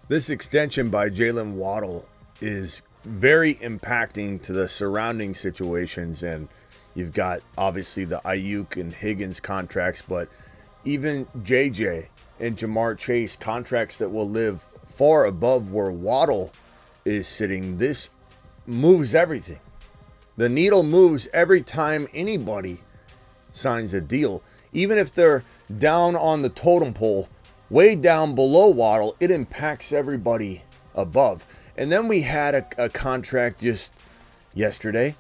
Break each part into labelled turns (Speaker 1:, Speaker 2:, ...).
Speaker 1: This extension by Jaylen Waddle is very impacting to the surrounding situations, and you've got obviously the Aiyuk and Higgins contracts, but even JJ and Jamar Chase contracts that will live far above where Waddle is sitting. This moves everything. The needle moves every time anybody signs a deal. Even if they're down on the totem pole, way down below Waddle, it impacts everybody above. And then we had a contract just yesterday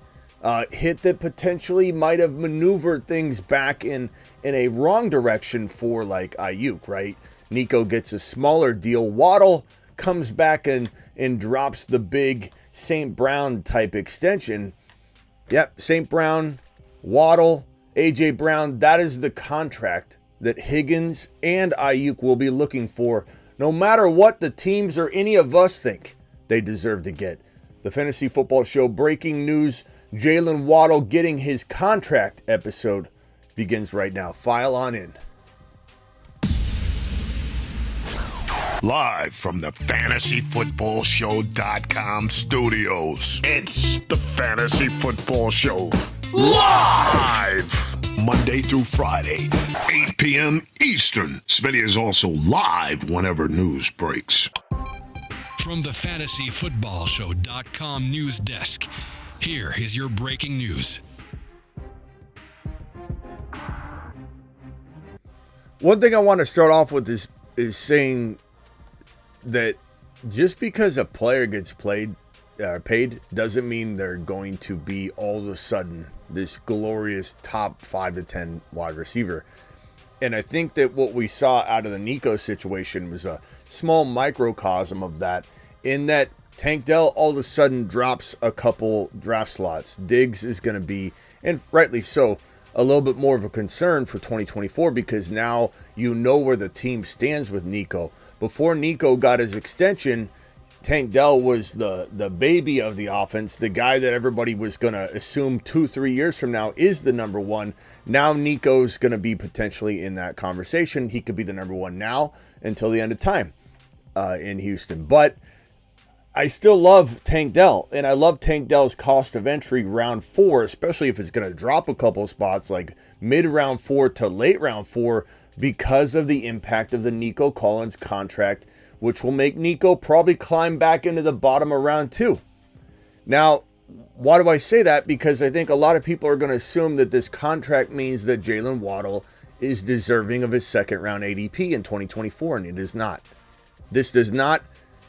Speaker 1: hit that potentially might have maneuvered things back in a wrong direction for like Aiyuk, right? Nico gets a smaller deal. Waddle comes back and drops the big St. Brown type extension. Yep, St. Brown, Waddle, A.J. Brown, that is the contract that Higgins and Aiyuk will be looking for, no matter what the teams or any of us think they deserve to get. The Fantasy Football Show breaking news, Jaylen Waddle getting his contract episode begins right now. File on in.
Speaker 2: Live from the FantasyFootballShow.com studios. It's the Fantasy Football Show. Live! Monday through Friday, 8 p.m. Eastern. Smitty is also live whenever news breaks.
Speaker 3: From the FantasyFootballShow.com news desk, here is your breaking news.
Speaker 1: One thing I want to start off with is saying that just because a player gets paid doesn't mean they're going to be all of a sudden this glorious top 5 to 10 wide receiver. And I think that what we saw out of the Nico situation was a small microcosm of that, in that Tank Dell all of a sudden drops a couple draft slots. Diggs is going to be, and rightly so, a little bit more of a concern for 2024 because now you know where the team stands with Nico. Before Nico got his extension, Tank Dell was the baby of the offense, the guy that everybody was going to assume 2-3 years from now is the number one. Now Nico's going to be potentially in that conversation. He could be the number one now until the end of time in Houston. But I still love Tank Dell, and I love Tank Dell's cost of entry round 4, especially if it's going to drop a couple spots like mid round 4 to late round 4 because of the impact of the Nico Collins contract, which will make Nico probably climb back into the bottom of round 2. Now, why do I say that? Because I think a lot of people are going to assume that this contract means that Jaylen Waddle is deserving of his second round ADP in 2024, and it is not. This does not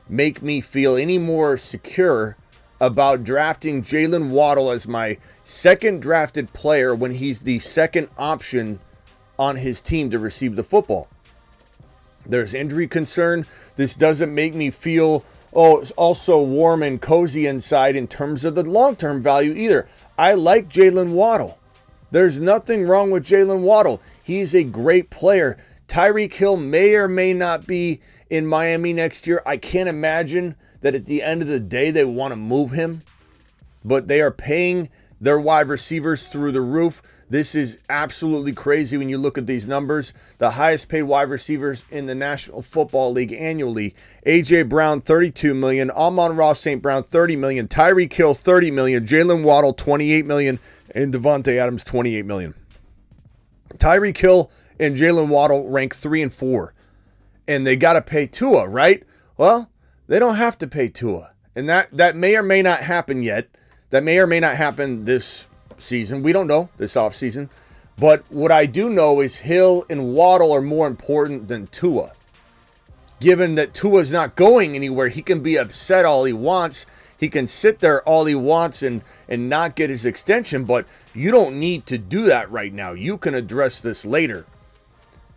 Speaker 1: make me feel any more secure about drafting Jaylen Waddle as my second drafted player when he's the second option on his team to receive the football. There's injury concern. This doesn't make me feel, it's also warm and cozy inside in terms of the long-term value either. I like Jaylen Waddle. There's nothing wrong with Jaylen Waddle. He's a great player. Tyreek Hill may or may not be in Miami next year. I can't imagine that at the end of the day they want to move him, but they are paying their wide receivers through the roof. This is absolutely crazy when you look at these numbers. The highest paid wide receivers in the National Football League annually. A.J. Brown, $32 million. Amon-Ra St. Brown, $30 million. Tyreek Hill, $30 million. Jaylen Waddle, $28 million. And Devontae Adams, $28 million. Tyreek Hill and Jaylen Waddle rank 3 and 4. And they got to pay Tua, right? Well, they don't have to pay Tua. And that may or may not happen yet. That may or may not happen this season. We don't know, this offseason. But what I do know is Hill and Waddle are more important than Tua. Given that Tua's not going anywhere, he can be upset all he wants. He can sit there all he wants and not get his extension. But you don't need to do that right now. You can address this later.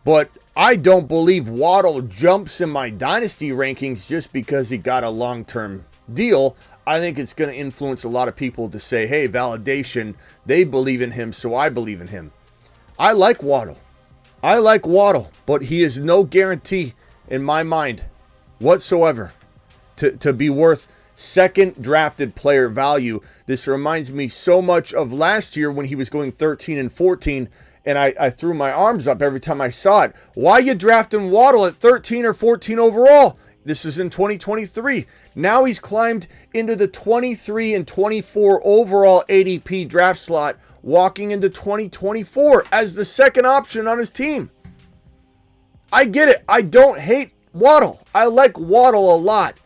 Speaker 1: But I don't believe Waddle jumps in my Dynasty rankings just because he got a long-term deal. I think it's going to influence a lot of people to say, hey, validation, they believe in him, so I believe in him. I like Waddle, but he is no guarantee in my mind whatsoever to be worth second drafted player value. This reminds me so much of last year when he was going 13 and 14, and I threw my arms up every time I saw it. Why are you drafting Waddle at 13 or 14 overall? This is in 2023. Now he's climbed into the 23 and 24 overall ADP draft slot, walking into 2024 as the second option on his team. I get it. I don't hate Waddle. I like Waddle a lot.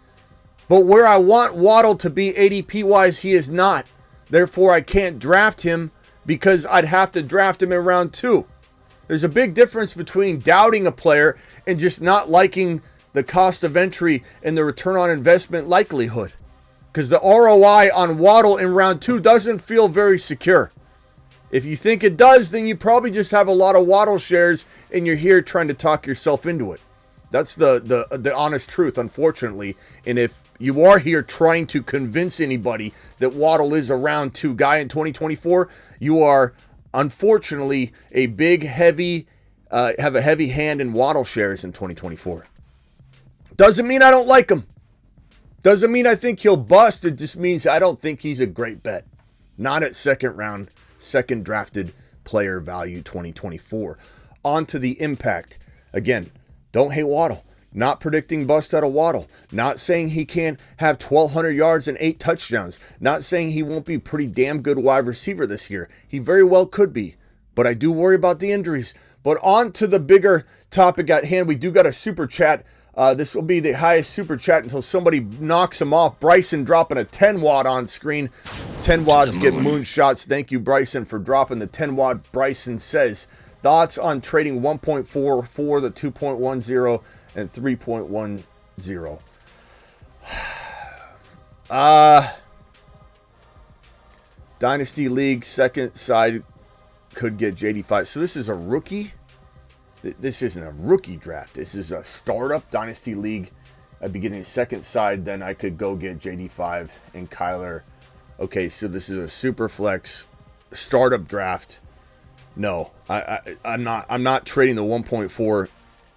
Speaker 1: But where I want Waddle to be ADP-wise, he is not. Therefore, I can't draft him because I'd have to draft him in round 2. There's a big difference between doubting a player and just not liking the cost of entry and the return on investment likelihood. Because the ROI on Waddle in round 2 doesn't feel very secure. If you think it does, then you probably just have a lot of Waddle shares and you're here trying to talk yourself into it. That's the honest truth, unfortunately. And if you are here trying to convince anybody that Waddle is a round 2 guy in 2024, you are unfortunately a big, heavy, have a heavy hand in Waddle shares in 2024. Doesn't mean I don't like him. Doesn't mean I think he'll bust. It just means I don't think he's a great bet. Not at second round, second drafted player value 2024. On to the impact. Again, don't hate Waddle. Not predicting bust out of Waddle. Not saying he can't have 1,200 yards and 8 touchdowns. Not saying he won't be a pretty damn good wide receiver this year. He very well could be. But I do worry about the injuries. But on to the bigger topic at hand. We do got a super chat. This will be the highest super chat until somebody knocks him off. Bryson dropping a 10 watt on screen. 10 watts get moonshots. Thank you, Bryson, for dropping the 10 watt. Bryson says, thoughts on trading 1.4 for the 2.10 and 3.10. Dynasty League, second side could get JD5. So this is a rookie. This isn't a rookie draft. This is a startup Dynasty League. I'd be getting a second side. Then I could go get JD5 and Kyler. Okay, so this is a super flex startup draft. No, I'm not trading the 1.4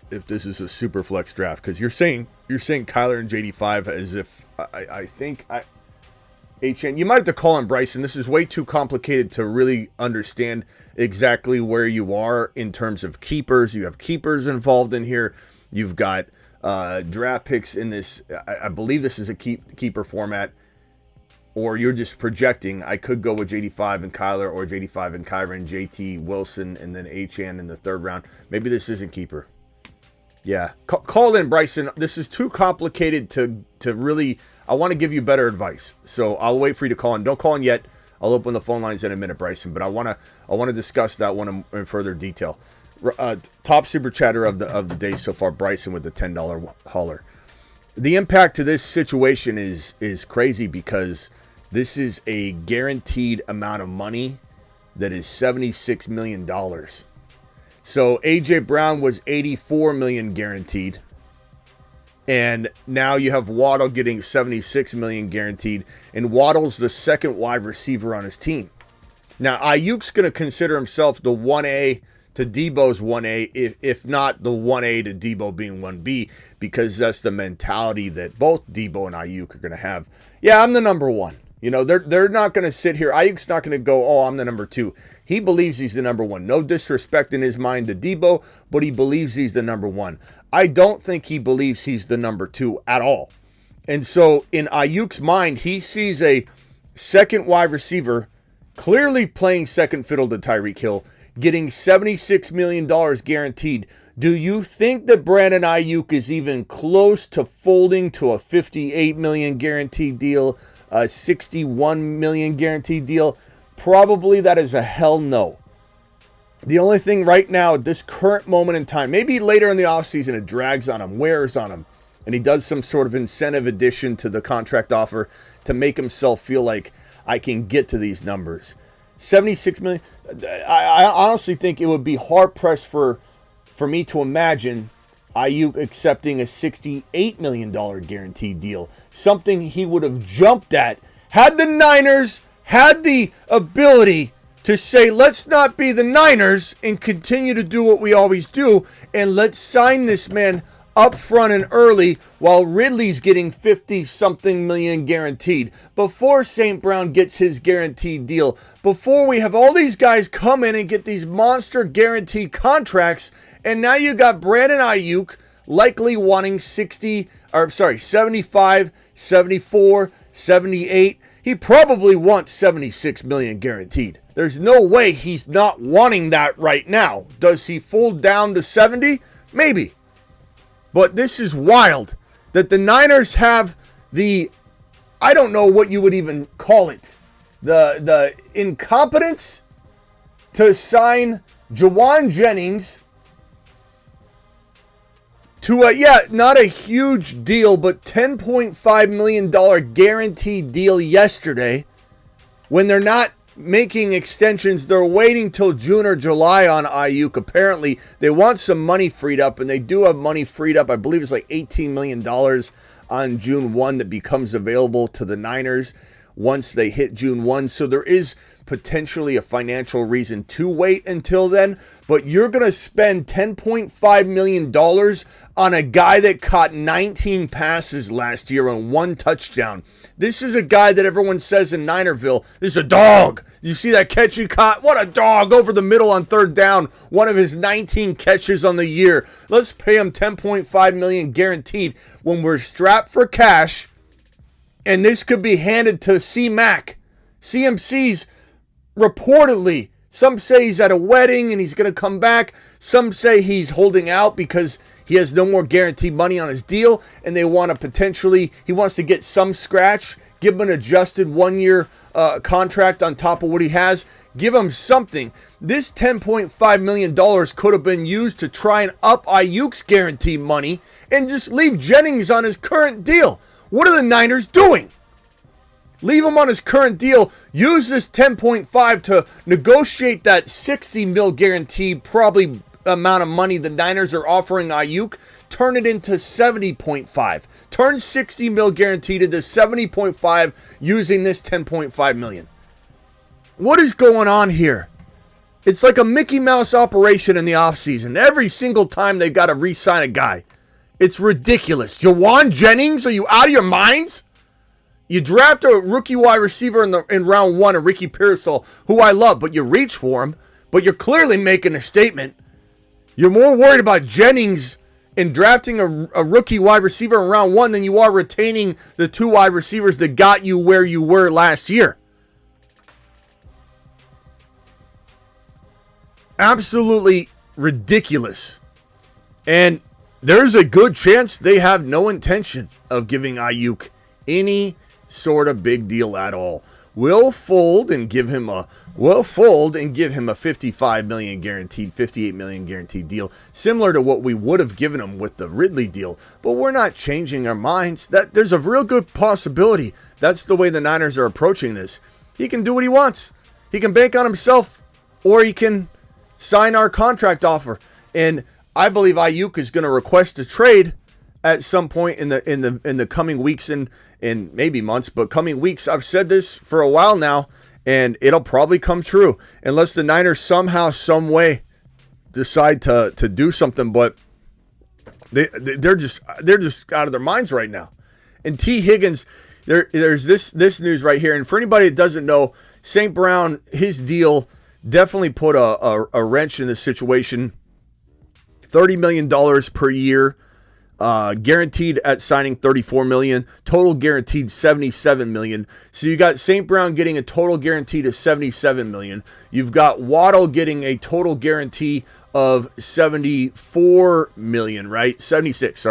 Speaker 1: if this is a super flex draft, because you're saying Kyler and JD5 as if I think HN. You might have to call on Bryson. This is way too complicated to really understand exactly where you are in terms of keepers. You have keepers involved in here. You've got draft picks in this. I believe this is a keeper format. Or you're just projecting. I could go with JD5 and Kyler, or JD5 and Kyron, JT Wilson, and then HN in the third round. Maybe this isn't keeper. Yeah. Call in, Bryson. This is too complicated to really... I want to give you better advice. So I'll wait for you to call in. Don't call in yet. I'll open the phone lines in a minute, Bryson. But I want to discuss that one in further detail. Top super chatter of the day so far, Bryson with the $10 hauler. The impact to this situation is crazy because this is a guaranteed amount of money that is $76 million. So AJ Brown was $84 million guaranteed. And now you have Waddle getting $76 million guaranteed. And Waddle's the second wide receiver on his team. Now, Aiyuk's going to consider himself the 1A to Debo's 1A, if not the 1A to Debo being 1B, because that's the mentality that both Debo and Aiyuk are going to have. Yeah, I'm the number 1. You know, they're not going to sit here. Aiyuk's not going to go, oh, I'm the number 2. He believes he's the number 1. No disrespect in his mind to Debo, but he believes he's the number 1. I don't think he believes he's the number 2 at all. And so in Aiyuk's mind, he sees a second wide receiver clearly playing second fiddle to Tyreek Hill, getting $76 million guaranteed. Do you think that Brandon Aiyuk is even close to folding to a $58 million guaranteed deal, a $61 million guaranteed deal? Probably that is a hell no. The only thing right now at this current moment in time, maybe later in the offseason it drags on him, wears on him, and he does some sort of incentive addition to the contract offer to make himself feel like I can get to these numbers. $76 million. I honestly think it would be hard pressed for me to imagine Aiyuk accepting a $68 million guaranteed deal. Something he would have jumped at had the Niners had the ability to say, let's not be the Niners and continue to do what we always do, and let's sign this man up front and early while Ridley's getting 50-something million guaranteed, before St. Brown gets his guaranteed deal, before we have all these guys come in and get these monster guaranteed contracts, and now you got Brandon Aiyuk likely wanting 75, 74, 78. He probably wants 76 million guaranteed. There's no way he's not wanting that right now. Does he fold down to 70? Maybe. But this is wild that the Niners have the, I don't know what you would even call it, the incompetence to sign Jauan Jennings to not a huge deal, but $10.5 million guaranteed deal yesterday when they're not making extensions. They're waiting till June or July on Aiyuk. Apparently, they want some money freed up, and they do have money freed up. I believe it's like $18 million on June 1 that becomes available to the Niners once they hit June 1. So there is potentially a financial reason to wait until then, but you're going to spend $10.5 million on a guy that caught 19 passes last year on 1 touchdown. This is a guy that everyone says in Ninerville, this is a dog. You see that catch he caught? What a dog over the middle on 3rd down. One of his 19 catches on the year. Let's pay him $10.5 million guaranteed when we're strapped for cash, and this could be handed to C-Mac. CMC's reportedly, some say he's at a wedding and he's going to come back. Some say he's holding out because he has no more guaranteed money on his deal, and they want to he wants to get some scratch, give him an adjusted 1-year contract on top of what he has. Give him something. This $10.5 million could have been used to try and up Aiyuk's guaranteed money and just leave Jennings on his current deal. What are the Niners doing? Leave him on his current deal. Use this 10.5 to negotiate that 60 mil guaranteed probably amount of money the Niners are offering Aiyuk. Turn it into 70.5. Turn 60 mil guaranteed into 70.5 using this 10.5 million. What is going on here? It's like a Mickey Mouse operation in the offseason. Every single time they've got to re-sign a guy. It's ridiculous. Jauan Jennings, are you out of your minds? You draft a rookie wide receiver in round 1, a Ricky Pearsall, who I love, but you reach for him, but you're clearly making a statement. You're more worried about Jennings in drafting a rookie wide receiver in round 1 than you are retaining the 2 wide receivers that got you where you were last year. Absolutely ridiculous. And there's a good chance they have no intention of giving Aiyuk any sort of big deal at all. We'll fold and give him a 55 million guaranteed, 58 million guaranteed deal, similar to what we would have given him with the Ridley deal. But we're not changing our minds. That there's a real good possibility that's the way the Niners are approaching this. He can do what he wants. He can bank on himself, or he can sign our contract offer. And I believe Aiyuk is going to request a trade at some point in the coming weeks and maybe months, but coming weeks. I've said this for a while now, and it'll probably come true unless the Niners somehow, some way decide to do something. But they're just out of their minds right now. And T. Higgins, there's this news right here. And for anybody that doesn't know, St. Brown, his deal definitely put a wrench in this situation. $30 million per year. Guaranteed at signing $34 million, total guaranteed $77 million. So you got St. Brown getting a total guaranteed of $77 million. You've got Waddle getting a total guarantee of $74 million, right? 76.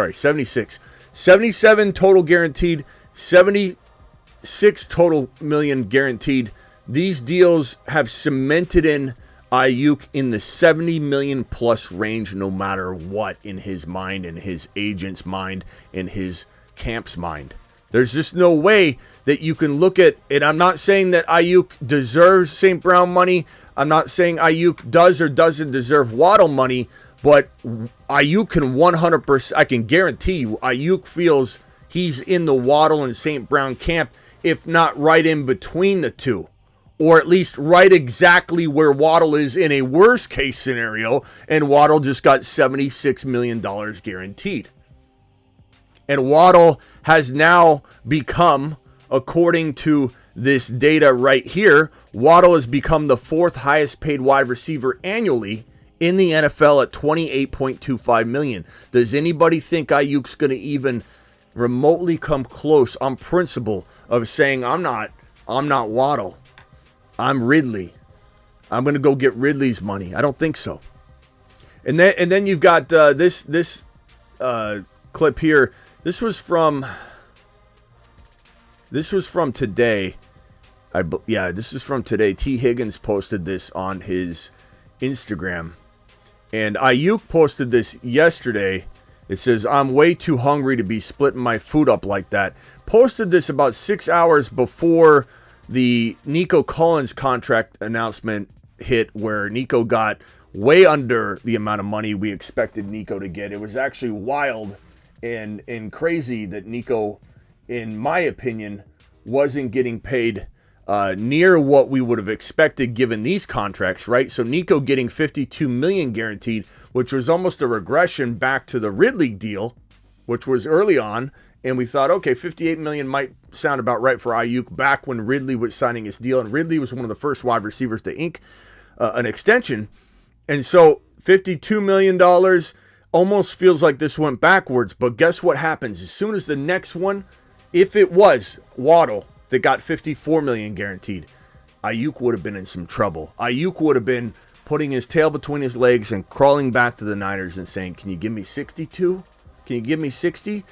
Speaker 1: 77 total guaranteed, 76 total million guaranteed. These deals have cemented in Aiyuk in the 70 million plus range no matter what, in his mind, in his agent's mind, in his camp's mind. There's just no way that you can look at it. I'm not saying that Aiyuk deserves St. Brown money. I'm not saying Aiyuk does or doesn't deserve Waddle money, but Aiyuk can 100%, I can guarantee you, Aiyuk feels he's in the Waddle and St. Brown camp, if not right in between the two. Or at least right exactly where Waddle is in a worst case scenario, and Waddle just got $76 million guaranteed. And Waddle has now become, according to this data right here, Waddle has become the 4th highest paid wide receiver annually in the NFL at $28.25 million. Does anybody think Aiyuk's going to even remotely come close on principle of saying, I'm not Waddle, I'm Ridley, I'm going to go get Ridley's money? I don't think so. And then you've got this clip here. This was from today. This is from today. T. Higgins posted this on his Instagram. And Aiyuk posted this yesterday. It says, I'm way too hungry to be splitting my food up like that. Posted this about 6 hours before the Nico Collins contract announcement hit, where Nico got way under the amount of money we expected Nico to get. It was actually wild and crazy that Nico, in my opinion, wasn't getting paid near what we would have expected given these contracts, right? So Nico getting $52 million guaranteed, which was almost a regression back to the Ridley deal, which was early on, and we thought, okay, $58 million might sound about right for Aiyuk back when Ridley was signing his deal, and Ridley was one of the first wide receivers to ink an extension. And so $52 million almost feels like this went backwards, but guess what happens? As soon as the next one, if it was Waddle that got $54 million guaranteed, Aiyuk would have been in some trouble. Aiyuk would have been putting his tail between his legs and crawling back to the Niners and saying, can you give me 62? Can you give me 60?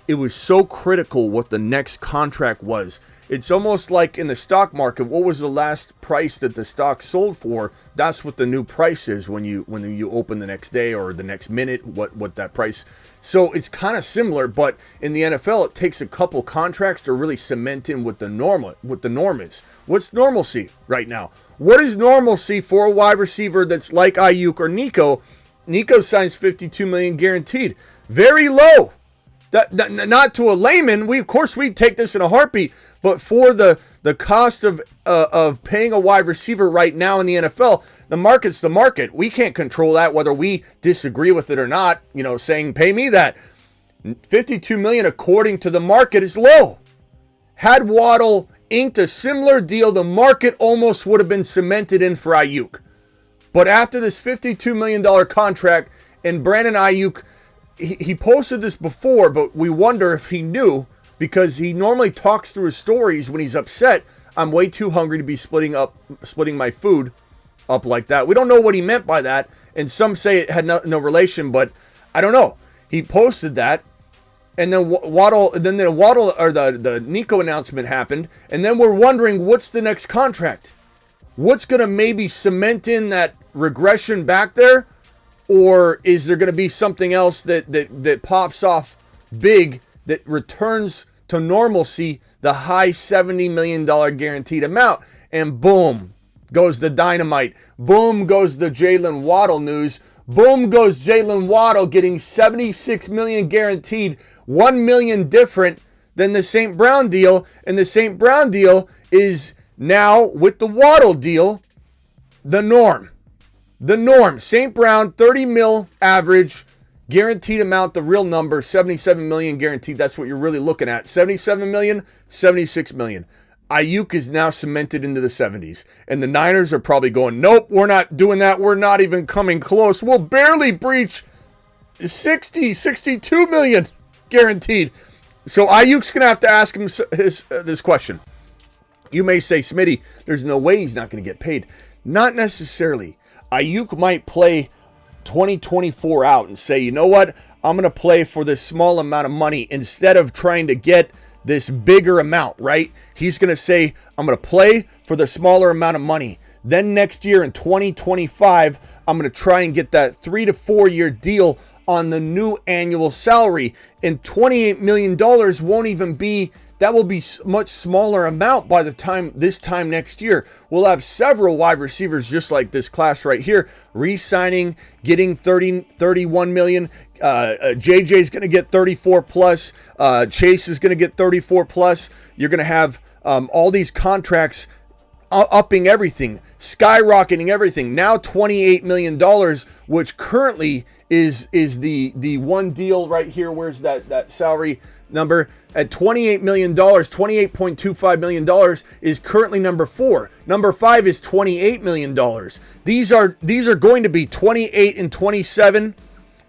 Speaker 1: It was so critical what the next contract was. It's almost like in the stock market, what was the last price that the stock sold for? That's what the new price is when you open the next day or the next minute, what that price. So it's kind of similar, but in the NFL, it takes a couple contracts to really cement in what the norm is. What's normalcy right now? What is normalcy for a wide receiver that's like Aiyuk or Nico? Nico signs $52 million guaranteed. Very low. Not to a layman, we'd take this in a heartbeat, but for the cost of paying a wide receiver right now in the NFL, the market's the market. We can't control that, whether we disagree with it or not. Saying pay me that. $52 million according to the market is low. Had Waddle inked a similar deal, the market almost would have been cemented in for Aiyuk. But after this $52 million contract, and Brandon Aiyuk, he posted this before, but we wonder if he knew, because he normally talks through his stories when he's upset. I'm way too hungry to be splitting my food up like that. We don't know what he meant by that, and some say it had no relation, but I don't know. He posted that, and then the Waddle or the Nico announcement happened, and then we're wondering what's the next contract. What's going to maybe cement in that regression back there? Or is there going to be something else that pops off big that returns to normalcy, the high $70 million guaranteed amount? And boom goes the dynamite. Boom goes the Jaylen Waddle news. Boom goes Jaylen Waddle getting $76 million guaranteed, $1 million different than the St. Brown deal. And the St. Brown deal is now, with the Waddle deal, the norm. The norm. St. Brown, 30 mil average, guaranteed amount, the real number, 77 million guaranteed. That's what you're really looking at. 77 million, 76 million. Aiyuk is now cemented into the 70s. And the Niners are probably going, nope, we're not doing that. We're not even coming close. We'll barely breach 60, 62 million guaranteed. So Aiyuk's going to have to ask him this question. You may say, Smitty, there's no way he's not going to get paid. Not necessarily. Aiyuk might play 2024 out and say, you know what? I'm going to play for this small amount of money instead of trying to get this bigger amount, right? He's going to say, I'm going to play for the smaller amount of money. Then next year in 2025, I'm going to try and get that 3 to 4 year deal on the new annual salary. And $28 million won't even be, that will be much smaller amount by the time this time next year. We'll have several wide receivers just like this class right here, re-signing, getting 31 million. JJ's going to get 34 plus. Chase is going to get 34 plus. You're going to have all these contracts upping everything, skyrocketing everything. Now $28 million, which currently is the one deal right here. Where's that salary? number at $28 million, $28.25 million is currently number 4. Number 5 is $28 million. These are going to be 28 and 27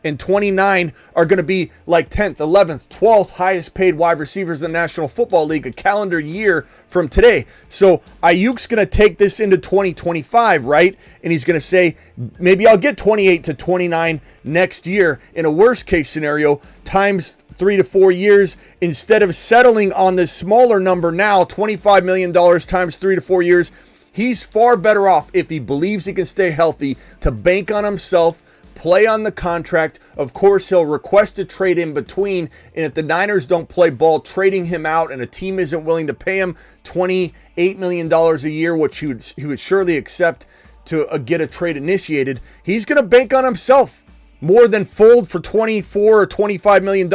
Speaker 1: and 29 are going to be like 10th, 11th, 12th highest paid wide receivers in the National Football League a calendar year from today. So Aiyuk's going to take this into 2025, right? And he's going to say, maybe I'll get 28 to 29 next year in a worst case scenario times 3 to 4 years, instead of settling on this smaller number now, $25 million times 3 to 4 years. He's far better off, if he believes he can stay healthy, to bank on himself, play on the contract. Of course, he'll request a trade in between, and if the Niners don't play ball, trading him out, and a team isn't willing to pay him $28 million a year, which he would surely accept to get a trade initiated, he's going to bank on himself more than fold for $24 or $25 million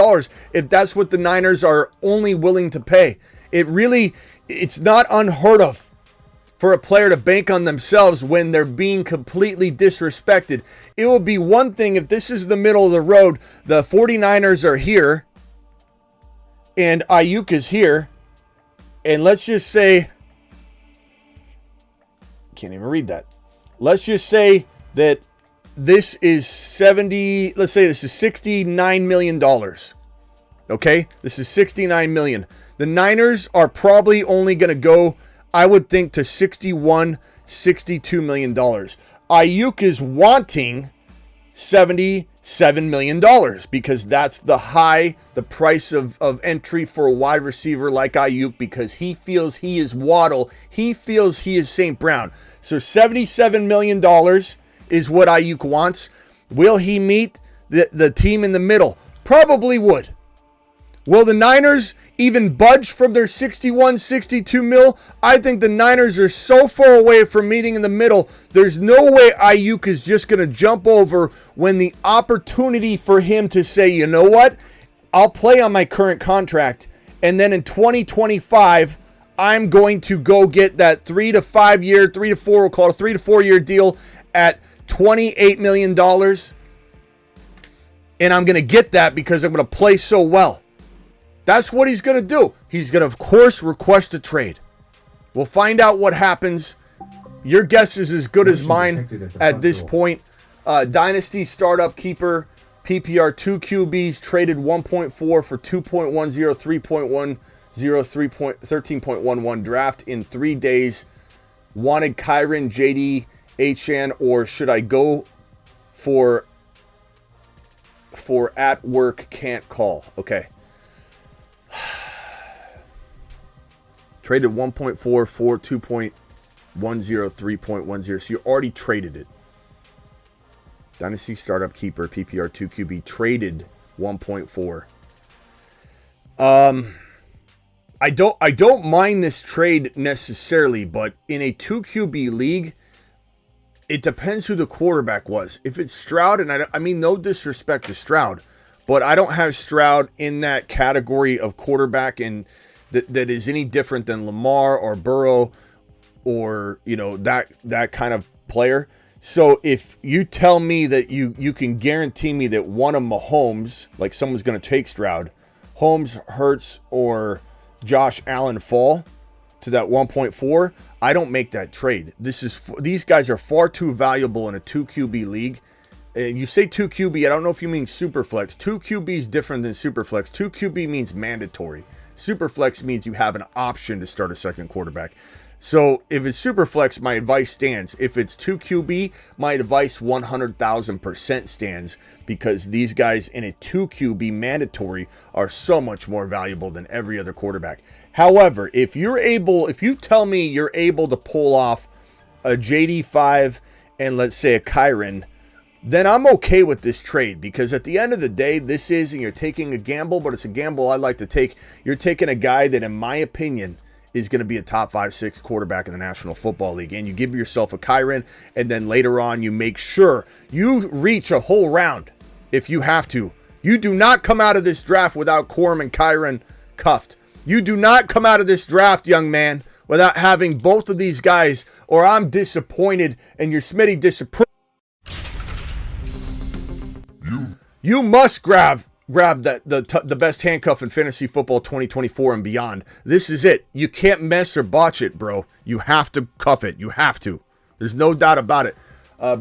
Speaker 1: if that's what the Niners are only willing to pay. It's not unheard of for a player to bank on themselves when they're being completely disrespected. It would be one thing if this is the middle of the road, the 49ers are here, and Aiyuk is here, and let's just say, can't even read that. Let's just say that this is let's say this is $69 million. Okay? This is $69 million. The Niners are probably only going to go, I would think, to $61, $62 million. Aiyuk is wanting $77 million because that's the price of entry for a wide receiver like Aiyuk, because he feels he is Waddle. He feels he is St. Brown. So $77 million is what Aiyuk wants. Will he meet the team in the middle? Probably would. Will the Niners even budge from their 61, 62 mil? I think the Niners are so far away from meeting in the middle, there's no way Aiyuk is just going to jump over when the opportunity for him to say, you know what, I'll play on my current contract, and then in 2025, I'm going to go get that 3 to 4 year deal at $28 million, and I'm going to get that because I'm going to play so well. That's what he's going to do. He's going to, of course, request a trade. We'll find out what happens. Your guess is as good as mine at this point. Dynasty startup keeper, PPR 2 QBs, traded 1.4 for 2.10, 3.10, 13.11 draft in 3 days. Wanted Kyren, JD, Achan, or should I go for at work, can't call? Okay. Traded 1.4 for 2.10, 3.10. So you already traded it. Dynasty startup keeper, PPR 2 QB, traded 1.4. I don't mind this trade necessarily, but in a 2 QB league, it depends who the quarterback was. If it's Stroud, and I mean no disrespect to Stroud, but I don't have Stroud in that category of quarterback and that is any different than Lamar or Burrow or, that kind of player. So if you tell me that you can guarantee me that one of Mahomes, like someone's going to take Stroud, Holmes, Hurts, or Josh Allen fall to that 1.4, I don't make that trade. These guys are far too valuable in a 2 QB league. And you say 2 QB, I don't know if you mean Superflex. 2 QB is different than Superflex. 2 QB means mandatory. Superflex means you have an option to start a second quarterback. So if it's Superflex, my advice stands. If it's 2 QB, my advice 100,000% stands, because these guys in a 2 QB mandatory are so much more valuable than every other quarterback. However, if you tell me you're able to pull off a JD5 and let's say a Kyren, then I'm okay with this trade, because at the end of the day, and you're taking a gamble, but it's a gamble I like to take. You're taking a guy that, in my opinion, is going to be a top 5-6 quarterback in the National Football League. And you give yourself a Kyren, and then later on you make sure you reach a whole round if you have to. You do not come out of this draft without Corum and Kyren cuffed. You do not come out of this draft, young man, without having both of these guys, or I'm disappointed and your Smitty disapproves. You must grab grab the best handcuff in fantasy football 2024 and beyond. This is it. You can't mess or botch it, bro. You have to cuff it. You have to. There's no doubt about it.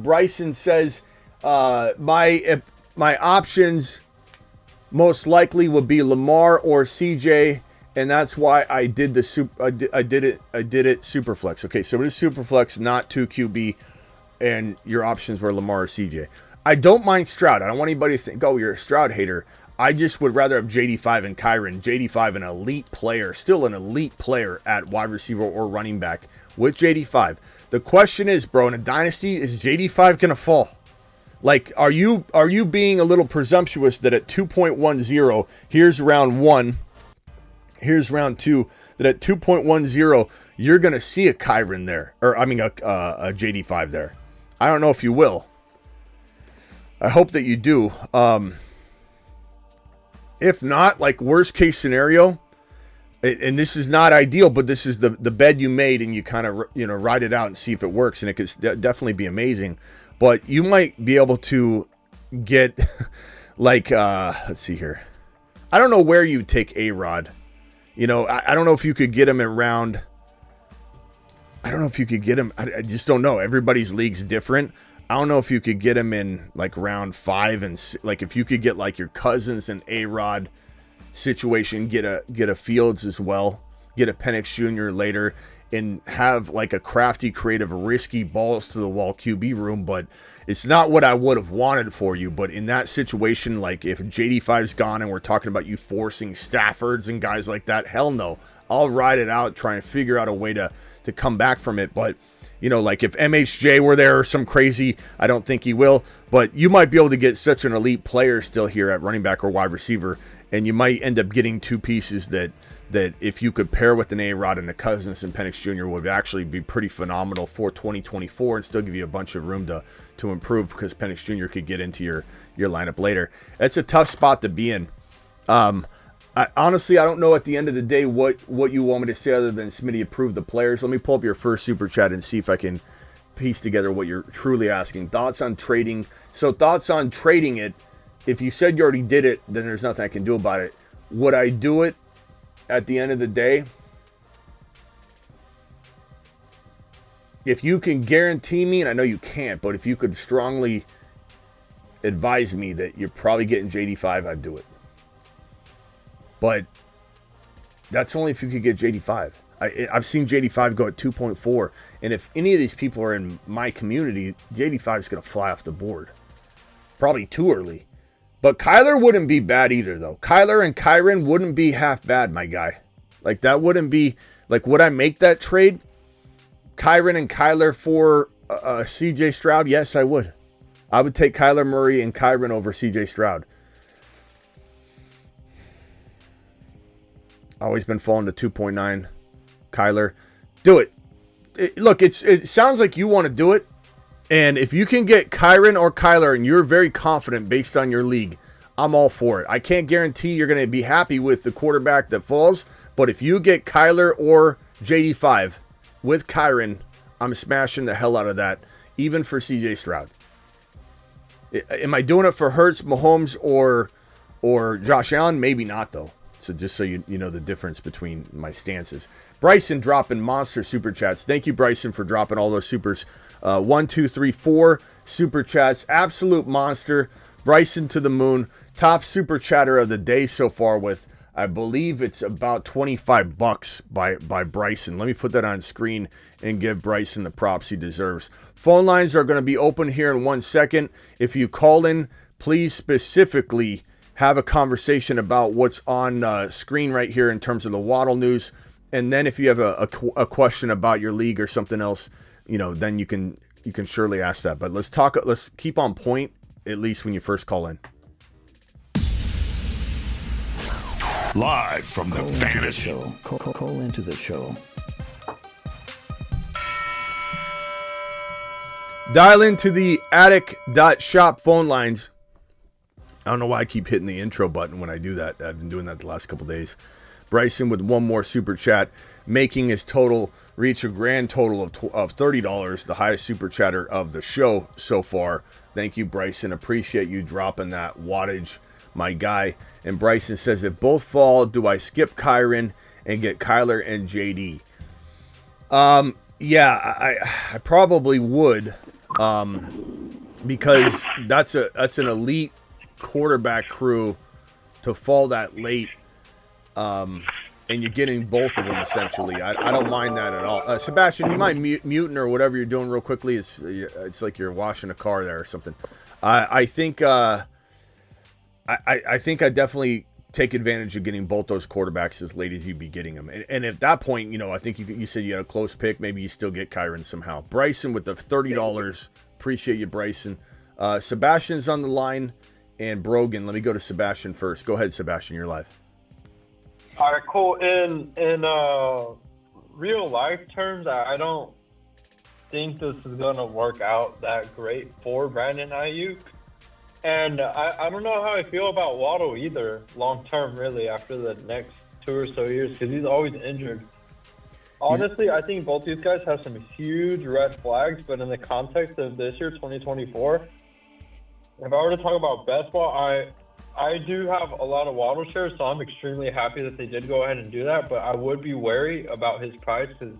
Speaker 1: Bryson says my options most likely would be Lamar or CJ, and that's why I did the I did it Superflex. Okay, so it is Superflex, not 2 QB, and your options were Lamar or CJ. I don't mind Stroud. I don't want anybody to think, oh, you're a Stroud hater. I just would rather have JD5 and Kyren. JD5, an elite player, still an elite player at wide receiver or running back with JD5. The question is, bro, in a dynasty, is JD5 going to fall? Like, are you being a little presumptuous that at 2.10, here's round 1, here's round 2, that at 2.10, you're going to see a Kyren there, or I mean a JD5 there. I don't know if you will. I hope that you do. If not, like worst case scenario, and this is not ideal, but this is the bed you made, and you kind of ride it out and see if it works, and it could definitely be amazing. But you might be able to get like let's see here. I don't know where you take A-Rod. I don't know if you could get him around. I don't know if you could get him. I just don't know. Everybody's league's different. I don't know if you could get him in like round 5 and like if you could get like your Cousins and A-Rod situation, get a Fields as well, get a Penix Jr. later, and have like a crafty, creative, risky balls to the wall QB room. But it's not what I would have wanted for you. But in that situation, like if JD5's gone and we're talking about you forcing Staffords and guys like that, hell no. I'll ride it out, try and figure out a way to come back from it. But like if MHJ were there or some crazy, I don't think he will, but you might be able to get such an elite player still here at running back or wide receiver, and you might end up getting two pieces that if you could pair with an A-Rod and a Cousins and Penix Jr. would actually be pretty phenomenal for 2024 and still give you a bunch of room to improve, because Penix Jr. could get into your lineup later. That's a tough spot to be in. Honestly, I don't know at the end of the day what you want me to say other than Smitty approved the players. Let me pull up your first super chat and see if I can piece together what you're truly asking. Thoughts on trading. So thoughts on trading it. If you said you already did it, then there's nothing I can do about it. Would I do it at the end of the day? If you can guarantee me, and I know you can't, but if you could strongly advise me that you're probably getting JD5, I'd do it. But that's only if you could get JD5. I've seen JD5 go at 2.4. And if any of these people are in my community, JD5 is going to fly off the board. Probably too early. But Kyler wouldn't be bad either, though. Kyler and Kyren wouldn't be half bad, my guy. Like, that wouldn't be... Like, would I make that trade? Kyren and Kyler for CJ Stroud? Yes, I would. I would take Kyler Murray and Kyren over CJ Stroud. Always been falling to 2.9. Kyler, do it. Look, it sounds like you want to do it. And if you can get Kyren or Kyler and you're very confident based on your league, I'm all for it. I can't guarantee you're going to be happy with the quarterback that falls. But if you get Kyler or JD5 with Kyren, I'm smashing the hell out of that, even for CJ Stroud. Am I doing it for Hurts, Mahomes, or Josh Allen? Maybe not, though. So just so you know the difference between my stances. Bryson dropping monster super chats. Thank you, Bryson, for dropping all those supers. 1, 2, 3, 4 super chats. Absolute monster. Bryson to the moon. Top super chatter of the day so far with, I believe it's about $25 by Bryson. Let me put that on screen and give Bryson the props he deserves. Phone lines are going to be open here in 1 second. If you call in, please specifically have a conversation about what's on screen right here in terms of the Waddle news. And then if you have a question about your league or something else, then you can surely ask that. But let's keep on point, at least when you first call in.
Speaker 2: Live from the fantasy.
Speaker 4: Call into the show.
Speaker 1: Dial into the attic.shop phone lines. I don't know why I keep hitting the intro button when I do that. I've been doing that the last couple days. Bryson with one more super chat, making his total reach a grand total of $30, the highest super chatter of the show so far. Thank you, Bryson. Appreciate you dropping that wattage my guy. And Bryson says, if both fall, do I skip Kyron and get Kyler and JD? Yeah, I probably would, because that's an elite quarterback crew to fall that late, and you're getting both of them essentially. I don't mind that at all. Sebastian, you mind muting or whatever you're doing real quickly? It's like you're washing a car there or something. I think I definitely take advantage of getting both those quarterbacks as late as you'd be getting them. And at that point, you know, I think you said you had a close pick. Maybe you still get Kyron somehow. Bryson with the $30. Appreciate you, Bryson. Sebastian's on the line, and Brogan. Let me go to Sebastian first. Go ahead, Sebastian. You're live.
Speaker 5: All right, cool. In real life terms, I don't think this is going to work out that great for Brandon Aiyuk. And I don't know how I feel about Waddle either, long term, really, after the next 2 or so years, because he's always injured. Honestly, I think both these guys have some huge red flags, but in the context of this year, 2024, if I were to talk about best ball, I do have a lot of Waddle shares, so I'm extremely happy that they did go ahead and do that, but I would be wary about his price because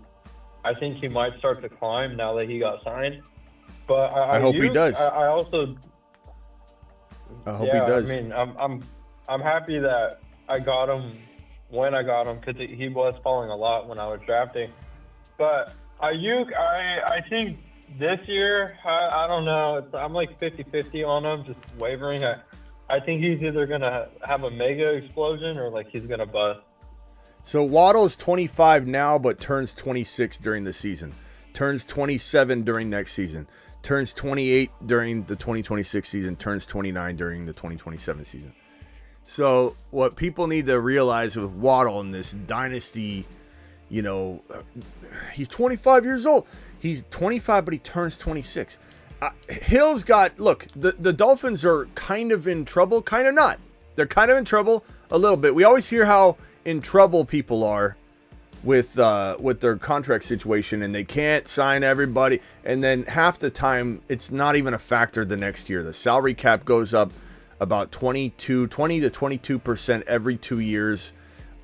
Speaker 5: I think he might start to climb now that he got signed. But
Speaker 1: I hope he does.
Speaker 5: I also...
Speaker 1: I hope he does.
Speaker 5: I mean, I'm happy that I got him when I got him because he was falling a lot when I was drafting. But Aiyuk, I think this year, I don't know. I'm like 50-50 on him, just wavering. I think he's either going to have a mega explosion or like he's going to bust.
Speaker 1: So Waddle is 25 now, but turns 26 during the season. Turns 27 during next season. Turns 28 during the 2026 season, turns 29 during the 2027 season. So what people need to realize with Waddle in this dynasty, you know, he's 25 years old. He's 25, but he turns 26. Hill's got, look, the Dolphins are kind of in trouble, kind of not. They're kind of in trouble a little bit. We always hear how in trouble people are with their contract situation, and they can't sign everybody, and then half the time it's not even a factor the next year. The salary cap goes up about 20 to 22% every 2 years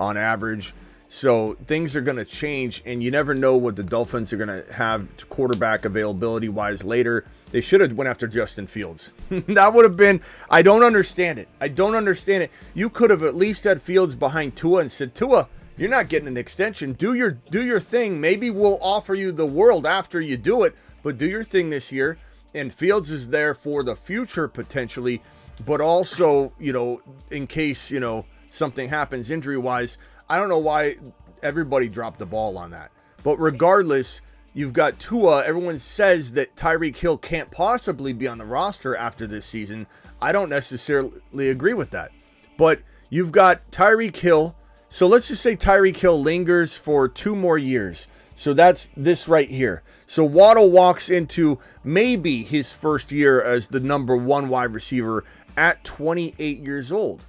Speaker 1: on average. So things are going to change, and you never know what the Dolphins are going to have quarterback availability wise later. They should have went after Justin Fields. That would have been, I don't understand it. You could have at least had Fields behind Tua and said, Tua, you're not getting an extension. Do your thing. Maybe we'll offer you the world after you do it, but do your thing this year. And Fields is there for the future potentially, but also, you know, in case, you know, something happens injury-wise. I don't know why everybody dropped the ball on that. But regardless, you've got Tua. Everyone says that Tyreek Hill can't possibly be on the roster after this season. I don't necessarily agree with that. But you've got Tyreek Hill. So let's just say Tyreek Hill lingers for 2 more years. So that's this right here. So Waddle walks into maybe his first year as the number 1 wide receiver at 28 years old.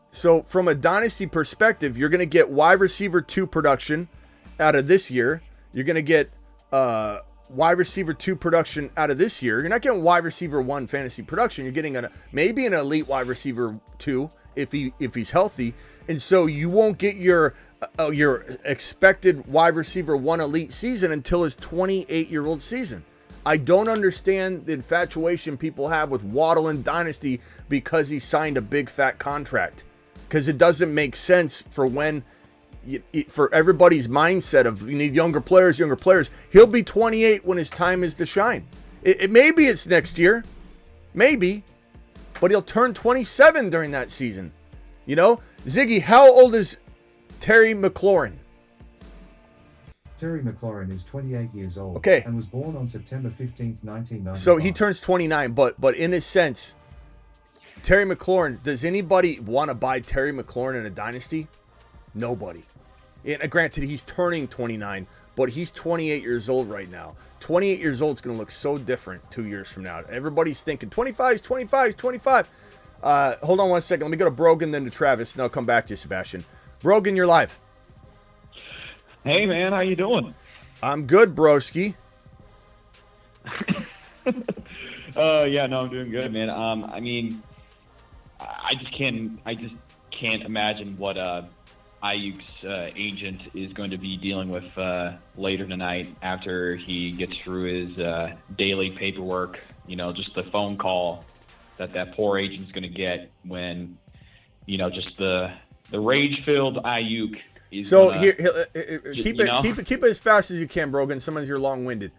Speaker 1: So from a dynasty perspective, you're going to get wide receiver 2 production out of this year. You're going to get wide receiver 2 production out of this year. You're not getting wide receiver 1 fantasy production. You're getting maybe an elite wide receiver 2 if he's healthy. And so you won't get your expected wide receiver 1 elite season until his 28-year-old season. I don't understand the infatuation people have with Waddle in Dynasty because he signed a big fat contract. Because it doesn't make sense for for everybody's mindset of you need younger players. He'll be 28 when his time is to shine. Maybe it's next year. Maybe. But he'll turn 27 during that season. You know? Ziggy, how old is Terry McLaurin?
Speaker 6: Terry McLaurin is 28 years old.
Speaker 1: Okay.
Speaker 6: And was born on September 15th, 1995.
Speaker 1: So he turns 29, but in a sense, Terry McLaurin, does anybody want to buy Terry McLaurin in a dynasty? Nobody. And granted, he's turning 29, but he's 28 years old right now. 28 years old is going to look so different 2 years from now. Everybody's thinking 25. Hold on one second. Let me go to Brogan, then to Travis, and I'll come back to you, Sebastian. Brogan, you're live.
Speaker 7: Hey, man, how you doing?
Speaker 1: I'm good, broski.
Speaker 7: Yeah, no, I'm doing good, man. I mean, I just can't imagine what Aiyuk's agent is going to be dealing with later tonight after he gets through his daily paperwork. Just the phone call that poor agent's going to get when, just the rage-filled Aiyuk is.
Speaker 1: So keep it as fast as you can, Brogan. Sometimes you're long-winded.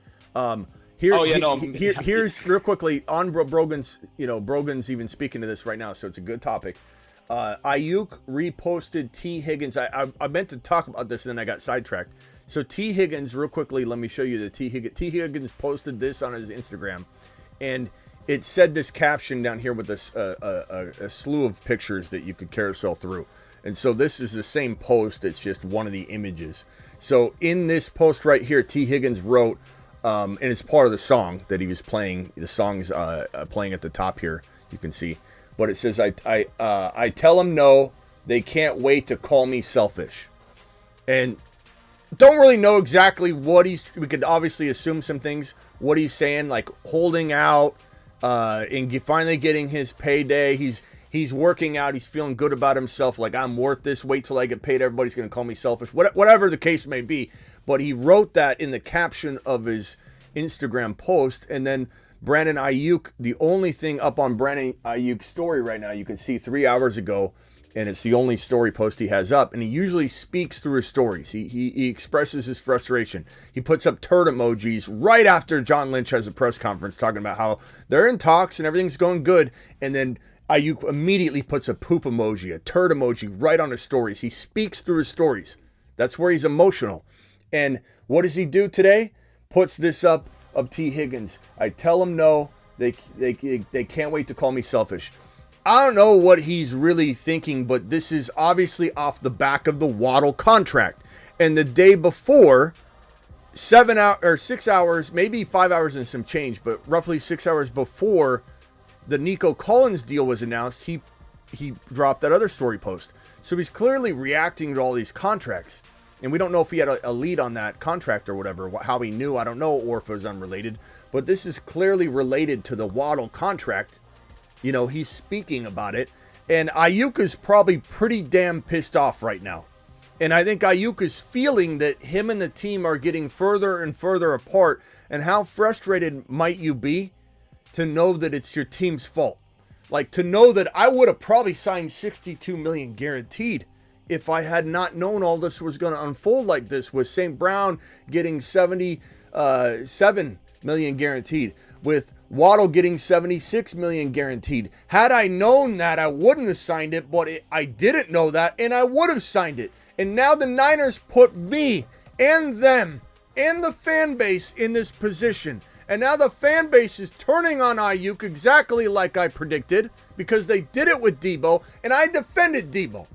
Speaker 1: Here's real quickly on Brogan's. Brogan's even speaking to this right now, so it's a good topic. Aiyuk reposted T. Higgins. I meant to talk about this and then I got sidetracked. So T. Higgins, real quickly, let me show you the T. Higgins posted this on his Instagram, and it said this caption down here with a slew of pictures that you could carousel through. And so this is the same post. It's just one of the images. So in this post right here, T. Higgins wrote, and it's part of the song that he was playing. The song's playing at the top here. You can see. But it says, I tell them no, they can't wait to call me selfish. And don't really know exactly what we could obviously assume some things, what he's saying, like holding out, and finally getting his payday. He's working out, he's feeling good about himself, like I'm worth this, wait till I get paid, everybody's going to call me selfish, whatever the case may be. But he wrote that in the caption of his Instagram post, and then Brandon Aiyuk, the only thing up on Brandon Aiyuk's story right now, you can see 3 hours ago, and it's the only story post he has up, and he usually speaks through his stories. He expresses his frustration. He puts up turd emojis right after John Lynch has a press conference talking about how they're in talks and everything's going good, and then Aiyuk immediately puts a poop emoji, a turd emoji right on his stories. He speaks through his stories. That's where he's emotional. And what does he do today? Puts this up of T. Higgins. I tell him no, they can't wait to call me selfish. I don't know what he's really thinking, but this is obviously off the back of the Waddle contract. And the day before, 6 hours, maybe 5 hours and some change, but roughly 6 hours before the Nico Collins deal was announced, he dropped that other story post. So he's clearly reacting to all these contracts. And we don't know if he had a lead on that contract or whatever, how he knew, I don't know, or if it was unrelated. But this is clearly related to the Waddle contract. He's speaking about it. And Aiyuk is probably pretty damn pissed off right now. And I think Aiyuk is feeling that him and the team are getting further and further apart. And how frustrated might you be to know that it's your team's fault? Like, to know that I would have probably signed $62 million guaranteed if I had not known all this was going to unfold like this, with St. Brown getting $77 million guaranteed, with Waddle getting $76 million guaranteed. Had I known that, I wouldn't have signed it, but I didn't know that, and I would have signed it. And now the Niners put me and them and the fan base in this position. And now the fan base is turning on Aiyuk exactly like I predicted, because they did it with Debo, and I defended Debo.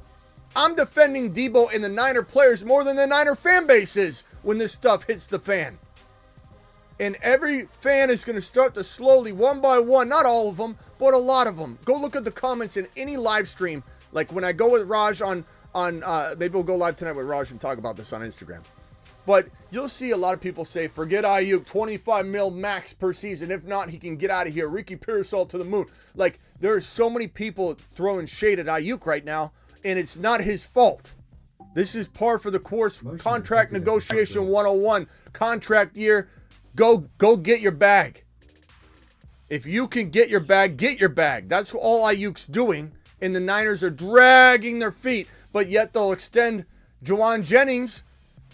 Speaker 1: I'm defending Debo and the Niner players more than the Niner fan base is when this stuff hits the fan. And every fan is going to start to slowly, one by one, not all of them, but a lot of them. Go look at the comments in any live stream. Like when I go with Raj on maybe we'll go live tonight with Raj and talk about this on Instagram. But you'll see a lot of people say, forget Aiyuk, 25 mil max per season. If not, he can get out of here. Ricky Pearsall to the moon. Like, there are so many people throwing shade at Aiyuk right now, and it's not his fault. This is par for the course. Contract negotiation 101. Contract year. Go get your bag. If you can get your bag, get your bag. That's all Aiyuk's doing. And the Niners are dragging their feet, but yet they'll extend Juwan Jennings.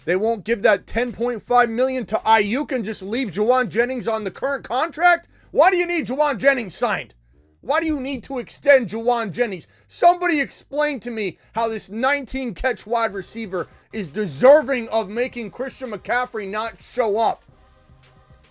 Speaker 1: They won't give that $10.5 million to Aiyuk and just leave Juwan Jennings on the current contract? Why do you need Juwan Jennings signed? Why do you need to extend Juwan Jennings? Somebody explain to me how this 19-catch wide receiver is deserving of making Christian McCaffrey not show up.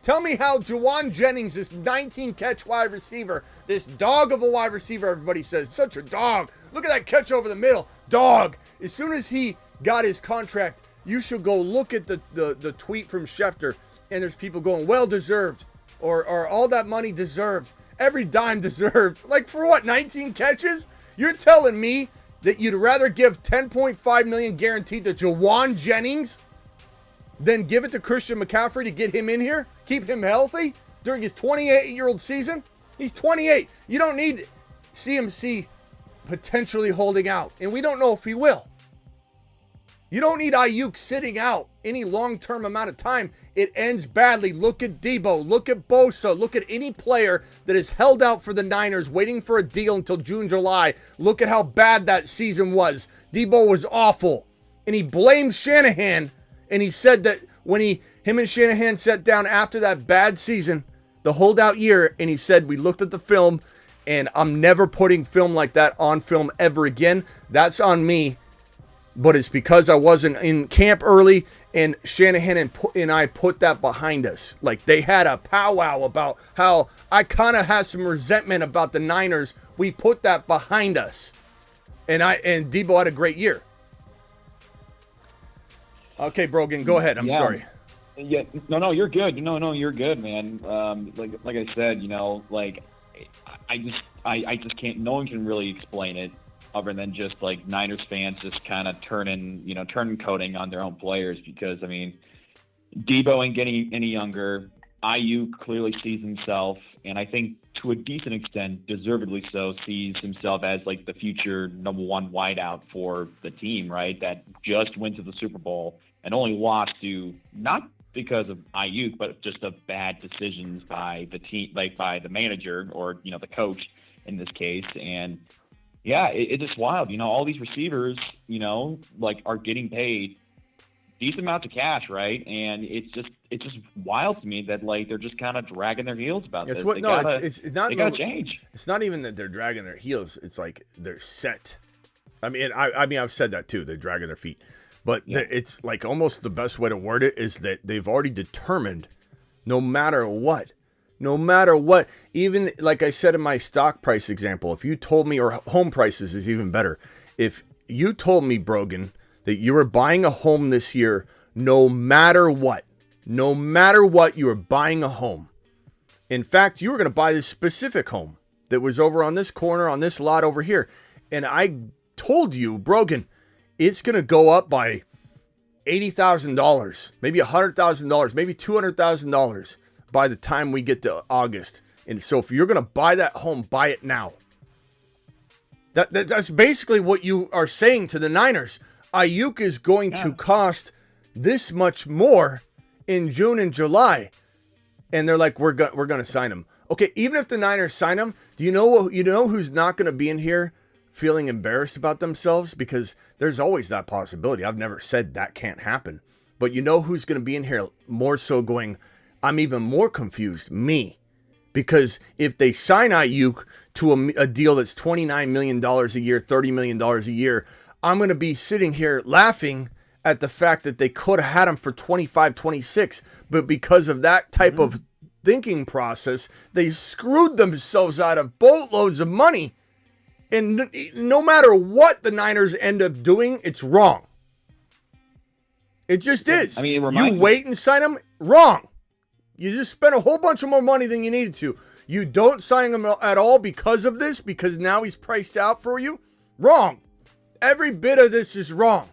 Speaker 1: Tell me how Juwan Jennings, this 19-catch wide receiver, this dog of a wide receiver, everybody says, such a dog. Look at that catch over the middle. Dog. As soon as he got his contract, you should go look at the tweet from Schefter, and there's people going, well deserved, or all that money deserved. Every dime deserved. Like, for what, 19 catches? You're telling me that you'd rather give $10.5 million guaranteed to Juwan Jennings than give it to Christian McCaffrey to get him in here, keep him healthy during his 28-year-old season? He's 28. You don't need CMC potentially holding out, and we don't know if he will. You don't need Aiyuk sitting out any long-term amount of time. It ends badly. Look at Debo. Look at Bosa. Look at any player that is held out for the Niners waiting for a deal until June, July. Look at how bad that season was. Debo was awful. And he blamed Shanahan. And he said that when him and Shanahan sat down after that bad season, the holdout year, and he said, we looked at the film, and I'm never putting film like that on film ever again. That's on me. But it's because I wasn't in camp early, and Shanahan and I put that behind us. Like, they had a powwow about how I kind of had some resentment about the Niners. We put that behind us. And Debo had a great year. Okay, Brogan, go ahead. I'm sorry.
Speaker 7: Yeah, no, you're good. No, you're good, man. Like I said, like I just can't. No one can really explain it, other than just like Niners fans just kind of turning coding on their own players. Because I mean, Debo ain't getting any younger. Aiyuk clearly sees himself, and I think to a decent extent, deservedly so, sees himself as like the future number one wideout for the team, right? That just went to the Super Bowl and only lost to, not because of Aiyuk, but just of bad decisions by the team, like by the manager or, the coach in this case. And yeah, it's just wild. All these receivers, like are getting paid decent amounts of cash, right? And it's just wild to me that like they're just kind of dragging their heels about this.
Speaker 1: It's not.
Speaker 7: They gotta change.
Speaker 1: It's not even that they're dragging their heels. It's like they're set. I mean, I've said that too. They're dragging their feet, but it's like almost the best way to word it is that they've already determined, no matter what, even like I said in my stock price example, if you told me, or home prices is even better, if you told me, Brogan, that you were buying a home this year, no matter what, you were buying a home. In fact, you were going to buy this specific home that was over on this corner, on this lot over here. And I told you, Brogan, it's going to go up by $80,000, maybe $100,000, maybe $200,000 by the time we get to August. And so if you're going to buy that home, buy it now. That's basically what you are saying to the Niners. Aiyuk is going to cost this much more in June and July, and they're like, we're going to sign him. Okay, even if the Niners sign him, do you know who's not going to be in here feeling embarrassed about themselves? Because there's always that possibility. I've never said that can't happen, but you know who's going to be in here more so going, I'm even more confused, me. Because if they sign Aiyuk to a deal that's $29 million a year, $30 million a year, I'm going to be sitting here laughing at the fact that they could have had him for 25, 26, but because of that type of thinking process, they screwed themselves out of boatloads of money. And no matter what the Niners end up doing, it's wrong. It just is. I mean, you wait and sign him, wrong. You just spent a whole bunch of more money than you needed to. You don't sign him at all because of this, because now he's priced out for you, wrong. Every bit of this is wrong.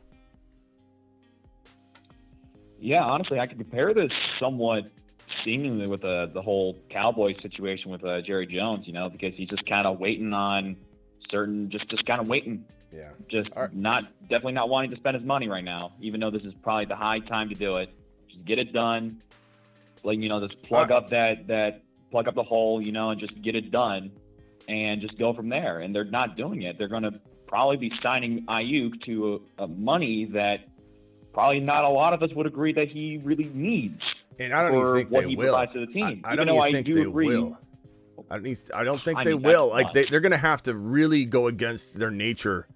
Speaker 7: Yeah, honestly, I could compare this somewhat seemingly with the whole Cowboys situation with Jerry Jones, because he's just kind of waiting on certain, just kind of waiting.
Speaker 1: Yeah.
Speaker 7: Just definitely not wanting to spend his money right now, even though this is probably the high time to do it. Just get it done. Like, just plug up plug up the hole, and just get it done and just go from there. And they're not doing it. They're going to probably be signing Aiyuk to a money that probably not a lot of us would agree that he really needs.
Speaker 1: And I don't even think
Speaker 7: what
Speaker 1: they
Speaker 7: he
Speaker 1: will.
Speaker 7: Provides to the team.
Speaker 1: I don't even think they will. I don't think they will. Like they're going to have to really go against their nature.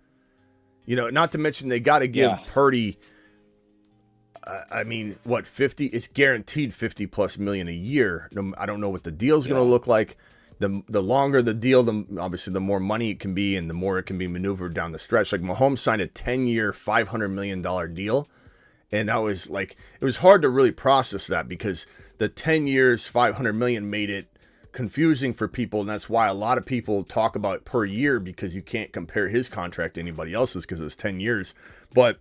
Speaker 1: Not to mention they got to give Purdy. I mean, what, 50? It's guaranteed $50+ million a year. I don't know what the deal's going to look like. The longer the deal, obviously the more money it can be and the more it can be maneuvered down the stretch. Like Mahomes signed a 10-year, $500 million deal. And that was like, it was hard to really process that because the 10 years, $500 million made it confusing for people. And that's why a lot of people talk about it per year because you can't compare his contract to anybody else's because it was 10 years. But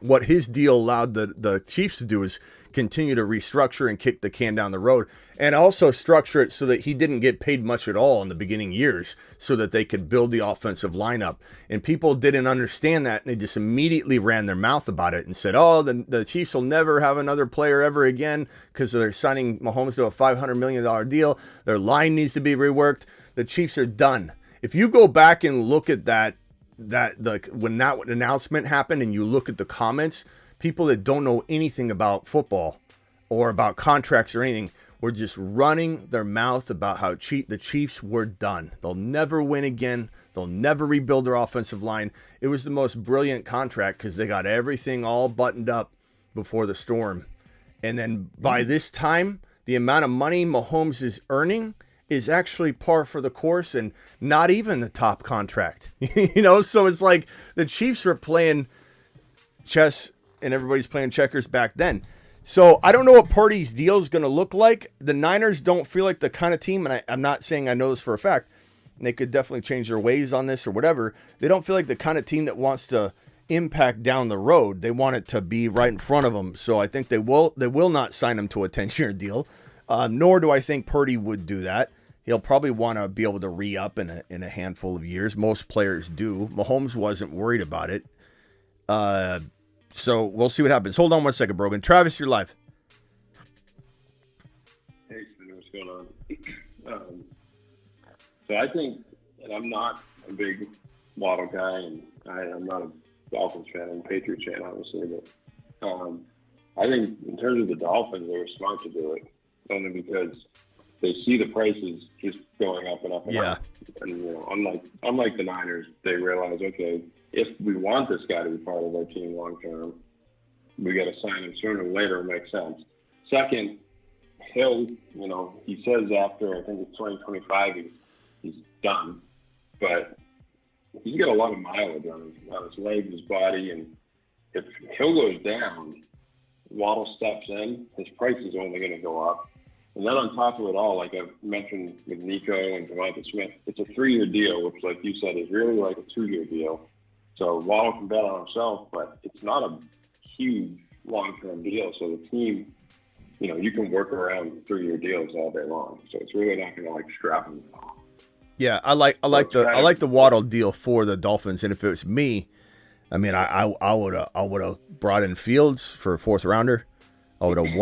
Speaker 1: what his deal allowed the Chiefs to do is continue to restructure and kick the can down the road, and also structure it so that he didn't get paid much at all in the beginning years so that they could build the offensive lineup. And people didn't understand that, and they just immediately ran their mouth about it and said, oh, the Chiefs will never have another player ever again because they're signing Mahomes to a $500 million deal. Their line needs to be reworked. The Chiefs are done. If you go back and look at when that announcement happened and you look at the comments, people that don't know anything about football or about contracts or anything were just running their mouth about how the Chiefs were done. They'll never win again. They'll never rebuild their offensive line. It was the most brilliant contract because they got everything all buttoned up before the storm. And then by this time, the amount of money Mahomes is earning is actually par for the course and not even the top contract. So it's like the Chiefs were playing chess and everybody's playing checkers back then. So I don't know what Purdy's deal is going to look like. The Niners don't feel like the kind of team, and I'm not saying I know this for a fact, and they could definitely change their ways on this or whatever. They don't feel like the kind of team that wants to impact down the road. They want it to be right in front of them. So I think they will not sign him to a 10-year deal, nor do I think Purdy would do that. He'll probably want to be able to re-up in a handful of years. Most players do. Mahomes wasn't worried about it. So we'll see what happens. Hold on one second, Brogan. Travis, you're live.
Speaker 8: Hey, what's going on? So I think, and I'm not a big Waddle guy, and I'm not a Dolphins fan. I'm a Patriots fan, obviously. But I think in terms of the Dolphins, they were smart to do it, only because they see the prices just going up and up and up. And unlike the Niners, they realize, okay, if we want this guy to be part of our team long term, we got to sign him sooner or later. It makes sense. Second, Hill, he says after I think it's 2025 he's done, but he's got a lot of mileage on his legs, his body, and if Hill goes down, Waddle steps in, his price is only going to go up. And then on top of it all, like I've mentioned with Nico and Devonta Smith, it's a 3-year deal, which, like you said, is really like a 2-year deal. So Waddle can bet on himself, but it's not a huge long-term deal. So the team, you can work around 3-year deals all day long. So it's really not going to strap them off.
Speaker 1: Yeah, I like the Waddle deal for the Dolphins, and if it was me, I mean, I would have brought in Fields for a 4th rounder. I would have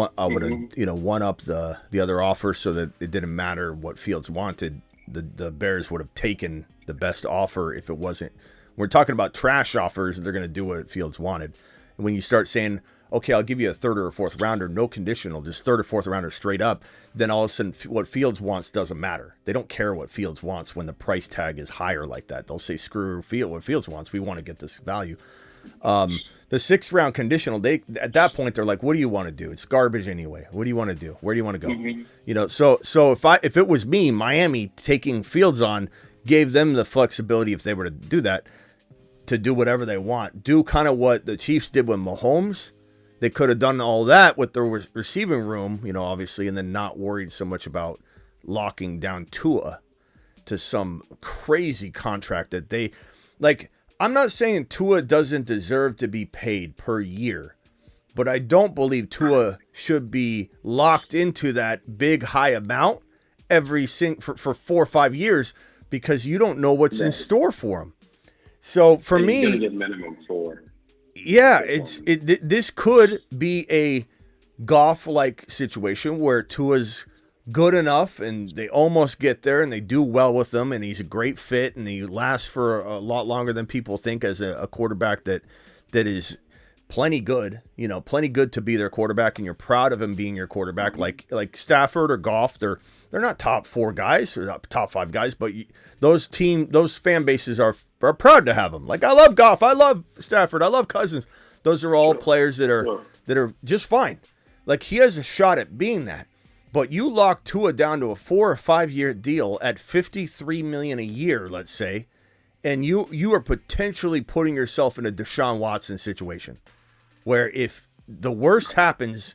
Speaker 1: one up the other offer so that it didn't matter what Fields wanted. The Bears would have taken the best offer if it wasn't. We're talking about trash offers, and they're going to do what Fields wanted. And when you start saying, okay, I'll give you a 3rd or a 4th rounder, no conditional, just 3rd or 4th rounder straight up, then all of a sudden what Fields wants doesn't matter. They don't care what Fields wants when the price tag is higher like that. They'll say, screw what Fields wants. We want to get this value. The 6th round conditional, at that point they're like, what do you want to do? It's garbage anyway. What do you want to do? Where do you want to go? Mm-hmm. So if it was me, Miami taking Fields on gave them the flexibility if they were to do that, to do whatever they want. Do kind of what the Chiefs did with Mahomes. They could have done all that with their receiving room, obviously, and then not worried so much about locking down Tua to some crazy contract that they like. I'm not saying Tua doesn't deserve to be paid per year, but I don't believe Tua should be locked into that big high amount for 4 or 5 years because you don't know what's in store for him. So for me,
Speaker 8: you're gonna get minimum 4.
Speaker 1: Yeah, this could be a Goff-like situation where Tua's good enough and they almost get there and they do well with him and he's a great fit and he lasts for a lot longer than people think as a quarterback that is plenty good, plenty good to be their quarterback, and you're proud of him being your quarterback. Like Stafford or Goff, they're not top 4 guys or not top 5 guys, but those fan bases are proud to have him. Like, I love Goff, I love Stafford, I love Cousins. Those are all players that are just fine. Like, he has a shot at being that. But you lock Tua down to a 4 or 5 year deal at $53 million a year, let's say, and you are potentially putting yourself in a Deshaun Watson situation, where if the worst happens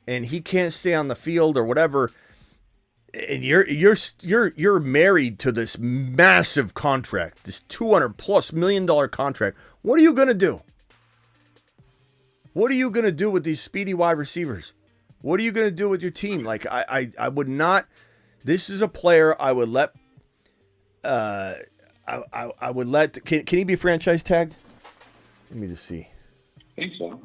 Speaker 1: and he can't stay on the field or whatever, and you're married to this massive contract, this $200+ million contract, what are you gonna do? What are you going to do with these speedy wide receivers? What are you going to do with your team? Like, I would not. This is a player I would let. I would let. Can he be franchise tagged? Let me just see.
Speaker 8: I think so.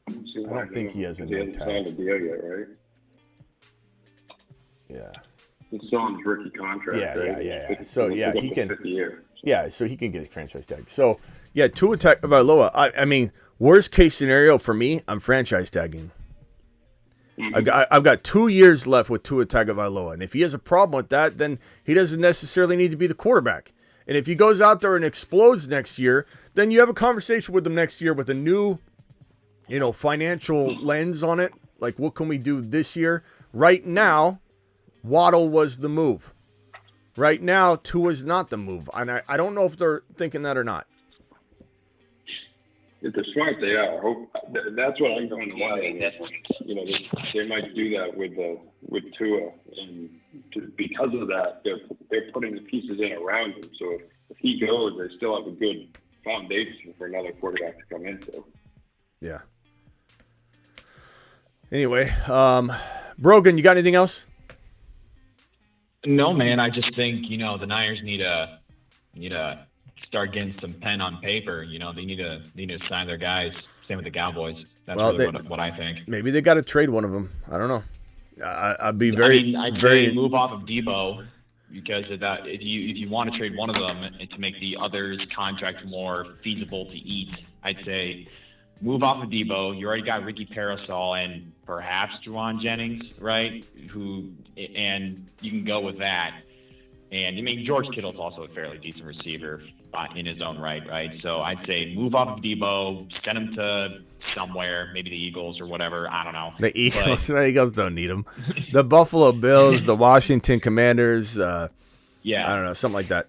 Speaker 1: I don't think he has a
Speaker 8: He
Speaker 1: name
Speaker 8: hasn't signed a
Speaker 1: tag.
Speaker 8: deal yet, right?
Speaker 1: Yeah.
Speaker 8: He's still on his rookie contract.
Speaker 1: Yeah,
Speaker 8: right?
Speaker 1: yeah.
Speaker 8: 50,
Speaker 1: So, yeah,
Speaker 8: he's up
Speaker 1: he
Speaker 8: to
Speaker 1: can-
Speaker 8: 50 years.
Speaker 1: Yeah, so he can get a franchise tag. So, yeah, Tua Tagovailoa. I mean, worst case scenario for me, I'm franchise tagging. I've got 2 years left with Tua Tagovailoa, and if he has a problem with that, then he doesn't necessarily need to be the quarterback. And if he goes out there and explodes next year, then you have a conversation with him next year with a new, financial lens on it. Like, what can we do this year? Right now, Waddle was the move. Right now, Tua's not the move. And I don't know if they're thinking that or not.
Speaker 8: If they're smart, they are. That's what I'm going to wonder. They might do that with Tua, and because of that, they're putting the pieces in around him. So if he goes, they still have a good foundation for another quarterback to come into.
Speaker 1: Yeah. Anyway, Brogan, you got anything else?
Speaker 7: No, man. I just think the Niners need to start getting some pen on paper. They need to sign their guys. Same with the Cowboys. That's what I think.
Speaker 1: Maybe they got to trade one of them. I don't know. I'd be very,
Speaker 7: I'd
Speaker 1: very
Speaker 7: say move off of Debo because of that. If you want to trade one of them and to make the other's contract more feasible to eat, I'd say move off of Debo. You already got Ricky Parasol and perhaps Juwan Jennings, right? And you can go with that. And George Kittle's also a fairly decent receiver in his own right? So I'd say move off of Debo, send him to somewhere, maybe the Eagles or whatever. I don't know.
Speaker 1: The Eagles, the Eagles don't need them. The Buffalo Bills, the Washington Commanders. I don't know, something like that.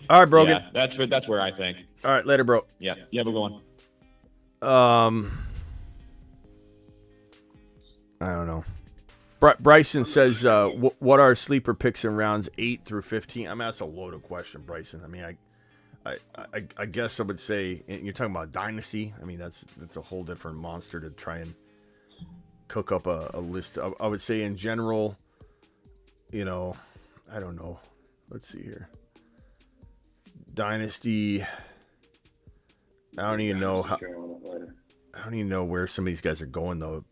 Speaker 1: All right, Brogan.
Speaker 7: Yeah, that's where I think.
Speaker 1: All right, later, bro.
Speaker 7: Yeah, we're going.
Speaker 1: I don't know. Bryson says, what are sleeper picks in rounds 8 through 15? I mean, that's a loaded question, Bryson. I mean, I guess I would say, you're talking about Dynasty. I mean, that's a whole different monster to try and cook up a list. I would say in general, I don't know. Let's see here. Dynasty. I don't even know where some of these guys are going, though,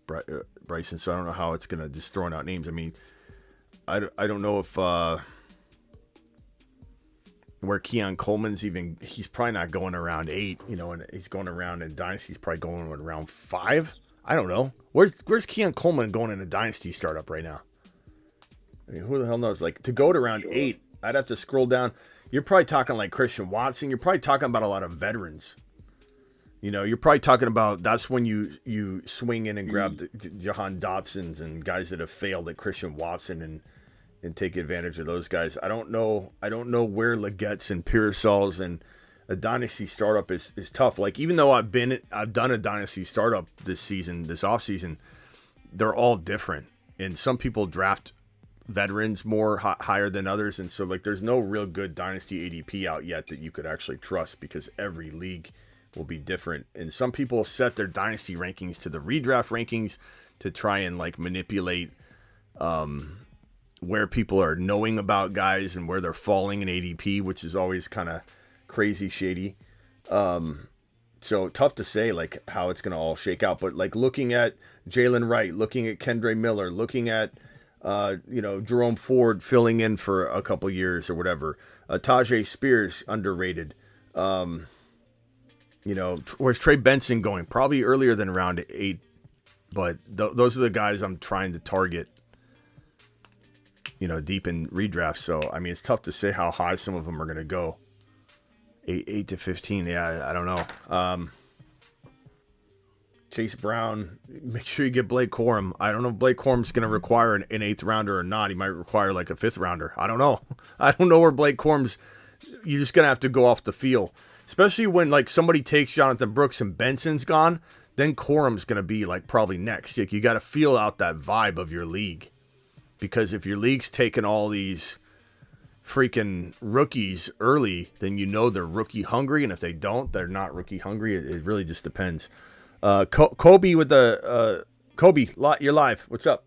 Speaker 1: Bryson, so I don't know how it's going to just throwing out names. I mean, I don't know if where Keon Coleman's even, he's probably not going around 8, and he's going around in Dynasty, he's probably going around 5. I don't know. Where's Keon Coleman going in a Dynasty startup right now? I mean, who the hell knows? Like, to go to round 8, I'd have to scroll down. You're probably talking like Christian Watson. You're probably talking about a lot of veterans. You're probably talking about that's when you swing in and grab the Jahan Dotsons and guys that have failed at Christian Watson and take advantage of those guys. I don't know where Legette's and Pearsall's and a Dynasty startup is tough. Like, even though I've done a Dynasty startup this offseason, they're all different. And some people draft veterans more higher than others. And so, like, there's no real good Dynasty ADP out yet that you could actually trust because every league will be different. And some people set their Dynasty rankings to the redraft rankings to try and, like, manipulate where people are knowing about guys and where they're falling in ADP, which is always kind of crazy shady. So tough to say, like, how it's going to all shake out. But, like, looking at Jalen Wright, looking at Kendre Miller, looking at Jerome Ford filling in for a couple years or whatever. Tajay Spears, underrated. Where's Trey Benson going? Probably earlier than round 8, but those are the guys I'm trying to target, deep in redraft. So, I mean, it's tough to say how high some of them are going to go. 8 to 15, yeah, I don't know. Chase Brown, make sure you get Blake Corum. I don't know if Blake Corum's going to require an 8th rounder or not. He might require like a 5th rounder. I don't know. I don't know where Blake Corum's. You're just going to have to go off the feel. Especially when, like, somebody takes Jonathan Brooks and Benson's gone, then Corum's going to be, like, probably next. Like, you got to feel out that vibe of your league. Because if your league's taking all these freaking rookies early, then you know they're rookie hungry, and if they don't, they're not rookie hungry. It really just depends. Kobe with the Kobe, you're live. What's up?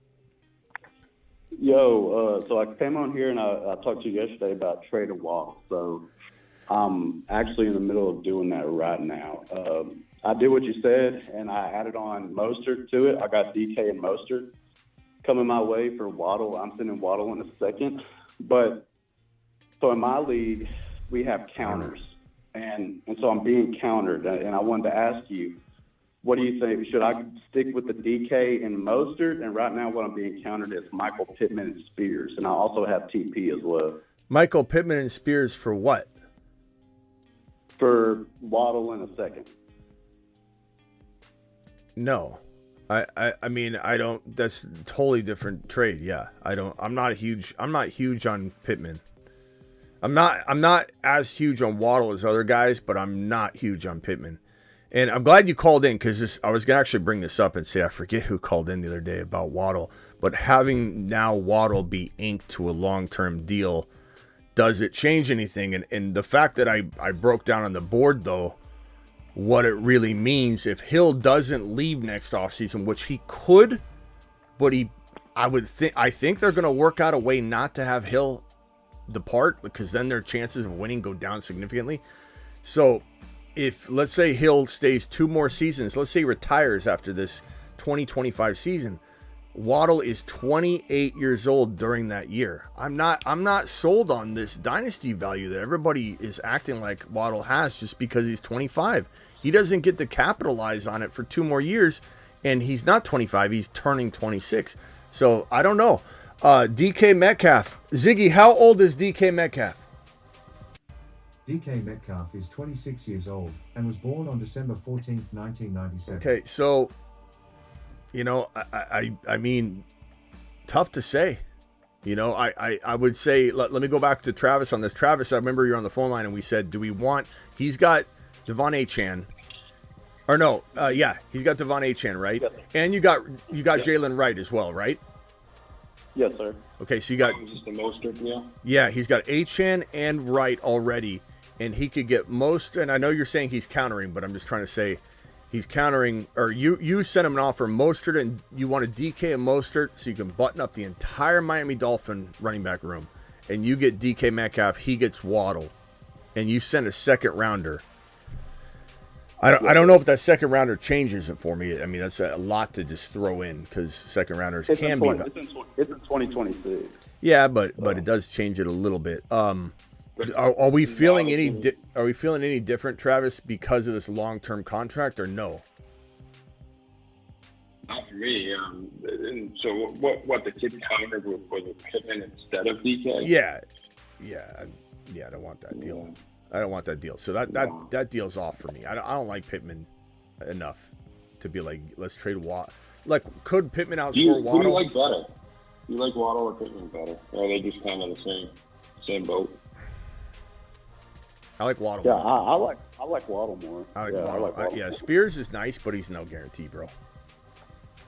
Speaker 9: Yo, so I came on here and I talked to you yesterday about trading Waddle. So I'm actually in the middle of doing that right now. I did what you said, and I added on Mostert to it. I got DK and Mostert coming my way for Waddle. I'm sending Waddle in a second. But so in my league, we have counters, and so I'm being countered. And I wanted to ask you, what do you think? Should I stick with the DK and Mostert? And right now what I'm being countered is Michael Pittman and Spears. And I also have TP as well.
Speaker 1: Michael Pittman and Spears for what?
Speaker 9: For Waddle in a second.
Speaker 1: No. I mean, I don't, that's a totally different trade. Yeah. I'm not huge on Pittman. I'm not as huge on Waddle as other guys, but I'm not huge on Pittman. And I'm glad you called in, because I was going to actually bring this up and say I forget who called in the other day about Waddle. But having now Waddle be inked to a long-term deal, does it change anything? And the fact that I broke down on the board, though, what it really means, if Hill doesn't leave next offseason, which he could, but I think they're going to work out a way not to have Hill depart, because then their chances of winning go down significantly. So if, let's say, Hill stays 2 more seasons, let's say he retires after this 2025 season, Waddle is 28 years old during that year. I'm not sold on this dynasty value that everybody is acting like Waddle has just because he's 25. He doesn't get to capitalize on it for 2 more years, and he's not 25, he's turning 26. So I don't know. DK Metcalf. Ziggy, how old is DK Metcalf?
Speaker 6: DK Metcalf is 26 years old and was born on December 14th, 1997.
Speaker 1: Okay, so, you know, I mean, tough to say. You know, I would say, let me go back to Travis on this. Travis, I remember you're on the phone line and we said, do we want, he's got Devon Achane. Or no, yeah, he's got Devon Achane, right? Yes. And you got Jaylen Wright as well, right?
Speaker 9: Yes, sir.
Speaker 1: Okay, so you got
Speaker 8: just the Mostert deal.
Speaker 1: Yeah, he's got Achane and Wright already, and he could get most. And I know you're saying he's countering, but I'm just trying to say he's countering. Or you sent him an offer Mostert, and you want a DK and Mostert, so you can button up the entire Miami Dolphin running back room, and you get DK Metcalf, he gets Waddle, and you send a second rounder. I don't know if that second rounder changes it for me. I mean, that's a lot to just throw in, because second rounders can be.
Speaker 9: It's in 2026.
Speaker 1: Yeah, but it does change it a little bit. Are we feeling any different, Travis, because of this long-term contract, or no?
Speaker 8: Not for me. And so what the kid countered was Pittman instead of DK?
Speaker 1: Yeah. I don't want that deal. I don't want that deal. So that deal's off for me. I don't like Pittman enough to be like, let's trade Waddle. Like, could Pittman outscore Waddle?
Speaker 8: Who do you like better? You like Waddle or Pittman better? Or are they just kind of the same boat?
Speaker 1: I like Waddle.
Speaker 9: Yeah, I like Waddle more.
Speaker 1: I like Waddle. Yeah, Spears is nice, but he's no guarantee, bro.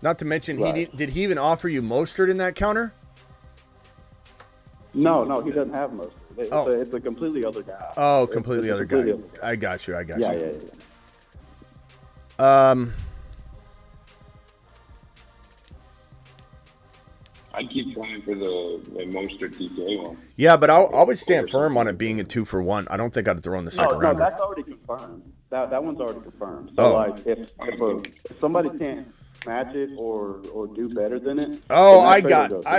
Speaker 1: Not to mention, did he even offer you Mostert in that counter?
Speaker 9: No, he doesn't have Mostert. It's a completely other guy.
Speaker 1: Oh, completely other guy. I got you.
Speaker 9: Yeah.
Speaker 8: I'd keep trying for the Mostert DK one.
Speaker 1: Yeah, but I would stand firm on it being a 2-for-1. I don't think I'd throw in the second round.
Speaker 9: No, that's already confirmed. That one's already confirmed. So, like, if somebody can't match it or do better than it.
Speaker 1: Oh, I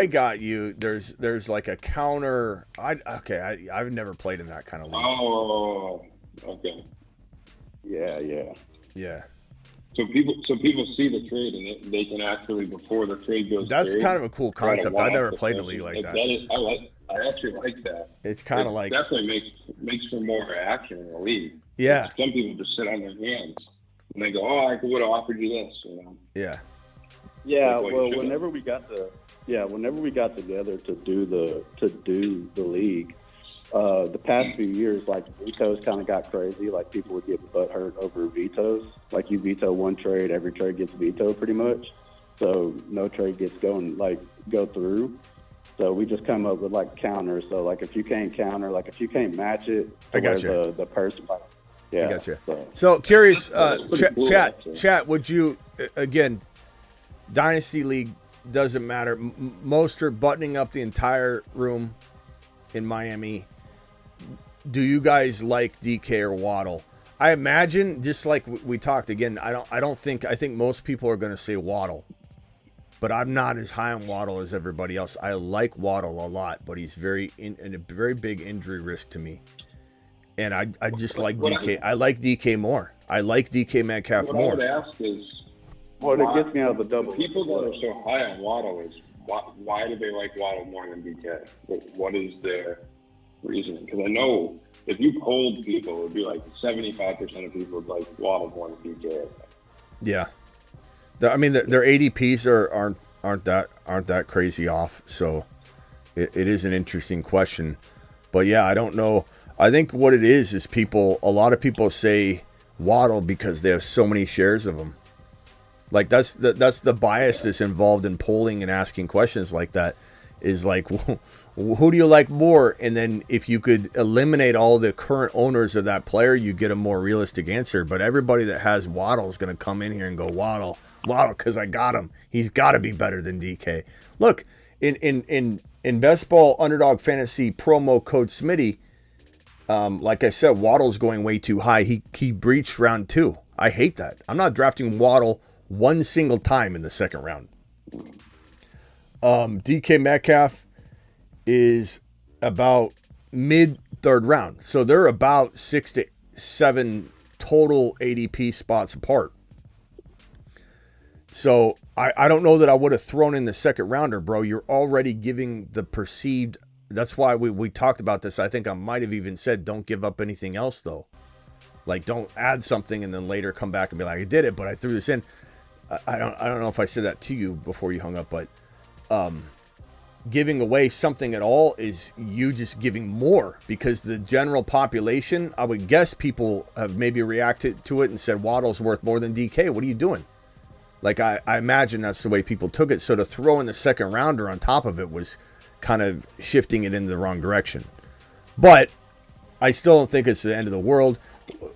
Speaker 1: got you. There's like a counter. I've never played in that kind of league.
Speaker 8: Oh, okay.
Speaker 1: Yeah.
Speaker 8: So people see the trade and they can actually, before the trade goes.
Speaker 1: That's kind of a cool concept. I never played a league like that.
Speaker 8: I actually like that.
Speaker 1: It's kind of like
Speaker 8: definitely makes for more action in the league.
Speaker 1: Yeah.
Speaker 8: Some people just sit on their hands and they go, "Oh, I would have offered you this," you know.
Speaker 1: Yeah.
Speaker 9: Yeah. Well, whenever we got together to do the league, the past few years, like, vetoes kind of got crazy. Like, people would get butt hurt over vetoes. Like, you veto one trade, every trade gets vetoed pretty much. So no trade gets go through. So we just come up with like counters. So like if you can't counter, like if you can't match it,
Speaker 1: I got you.
Speaker 9: The person, yeah.
Speaker 1: I got you. So curious,
Speaker 8: cool,
Speaker 1: chat. Would you again? Dynasty League doesn't matter. Mostert buttoning up the entire room in Miami. Do you guys like DK or Waddle? I imagine, just like we talked again. I think most people are going to say Waddle. But I'm not as high on Waddle as everybody else. I like Waddle a lot, but he's very in a very big injury risk to me. And I just like DK. I like DK more. I like DK Metcalf more.
Speaker 8: What I would ask is,
Speaker 9: it gets me out of the double.
Speaker 8: People that are so high on Waddle is why do they like Waddle more than DK? What is their reasoning? Because I know if you polled people, it would be like 75% of people would like Waddle more than DK.
Speaker 1: Yeah. I mean, their ADPs aren't that crazy off, so it is an interesting question. But yeah, I don't know. I think what it is a lot of people say Waddle because they have so many shares of him. Like that's the bias that's involved in polling and asking questions like that. Is like, who do you like more? And then if you could eliminate all the current owners of that player, you get a more realistic answer. But everybody that has Waddle is going to come in here and go Waddle, because I got him. He's got to be better than DK. Look, in Best Ball Underdog Fantasy promo code Smitty, like I said, Waddle's going way too high. He breached round 2. I hate that. I'm not drafting Waddle one single time in the second round. DK Metcalf is about mid third round. So they're about 6 to 7 total ADP spots apart. So I don't know that I would have thrown in the second rounder, bro. You're already giving the perceived. That's why we talked about this. I think I might have even said, don't give up anything else, though. Like, don't add something and then later come back and be like, I did it, but I threw this in. I don't know if I said that to you before you hung up, but giving away something at all is you just giving more, because the general population, I would guess people have maybe reacted to it and said Waddle's worth more than DK. What are you doing? Like, I imagine that's the way people took it. So to throw in the second rounder on top of it was kind of shifting it in the wrong direction. But I still don't think it's the end of the world.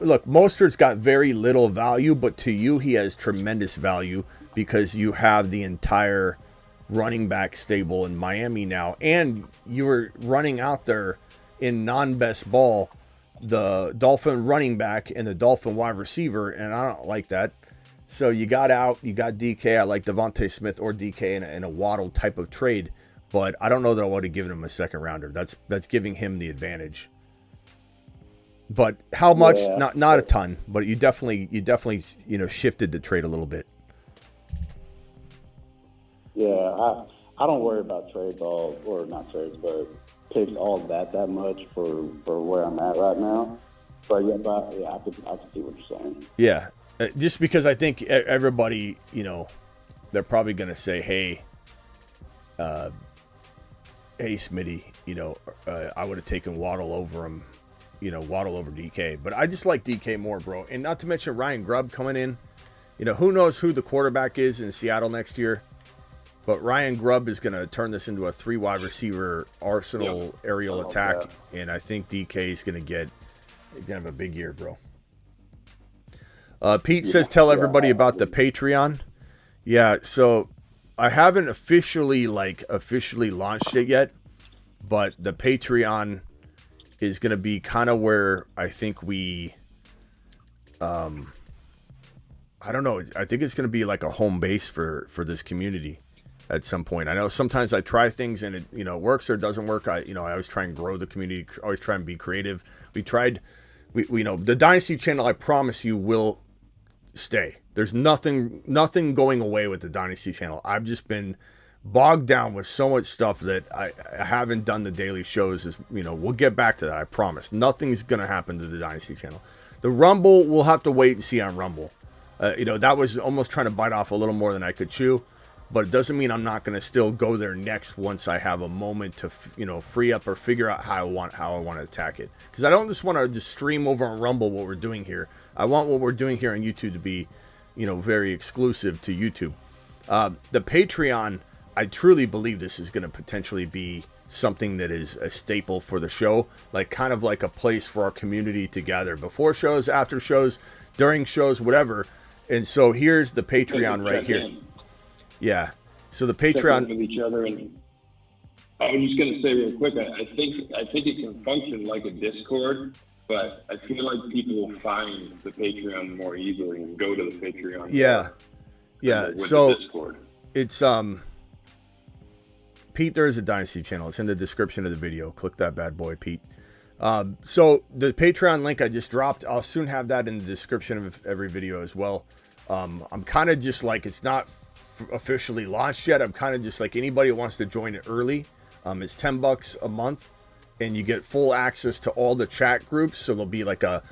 Speaker 1: Look, Mostert's got very little value, but to you, he has tremendous value because you have the entire running back stable in Miami now. And you were running out there in non-best ball, the Dolphin running back and the Dolphin wide receiver, and I don't like that. So you got DK. I like Devontae Smith or DK in a Waddle type of trade, but I don't know that I would have given him a second rounder. That's giving him the advantage. But how much? Yeah. Not a ton, but you definitely shifted the trade a little bit.
Speaker 9: Yeah, I don't worry about not trades, but picks all that much for where I'm at right now. But I can see what you're saying. Yeah,
Speaker 1: just because I think everybody, they're probably going to say, hey, Smitty, I would have taken Waddle over him. Waddle over DK. But I just like DK more, bro. And not to mention Ryan Grubb coming in. Who knows who the quarterback is in Seattle next year. But Ryan Grubb is going to turn this into a 3 wide receiver arsenal aerial attack. And I think DK is going to have a big year, bro. Pete says, tell everybody about the Patreon. Yeah, so I haven't officially launched it yet. But the Patreon is going to be kind of where I think we, I don't know. I think it's going to be like a home base for this community at some point. I know sometimes I try things and it works or it doesn't work. I always try and grow the community, always try and be creative. We the Dynasty channel, I promise you, will stay. There's nothing going away with the Dynasty channel. I've just been bogged down with so much stuff that I haven't done the daily shows. We'll get back to that, I promise. Nothing's going to happen to the Dynasty channel. The Rumble, we'll have to wait and see on Rumble. That was almost trying to bite off a little more than I could chew, but it doesn't mean I'm not going to still go there next once I have a moment to, free up or figure out how I want to attack it. Because I don't just want to just stream over on Rumble what we're doing here. I want what we're doing here on YouTube to be, very exclusive to YouTube. The Patreon, I truly believe this is going to potentially be something that is a staple for the show, like kind of like a place for our community to gather before shows, after shows, during shows, whatever. And so here's the Patreon right here. Yeah. So the Patreon
Speaker 8: with each other, and I was just going to say real quick, I think it can function like a Discord, but I feel like people will find the Patreon more easily and go to the Patreon.
Speaker 1: Yeah.
Speaker 8: With
Speaker 1: So
Speaker 8: the Discord.
Speaker 1: it's Pete, there is a Dynasty channel. It's in the description of the video. Click that bad boy, Pete. So the Patreon link I just dropped, I'll soon have that in the description of every video as well. I'm kind of just like, it's not officially launched yet. I'm kind of just like, anybody who wants to join it early. It's $10 a month, and you get full access to all the chat groups. So there'll be like a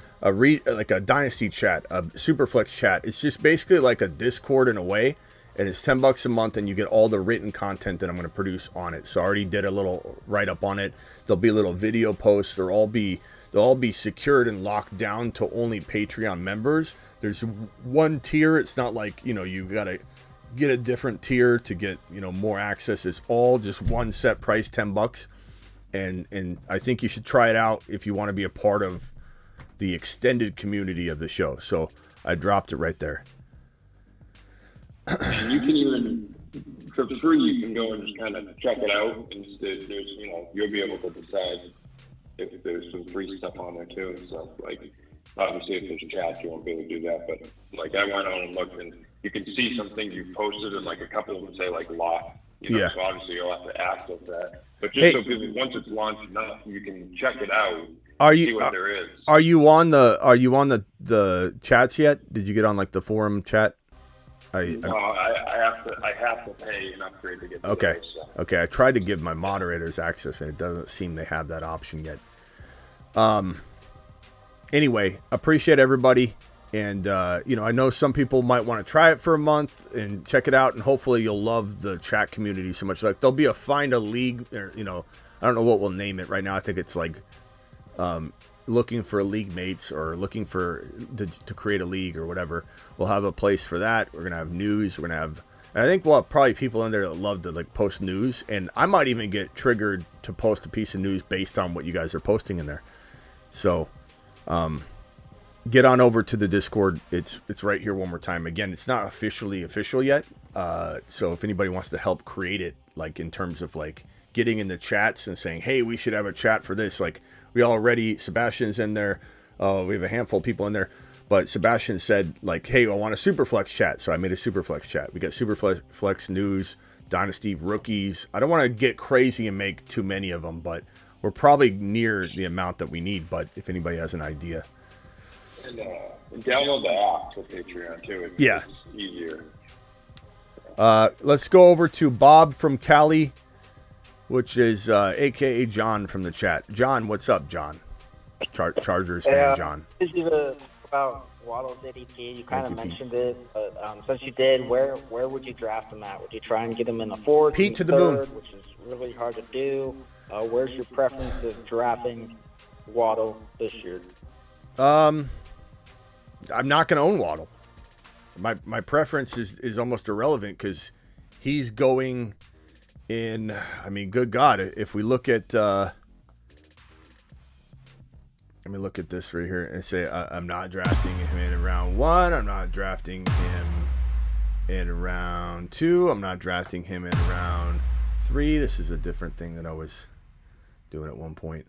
Speaker 1: Dynasty chat, a Superflex chat. It's just basically like a Discord in a way, and it's $10 a month, and you get all the written content that I'm going to produce on it. So I already did a little write up on it. There'll be little video posts. They'll all be secured and locked down to only Patreon members. There's one tier. It's not like, you got to get a different tier to get, more access. It's all just one set price, $10. And I think you should try it out if you want to be a part of the extended community of the show. So I dropped it right there.
Speaker 8: And you can even, for free, you can go and just kind of check it out. And there's, you'll be able to decide if there's some free stuff on there too and stuff. Like, obviously, if there's chat, you won't be able to do that. But like, I went on and looked, and you can see some things you posted, and like a couple of them say like locked.
Speaker 1: Yeah.
Speaker 8: So obviously, you'll have to access that. But just so people, once it's launched enough, you can check it out. See what there is.
Speaker 1: Are you on the chats yet? Did you get on like the forum chat?
Speaker 8: No, I have to pay an upgrade to get to
Speaker 1: okay.
Speaker 8: those, so.
Speaker 1: Okay, I tried to give my moderators access, and it doesn't seem they have that option yet. Anyway, appreciate everybody, and I know some people might want to try it for a month and check it out, and hopefully you'll love the chat community so much. Like, there'll be a find a league, or I don't know what we'll name it right now. I think it's like looking for league mates, or looking for to create a league or whatever. We'll have a place for that. We're gonna have news. We're gonna have, and I think we'll have probably people in there that love to like post news, and I might even get triggered to post a piece of news based on what you guys are posting in there. So get on over to the Discord. It's right here one more time. Again, it's not officially official yet, so if anybody wants to help create it, like in terms of like getting in the chats and saying, hey, we should have a chat for this, like we already, Sebastian's in there, we have a handful of people in there, but Sebastian said like, hey, I want a Superflex chat, so I made a Superflex chat. We got Superflex news, Dynasty, rookies. I don't want to get crazy and make too many of them, but we're probably near the amount that we need. But if anybody has an idea,
Speaker 8: and download the app for Patreon too. It's easier.
Speaker 1: Let's go over to Bob from Cali, which is aka John from the chat. John, what's up, John? Chargers fan, John.
Speaker 10: About Waddle's ADP, you kind of mentioned it, but since you did, where would you draft him at? Would you try and get him in the fourth,
Speaker 1: Pete to the
Speaker 10: third,
Speaker 1: moon,
Speaker 10: which is really hard to do? Where's your preference of drafting Waddle this year?
Speaker 1: I'm not going to own Waddle. My preference is almost irrelevant because he's going in. I mean, good God, if we look at. Let me look at this right here and say I'm not drafting him in round 1. I'm not drafting him in round 2. I'm not drafting him in round 3. This is a different thing that I was doing at one point.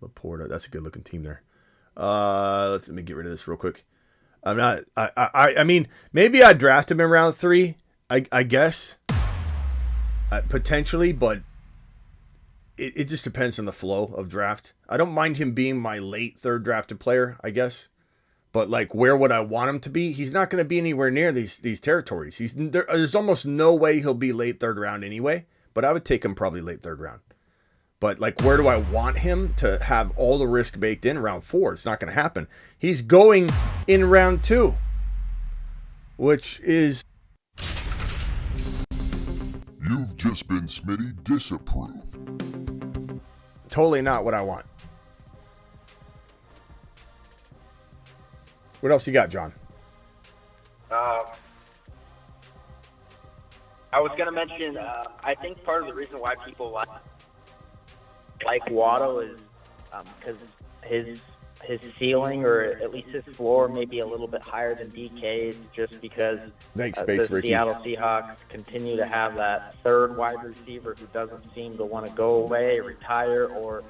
Speaker 1: Laporta, that's a good looking team there. Let me get rid of this real quick. I'm not. I mean, maybe I'd draft him in round 3. I guess potentially, but. It just depends on the flow of draft. I don't mind him being my late third drafted player, I guess. But like, where would I want him to be? He's not going to be anywhere near these territories. There's almost no way he'll be late third round anyway. But I would take him probably late third round. But like, where do I want him to have all the risk baked in? Round 4. It's not going to happen. He's going in round 2, which is.
Speaker 2: You've just been Smitty disapproved.
Speaker 1: Totally not what I want. What else you got, John?
Speaker 10: I was going to mention, I think part of the reason why people like Waddle is because his ceiling, or at least his floor, may be a little bit higher than DK's, just because the Seattle Seahawks continue to have that third wide receiver who doesn't seem to want to go away, retire, or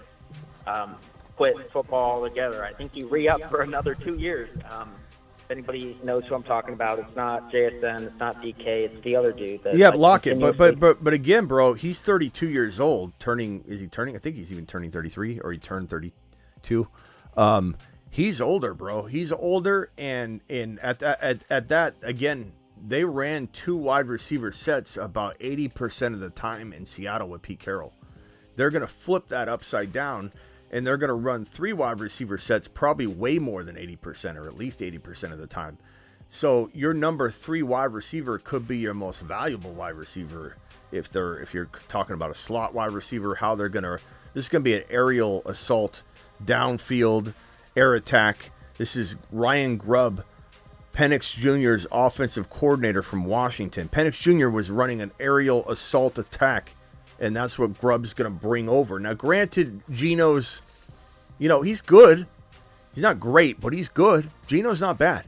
Speaker 10: quit football altogether. I think you re-up for another 2 years. If anybody knows who I'm talking about, it's not JSN, it's not DK, it's the other dude. That,
Speaker 1: Lockett. But again, bro, he's 32 years old. Is he turning? I think he's even turning 33, or he turned 32. He's older, bro. He's older, and at that again, they ran 2 wide receiver sets about 80% of the time in Seattle with Pete Carroll. They're gonna flip that upside down, and they're gonna run 3 wide receiver sets probably way more than 80%, or at least 80% of the time. So your number 3 wide receiver could be your most valuable wide receiver if you're talking about a slot wide receiver. This is gonna be an aerial assault, downfield, air attack. This is Ryan Grubb, Penix Jr.'s offensive coordinator from Washington. Penix Jr. was running an aerial assault attack, and that's what Grubb's going to bring over. Now, granted, Geno's, he's good. He's not great, but he's good. Geno's not bad.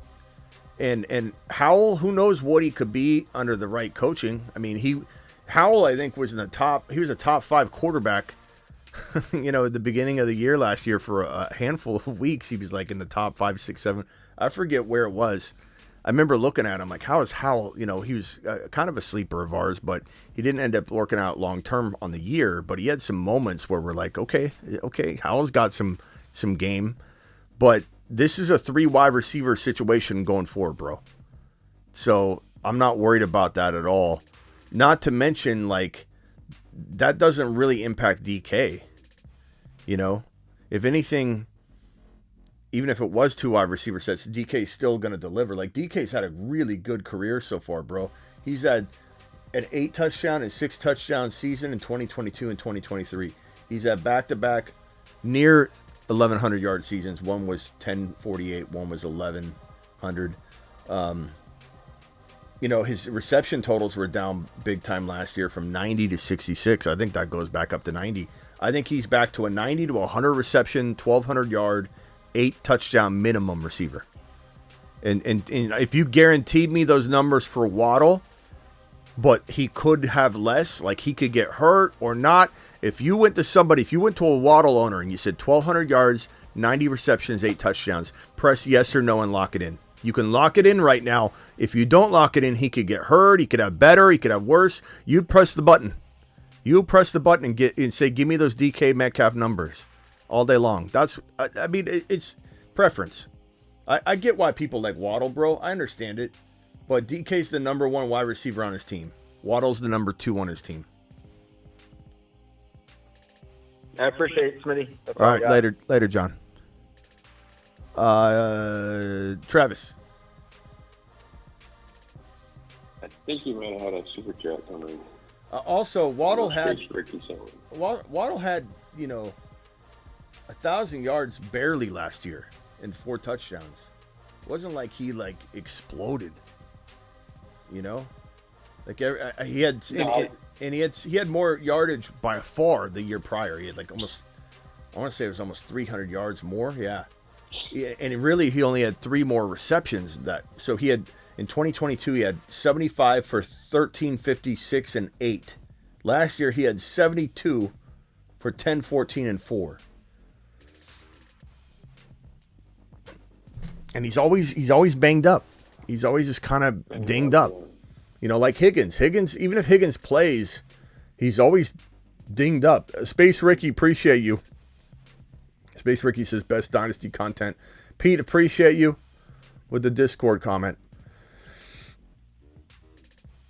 Speaker 1: And Howell, who knows what he could be under the right coaching. I mean, Howell, I think, was he was a top 5 quarterback at the beginning of the year last year for a handful of weeks. He was like in the top 5, 6, 7. I forget where it was. I remember looking at him like, how is Howell? He was kind of a sleeper of ours, but he didn't end up working out long term on the year. But he had some moments where we're like, okay, Howell's got some game. But this is a 3 wide receiver situation going forward, bro. So I'm not worried about that at all. Not to mention, like, that doesn't really impact DK. If anything, even if it was 2 wide receiver sets, DK's still going to deliver. Like, DK's had a really good career so far, bro. He's had an 8 touchdown and 6 touchdown season in 2022 and 2023. He's had back-to-back near 1,100 yard seasons. One was 1048, one was 1,100. His reception totals were down big time last year from 90 to 66. I think that goes back up to 90. I think he's back to a 90 to 100 reception, 1,200 yard, 8 touchdown minimum receiver. And if you guaranteed me those numbers for Waddle, but he could have less, like he could get hurt or not. If you went to a Waddle owner and you said 1,200 yards, 90 receptions, 8 touchdowns, press yes or no and lock it in. You can lock it in right now. If you don't lock it in, he could get hurt. He could have better. He could have worse. You press the button. You press the button and say, give me those DK Metcalf numbers all day long. It's preference. I get why people like Waddle, bro. I understand it. But DK's the number 1 wide receiver on his team. Waddle's the number 2 on his team.
Speaker 10: I appreciate it, Smitty.
Speaker 1: All right, later, John. Travis.
Speaker 8: I think you might have had a super chat coming.
Speaker 1: Also, Waddle had
Speaker 8: 1,000
Speaker 1: yards barely last year and 4 touchdowns. It wasn't like he exploded. Like he had more yardage by far the year prior. He had I want to say it was almost 300 yards more. Yeah. And really, he only had 3 more receptions. So he had, in 2022, he had 75 for 1,356 and 8. Last year, he had 72 for 10, 14, and 4. And he's always banged up. He's always just kind of dinged up. Like Higgins. Even if Higgins plays, he's always dinged up. Space Ricky, appreciate you. Space Ricky says best Dynasty content. Pete, appreciate you with the Discord comment.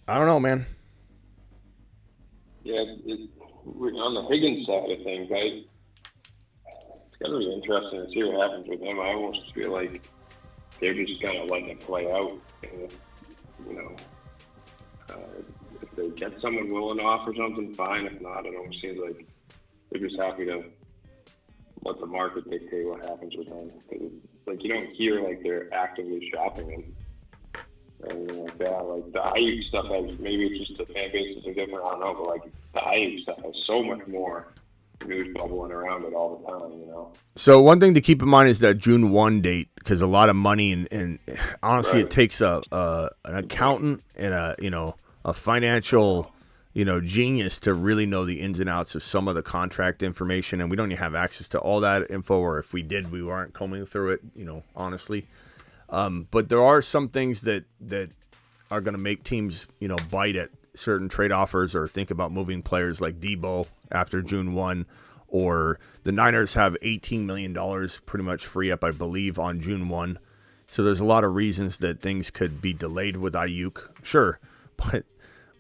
Speaker 1: I don't know, man.
Speaker 8: Yeah, on the Higgins side of things, it's going to be interesting to see what happens with him. I almost feel like they're just kind of letting it play out. If they get someone willing to offer something, fine. If not, it almost seems like they're just happy to let the market dictate what happens with him. You don't hear they're actively shopping him. anything like that. Like the Aiyuk stuff has, maybe it's just the fan bases are different, I don't know, but like the Aiyuk stuff has so much more news bubbling around it all the time, you know.
Speaker 1: So one thing to keep in mind is that June 1 date, because a lot of money and honestly,
Speaker 8: Right.
Speaker 1: it takes an accountant and a financial genius to really know the ins and outs of some of the contract information, and we don't even have access to all that info, or if we did, we weren't combing through it, honestly. But there are some things that are going to make teams, bite at certain trade offers or think about moving players like Debo after June 1, or the Niners have $18 million pretty much free up, I believe, on June 1. So there's a lot of reasons that things could be delayed with Aiyuk. Sure,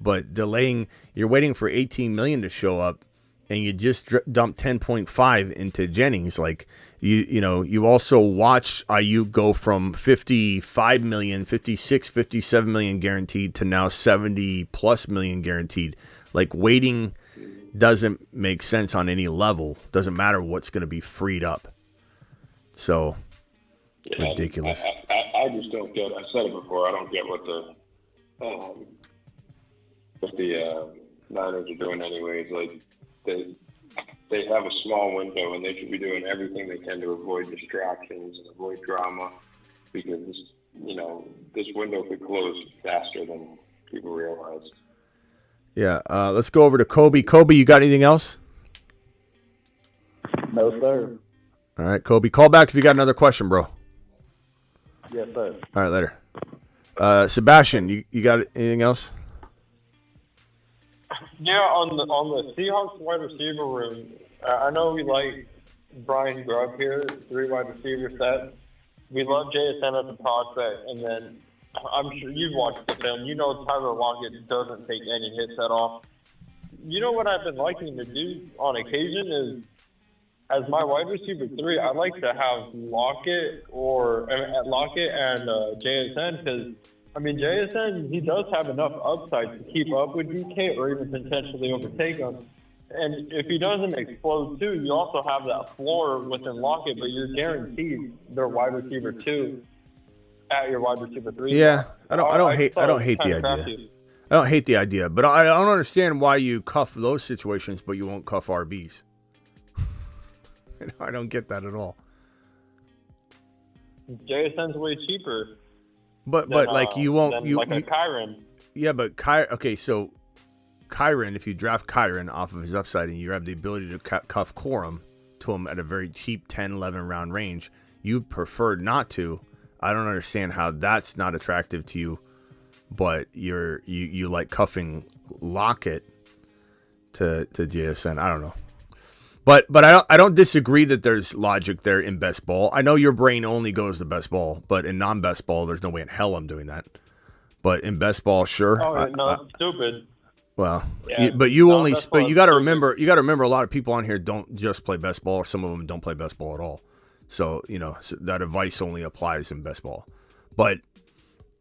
Speaker 1: but delaying, you're waiting for $18 million to show up, and you just dump 10.5 into Jennings. Like, you also watch Aiyuk go from 55 million, 56, 57 million guaranteed to now 70 plus million guaranteed. Like, waiting doesn't make sense on any level. Doesn't matter what's going to be freed up. So,
Speaker 8: Yeah,
Speaker 1: ridiculous.
Speaker 8: I just don't get. I said it before. I don't get what the Niners are doing anyways. Like they have a small window, and they should be doing everything they can to avoid distractions and avoid drama, because this window could close faster than people realize.
Speaker 1: Yeah, let's go over to Kobe. Kobe, you got anything else?
Speaker 9: No, sir.
Speaker 1: All right, Kobe, call back if you got another question, bro.
Speaker 9: Yes, sir.
Speaker 1: All right, later. Sebastian, you got anything else?
Speaker 5: Yeah, on the Seahawks wide receiver room, I know we like Brian Grubb here, 3 wide receiver set. We love JSN as a prospect, and then I'm sure you've watched the film. You know Tyler Lockett doesn't take any hits at all. You know what I've been liking to do on occasion is, as my wide receiver 3, I like to have Lockett and JSN, because JSN, he does have enough upside to keep up with DK or even potentially overtake him. And if he doesn't explode too, you also have that floor within Lockett, but you're guaranteed their wide receiver 2 at your wide receiver 3.
Speaker 1: Yeah, I don't hate the idea. I don't hate the idea, but I don't understand why you cuff those situations, but you won't cuff RBs. I don't get that at all.
Speaker 5: JSN's way cheaper.
Speaker 1: But you won't a
Speaker 5: Kyron.
Speaker 1: Yeah, but so Kyron, if you draft Kyron off of his upside and you have the ability to cuff Corum to him at a very cheap 10, 11 round range, you prefer not to. I don't understand how that's not attractive to you, but you like cuffing Lockett to JSN. I don't know. But I don't disagree that there's logic there in best ball. I know your brain only goes to best ball, but in non-best ball, there's no way in hell I'm doing that. But in best ball, sure.
Speaker 5: Oh, it's stupid.
Speaker 1: Well,
Speaker 5: yeah,
Speaker 1: but you got to remember a lot of people on here don't just play best ball. Some of them don't play best ball at all. So, so that advice only applies in best ball. But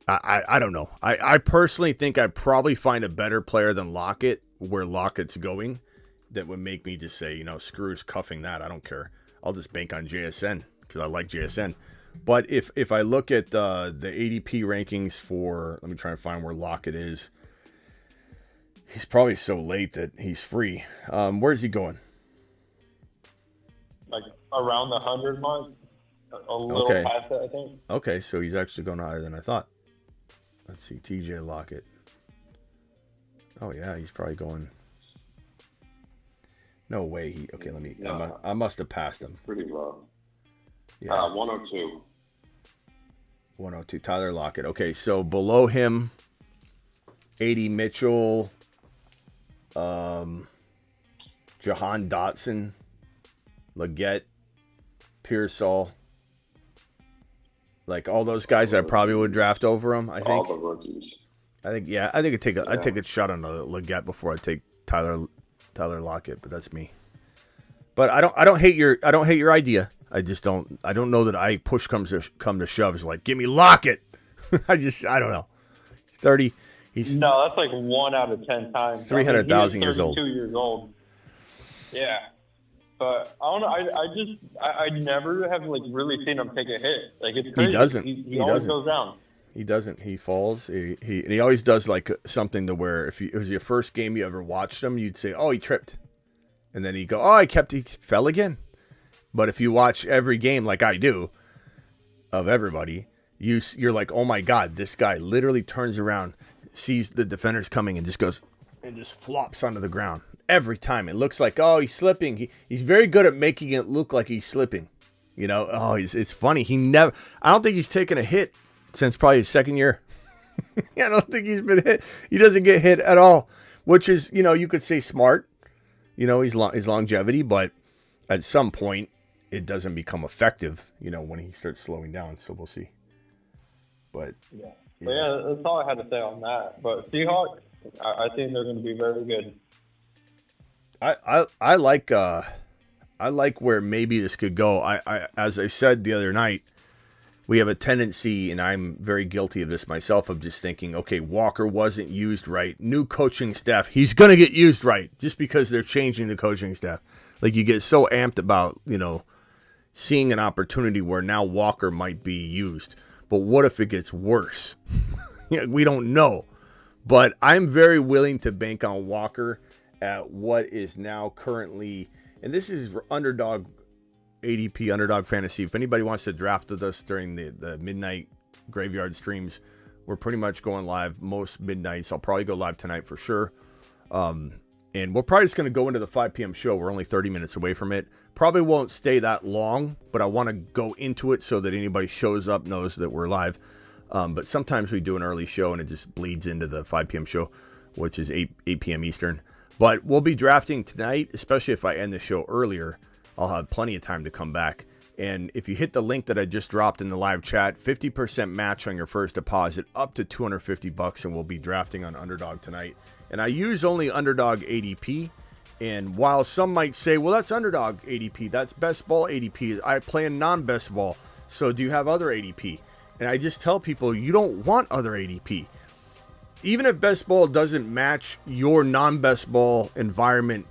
Speaker 1: I don't know. I personally think I'd probably find a better player than Lockett where Lockett's going. That would make me just say, screws cuffing that. I don't care. I'll just bank on JSN because I like JSN. But if I look at the ADP rankings for, let me try and find where Lockett is. He's probably so late that he's free. Where's he going?
Speaker 5: Like around the 100 mark, a little past that, I think.
Speaker 1: Okay, so he's actually going higher than I thought. Let's see, TJ Lockett. Oh yeah, he's probably going. No way. I must have passed him.
Speaker 8: Pretty low.
Speaker 1: Yeah.
Speaker 8: 102.
Speaker 1: 102. Tyler Lockett. Okay, so below him, 80 Mitchell, Jahan Dotson, Leggett, Pearsall. Like all those guys I probably would draft over him, I think.
Speaker 8: All the rookies.
Speaker 1: I'd take a shot on the Leggett before I take Tyler Lockett, but that's me. But I don't hate your idea. I don't know that push comes to shove is like, give me Lockett. I don't know. 30.
Speaker 5: No, that's like 1 out of 10 times.
Speaker 1: 300,000 years old.
Speaker 5: 32 years old. Yeah. But I don't know. I never have like really seen him take a hit. Like it's crazy.
Speaker 1: He doesn't.
Speaker 5: He always goes down.
Speaker 1: He doesn't. He falls. He always does like something to where if it was your first game you ever watched him, you'd say, "Oh, he tripped," and then he'd go, "Oh, he fell again." But if you watch every game like I do of everybody, you're like, "Oh my God, this guy literally turns around, sees the defenders coming, and just goes and just flops onto the ground every time." It looks like, oh, he's slipping. He's very good at making it look like he's slipping. You know, it's funny. I don't think he's taken a hit since probably his second year. I don't think he's been hit. He doesn't get hit at all, which is, you could say smart, his longevity, but at some point it doesn't become effective, when he starts slowing down. So we'll see. But
Speaker 5: yeah, that's all I had to say on that. But Seahawks, I think they're going to be very good.
Speaker 1: I like where maybe this could go. I as I said the other night, we have a tendency, and I'm very guilty of this myself, of just thinking, okay, Walker wasn't used right. New coaching staff, he's going to get used right just because they're changing the coaching staff. Like, you get so amped about, seeing an opportunity where now Walker might be used. But what if it gets worse? We don't know. But I'm very willing to bank on Walker at what is now currently, and this is underdog ADP, underdog fantasy. If anybody wants to draft with us during the midnight graveyard streams, we're pretty much going live most midnights. I'll probably go live tonight for sure. And we're probably just going to go into the 5 p.m. show. We're only 30 minutes away from it. Probably won't stay that long, but I want to go into it so that anybody shows up knows that we're live. But sometimes we do an early show and it just bleeds into the 5 p.m. show, which is 8 p.m. Eastern. But we'll be drafting tonight, especially if I end the show earlier. I'll have plenty of time to come back. And if you hit the link that I just dropped in the live chat, 50% match on your first deposit up to $250, and we'll be drafting on Underdog tonight. And I use only Underdog ADP. And while some might say, well, that's Underdog ADP, that's best ball ADP, I play in non-best ball. So do you have other ADP? And I just tell people, you don't want other ADP. Even if best ball doesn't match your non-best ball environment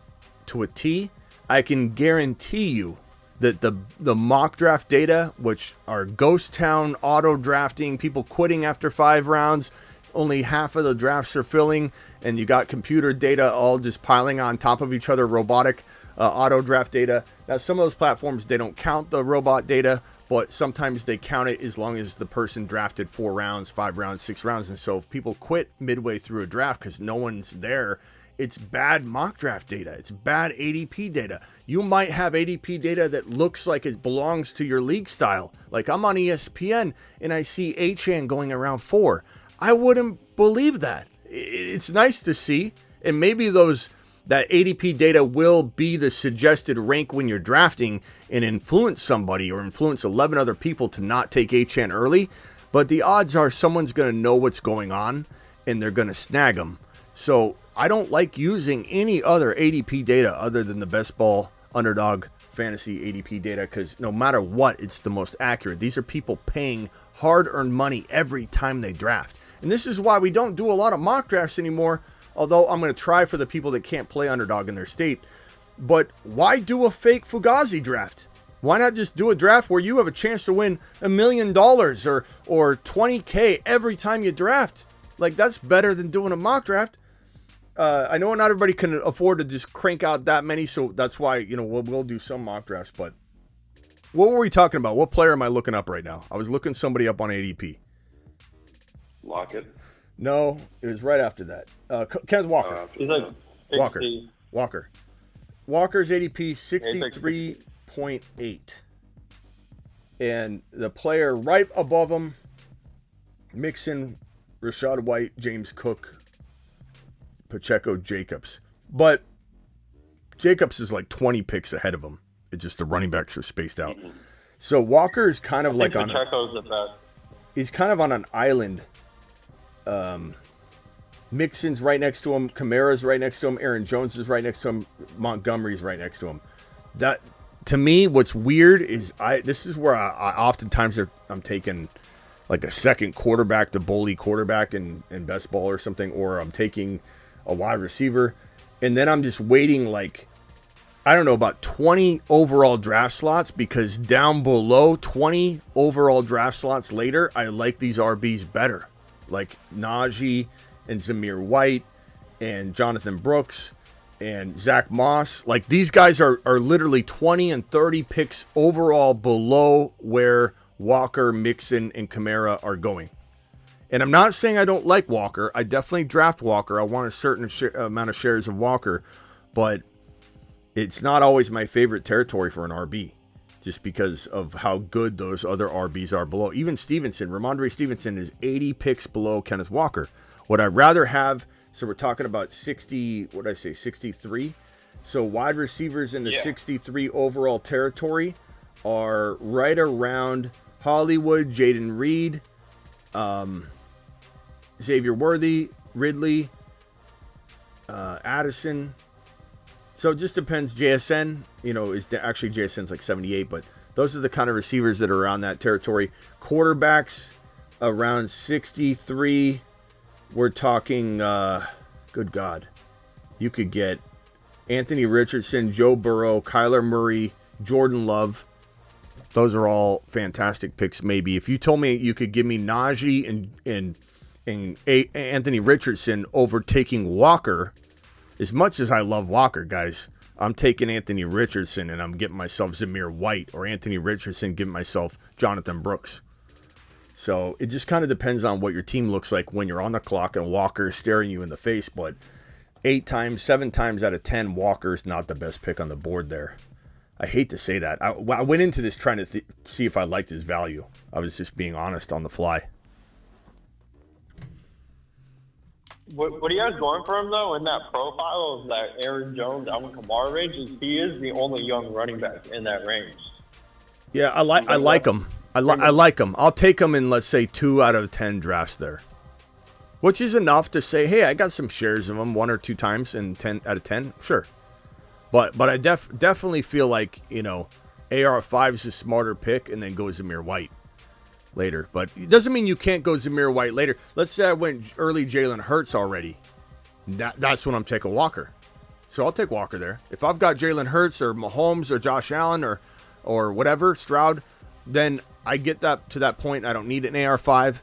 Speaker 1: to a T, I can guarantee you that the mock draft data, which are ghost town auto drafting, people quitting after 5 rounds, only half of the drafts are filling, and you got computer data all just piling on top of each other, robotic auto draft data. Now, some of those platforms, they don't count the robot data, but sometimes they count it as long as the person drafted 4 rounds, 5 rounds, 6 rounds. And so if people quit midway through a draft because no one's there, it's bad mock draft data. It's bad ADP data. You might have ADP data that looks like it belongs to your league style. Like, I'm on ESPN and I see Achane going around 4. I wouldn't believe that. It's nice to see. And maybe that ADP data will be the suggested rank when you're drafting and influence somebody or influence 11 other people to not take Achane early. But the odds are someone's going to know what's going on and they're going to snag them. So I don't like using any other ADP data other than the best ball underdog fantasy ADP data, because no matter what, it's the most accurate. These are people paying hard-earned money every time they draft. And this is why we don't do a lot of mock drafts anymore, although I'm going to try for the people that can't play underdog in their state. But why do a fake Fugazi draft? Why not just do a draft where you have a chance to win $1 million or $20K every time you draft? Like, that's better than doing a mock draft. I know not everybody can afford to just crank out that many, so that's why, we'll do some mock drafts. But what were we talking about? What player am I looking up right now? I was looking somebody up on ADP.
Speaker 8: Lockett?
Speaker 1: No, it was right after that. Kenneth Walker.
Speaker 5: He's like 60.
Speaker 1: Walker. Walker's ADP 63.8. And the player right above him, Mixon, Rashad White, James Cook, Pacheco, Jacobs. But Jacobs is like 20 picks ahead of him. It's just the running backs are spaced out. Mm-hmm. So Walker is kind of like
Speaker 5: Pacheco's the best.
Speaker 1: He's kind of on an island. Mixon's right next to him. Kamara's right next to him. Aaron Jones is right next to him. Montgomery's right next to him. That, to me, what's weird is this is where I oftentimes I'm taking like a second quarterback to bully quarterback in best ball or something, or I'm taking a wide receiver, and then I'm just waiting. Like, I don't know, about 20 overall draft slots, because down below 20 overall draft slots later, I like these RBs better. Like Najee and Zamir White and Jonathan Brooks and Zach Moss. Like, these guys are literally 20 and 30 picks overall below where Walker, Mixon, and Kamara are going. And I'm not saying I don't like Walker. I definitely draft Walker. I want a certain amount of shares of Walker, but it's not always my favorite territory for an RB, just because of how good those other RBs are below. Even Stevenson, Ramondre Stevenson, is 80 picks below Kenneth Walker. Would I rather have, so we're talking about 60, what did I say, 63? So wide receivers in the 63 overall territory are right around Hollywood, Jaden Reed, Xavier Worthy, Ridley, Addison. So it just depends. JSN, actually JSN's like 78, but those are the kind of receivers that are around that territory. Quarterbacks around 63. We're talking, good God, you could get Anthony Richardson, Joe Burrow, Kyler Murray, Jordan Love. Those are all fantastic picks. Maybe if you told me you could give me Najee and Anthony Richardson overtaking Walker, as much as I love Walker, guys, I'm taking Anthony Richardson and I'm getting myself Zamir White, or Anthony Richardson getting myself Jonathan Brooks. So it just kind of depends on what your team looks like when you're on the clock and Walker is staring you in the face. But 7 times out of 10, Walker's not the best pick on the board there. I hate to say that. I went into this trying to see if I liked his value. I was just being honest on the fly.
Speaker 5: What are you guys going for him, though, in that profile of that Aaron Jones, Alvin Kamara range? He is the only young running back in that range.
Speaker 1: Yeah, I like him. I like him. I'll take him in, let's say, 2 out of 10 drafts there, which is enough to say, hey, I got some shares of him 1 or 2 times in 10 out of 10. Sure. But I definitely feel like, AR5 is a smarter pick, and then go Zamir White later. But it doesn't mean you can't go Zamir White later. Let's say I went early Jalen Hurts already. That's when I'm taking Walker. So I'll take Walker there. If I've got Jalen Hurts or Mahomes or Josh Allen or whatever, Stroud, then I get to that point. I don't need an AR5.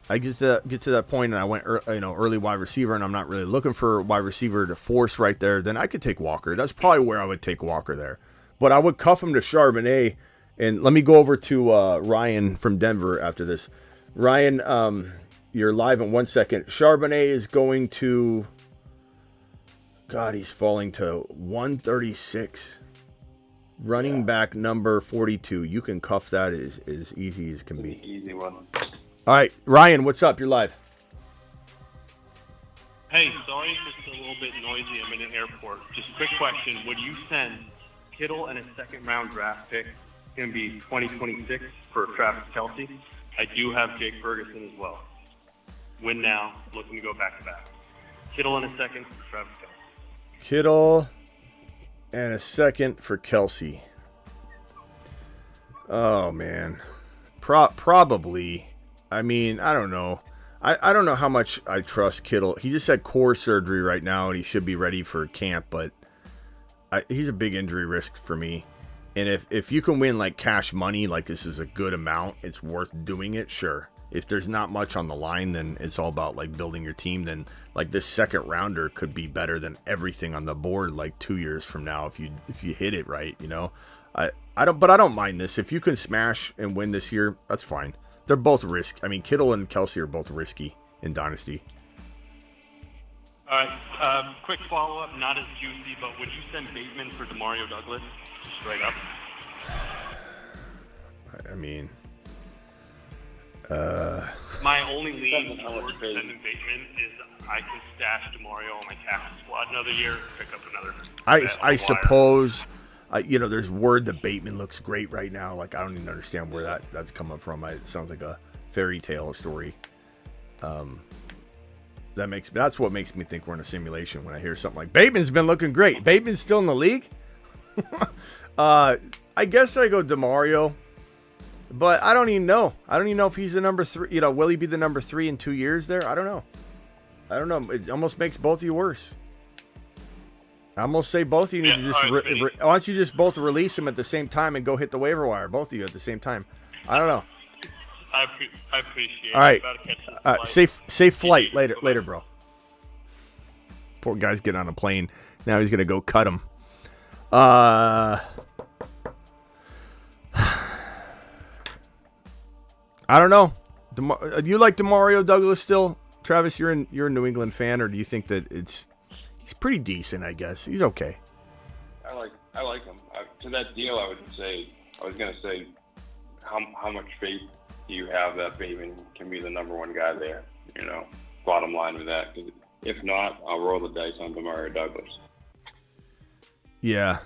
Speaker 1: I get to that point and I went early wide receiver, and I'm not really looking for a wide receiver to force right there, then I could take Walker. That's probably where I would take Walker there. But I would cuff him to Charbonnet. And let me go over to Ryan from Denver after this. Ryan, you're live in 1 second. Charbonnet is going to, God, he's falling to 136. Running back number 42. You can cuff that as easy as can be.
Speaker 8: Easy one.
Speaker 1: All right, Ryan, what's up? You're live.
Speaker 11: Hey, sorry if it's a little bit noisy. I'm in an airport. Just a quick question. Would you send Kittle and a second-round draft pick, going to be 2026, for Travis Kelce? I do have Jake Ferguson as well. Win now, looking to go back-to-back. Kittle and a second for Travis Kelce.
Speaker 1: Kittle and a second for Kelce. Oh, man. Probably. I mean, I don't know. I don't know how much I trust Kittle. He just had core surgery right now, and he should be ready for camp, but he's a big injury risk for me. And if you can win like cash money, like this is a good amount, it's worth doing it, sure. If there's not much on the line, then it's all about like building your team. Then like this second rounder could be better than everything on the board like 2 years from now if you hit it right, I don't mind this. If you can smash and win this year, that's fine. They're both risky. I mean, Kittle and Kelce are both risky in Dynasty.
Speaker 11: All right, quick follow-up, not as juicy, but would you send Bateman for Demario Douglas, straight up?
Speaker 1: I mean,
Speaker 11: my only lean towards sending Bateman is I can stash Demario on my tackle squad another year, pick up another.
Speaker 1: I suppose, there's word that Bateman looks great right now. Like, I don't even understand where that's coming from. It sounds like a fairy tale story. That's what makes me think we're in a simulation when I hear something like Bateman's been looking great. Bateman's still in the league. I guess I go DeMario, but I don't even know. I don't even know if he's the number 3. Will he be the number 3 in 2 years there? I don't know. It almost makes both of you worse. I'm going to say both of you need to just...
Speaker 11: all right,
Speaker 1: why don't you just both release them at the same time and go hit the waiver wire, both of you at the same time. I don't know.
Speaker 11: I appreciate it.
Speaker 1: All right.
Speaker 11: I'm about to catch this flight.
Speaker 1: Safe flight later, bro. Poor guy's getting on a plane. Now he's going to go cut him. I don't know. Do you like Demario Douglas still? Travis, you're a New England fan, or do you think that he's pretty decent, I guess? He's okay.
Speaker 8: I like him. To that deal, I was going to say, how much faith do you have that Bateman can be the number one guy there? You know, bottom line with that. 'Cause if not, I'll roll the dice on Demario Douglas.
Speaker 1: Yeah,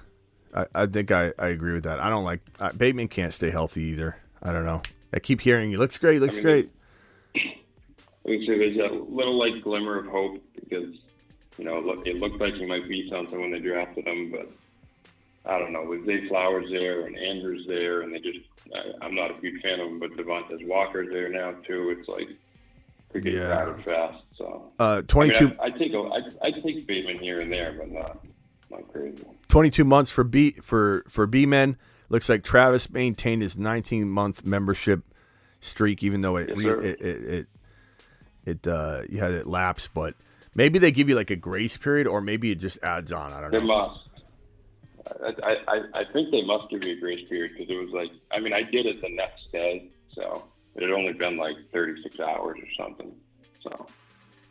Speaker 1: I think I agree with that. I don't like Bateman can't stay healthy either. I don't know. I keep hearing he looks great. Great.
Speaker 8: There's a little like glimmer of hope because it looked like he might be something when they drafted him, but I don't know. With Zay Flowers there and Andrews there, and I'm not a huge fan of him, but Devontae Walker's there now too. It's like could get crowded fast. So
Speaker 1: 22.
Speaker 8: I take Bateman here and there, but not crazy.
Speaker 1: 22 months for B-men. Looks like Travis maintained his 19-month membership streak, even though you had it lapse. But maybe they give you like a grace period, or maybe it just adds on. I don't know.
Speaker 8: They must. I think they must give you a grace period because it was like I did it the next day, so it had only been like 36 hours or something. So.